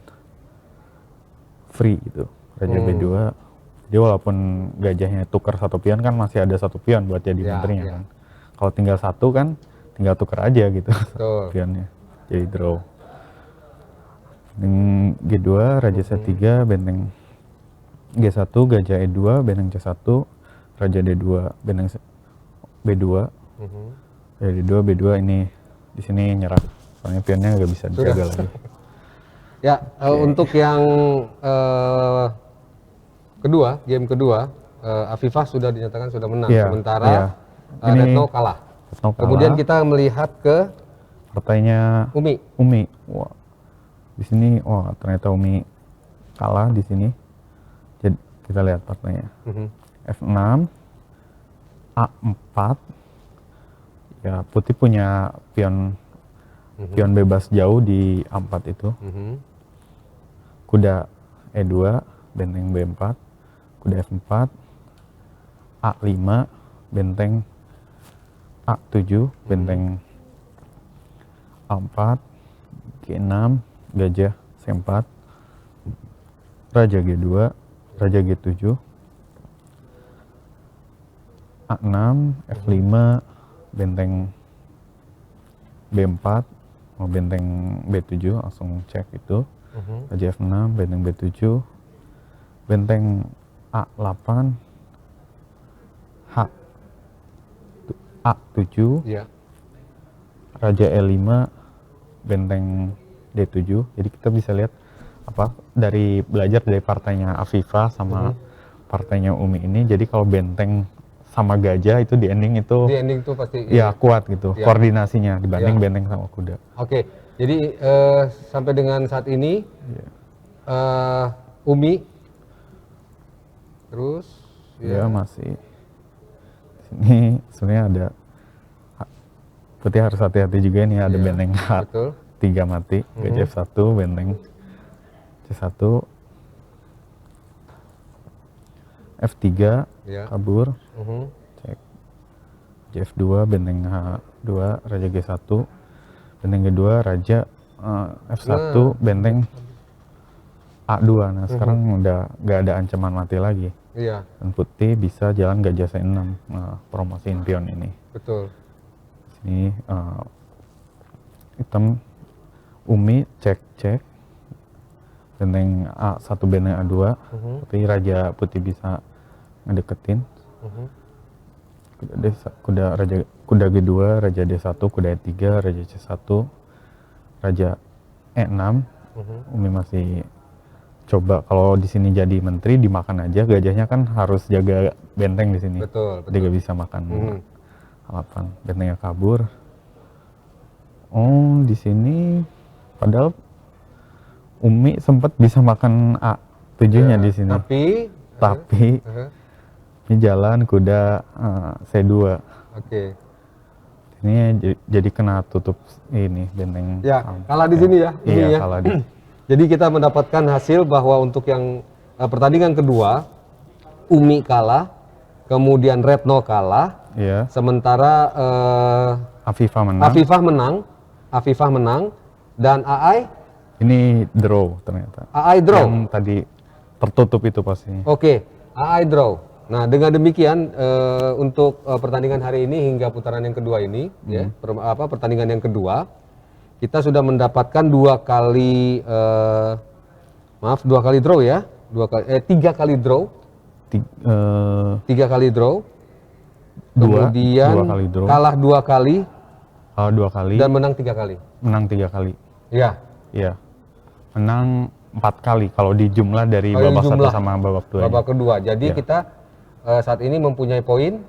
Speaker 2: free gitu. Raja B2. Jadi walaupun gajahnya tukar 1 pion kan masih ada 1 pion buat jadi
Speaker 1: Ya,
Speaker 2: menterinya
Speaker 1: ya.
Speaker 2: kan. Kalau tinggal 1 kan tinggal tukar aja gitu
Speaker 1: Betul.
Speaker 2: pionnya. Jadi draw. Benteng G2, Raja C3, benteng G1, Gajah E2, benteng C1, Raja D2, benteng B2,
Speaker 1: Mhm.
Speaker 2: Raja D2, B2 ini di sini nyerah. Soalnya pionnya nggak bisa dijaga lagi.
Speaker 1: Ya, untuk yang kedua, game kedua, Afifa sudah dinyatakan sudah menang,
Speaker 2: Iya,
Speaker 1: sementara
Speaker 2: iya. Ini
Speaker 1: Retno kalah.
Speaker 2: Retno kalah.
Speaker 1: Kemudian kita melihat ke
Speaker 2: partainya
Speaker 1: Umi.
Speaker 2: Umi. Wah. Di sini ternyata Umi kalah di sini. Jadi kita lihat partainya.
Speaker 1: Mhm,
Speaker 2: F6, A4. Ya, putih punya pion bebas jauh di A4 itu.
Speaker 1: mhm,
Speaker 2: Kuda E2, benteng B4, kuda F4, A5, benteng A7, benteng A4, G6, gajah C4, Raja G2, Raja G7, A6, F5, benteng B4, benteng B7, langsung cek itu.
Speaker 1: mhm,
Speaker 2: Raja F6, benteng B7, benteng A8, A7,
Speaker 1: ya.
Speaker 2: Raja E5, benteng D7. Jadi kita bisa lihat dari belajar dari partainya Afifa sama partainya Umi ini. Jadi kalau benteng sama gajah itu di ending itu
Speaker 1: Di ending tuh pasti
Speaker 2: ya kuat gitu
Speaker 1: Ya.
Speaker 2: koordinasinya dibanding
Speaker 1: Ya.
Speaker 2: benteng sama kuda.
Speaker 1: Oke, jadi sampai dengan saat ini
Speaker 2: Iya.
Speaker 1: Umi, terus
Speaker 2: Dia masih sini sebenarnya ada berarti harus hati-hati juga nih ada
Speaker 1: Iya,
Speaker 2: benteng
Speaker 1: betul.
Speaker 2: H3 mati, gajah F1, benteng C1, F3
Speaker 1: Ya.
Speaker 2: kabur,
Speaker 1: Mhm.
Speaker 2: cek F2, benteng H2, raja G1, benteng G2, raja F1, benteng A2. Nah sekarang udah nggak ada ancaman mati lagi.
Speaker 1: Iya,
Speaker 2: Dan putih bisa jalan gajah C6, promosiin pion ini.
Speaker 1: betul.
Speaker 2: Sini hitam Umi cek benteng A1, benteng A2, tapi raja putih bisa ngedeketin. Kuda G2, raja D1, kuda E3, raja C1, raja E6. Umi masih coba kalau di sini jadi menteri dimakan aja, gajahnya kan harus jaga benteng di sini.
Speaker 1: Betul,
Speaker 2: Dia gak bisa makan halapan. Bentengnya kabur. Oh, di sini padahal Umi sempat bisa makan A7-nya di sini. Tapi ini jalan kuda C2.
Speaker 1: Oke.
Speaker 2: Ini jadi kena tutup ini benteng.
Speaker 1: Ya, kalah di sini ya. Ini
Speaker 2: Iya,
Speaker 1: ya.
Speaker 2: kalah di.
Speaker 1: Jadi kita mendapatkan hasil bahwa untuk yang pertandingan kedua Umi kalah, kemudian Retno kalah,
Speaker 2: Iya.
Speaker 1: sementara
Speaker 2: Afifah menang.
Speaker 1: Afifah menang dan Aai
Speaker 2: Ini draw ternyata.
Speaker 1: Aai draw.
Speaker 2: Yang tadi tertutup itu pastinya.
Speaker 1: Oke, Aai draw. Nah, dengan demikian untuk pertandingan hari ini hingga putaran yang kedua ini, ya, pertandingan yang kedua, kita sudah mendapatkan dua kali draw ya, tiga kali draw, kemudian
Speaker 2: dua kali draw.
Speaker 1: kalah dua kali,
Speaker 2: Dua kali
Speaker 1: dan menang 3 kali.
Speaker 2: menang 3 kali.
Speaker 1: Ya,
Speaker 2: Iya. Menang 4 kali kalau dijumlah dari
Speaker 1: Kalau
Speaker 2: babak
Speaker 1: dijumlah,
Speaker 2: 1 sama babak 2.
Speaker 1: babak kedua. Jadi
Speaker 2: Ya.
Speaker 1: kita saat ini mempunyai poin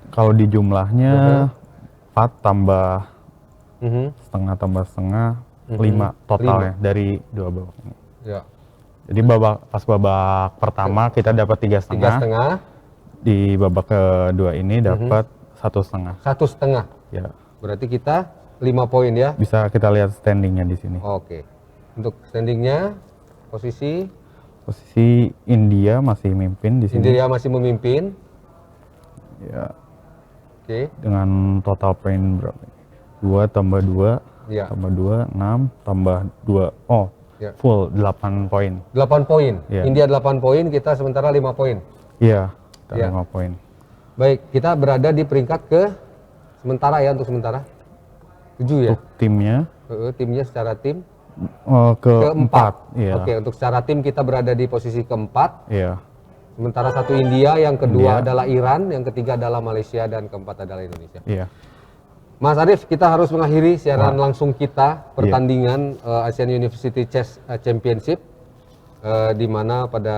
Speaker 2: Kalau di jumlahnya 4 tambah setengah tambah setengah 5 totalnya dari 2 babak ini.
Speaker 1: ya,
Speaker 2: Jadi pas babak pertama kita dapat 3,5.
Speaker 1: 3,5,
Speaker 2: Di babak kedua ini dapat 1,5.
Speaker 1: 1,5.
Speaker 2: Ya.
Speaker 1: Berarti kita 5 poin ya.
Speaker 2: Bisa kita lihat standingnya di sini.
Speaker 1: Oke. Untuk standingnya posisi
Speaker 2: India masih mimpin di sini.
Speaker 1: India masih memimpin.
Speaker 2: Ya.
Speaker 1: Oke.
Speaker 2: Dengan total poin berapa? 2 tambah 2
Speaker 1: Ya.
Speaker 2: tambah 2 6 tambah 2
Speaker 1: Ya.
Speaker 2: full 8 poin.
Speaker 1: 8 poin.
Speaker 2: Ya.
Speaker 1: India 8 poin, kita sementara 5 poin.
Speaker 2: Iya,
Speaker 1: Ya.
Speaker 2: 5 poin.
Speaker 1: Baik, kita berada di peringkat ke sementara ya, untuk sementara 7 ya.
Speaker 2: Untuk timnya
Speaker 1: Timnya secara tim
Speaker 2: keempat. Iya.
Speaker 1: Oke, untuk secara tim kita berada di posisi keempat.
Speaker 2: Iya.
Speaker 1: Sementara satu India, yang kedua
Speaker 2: India.
Speaker 1: adalah Iran, yang ketiga adalah Malaysia, dan keempat adalah Indonesia.
Speaker 2: Iya.
Speaker 1: Mas Arief, kita harus mengakhiri siaran langsung kita pertandingan Asian University Chess Championship, di mana pada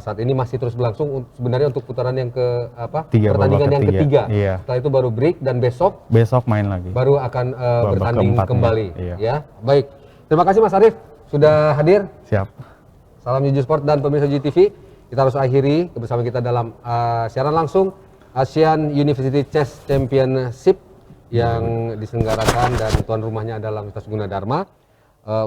Speaker 1: saat ini masih terus berlangsung sebenarnya untuk putaran yang pertandingan
Speaker 2: babak
Speaker 1: yang
Speaker 2: ketiga.
Speaker 1: ketiga.
Speaker 2: Iya.
Speaker 1: Setelah itu baru break dan besok
Speaker 2: main lagi.
Speaker 1: baru akan bertanding
Speaker 2: keempatnya.
Speaker 1: kembali.
Speaker 2: Iya.
Speaker 1: Ya, baik. Terima kasih Mas Arief sudah hadir.
Speaker 2: Siap.
Speaker 1: Salam Juju Sport dan pemirsa Juju TV. Kita harus akhiri bersama kita dalam siaran langsung Asian University Chess Championship yang diselenggarakan dan tuan rumahnya adalah Universitas Gunadarma.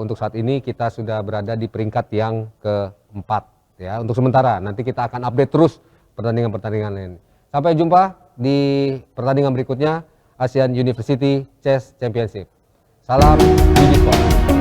Speaker 1: Untuk saat ini kita sudah berada di peringkat yang keempat ya. Untuk sementara nanti kita akan update terus pertandingan-pertandingan lain. Sampai jumpa di pertandingan berikutnya Asian University Chess Championship. Salam Juju Sport.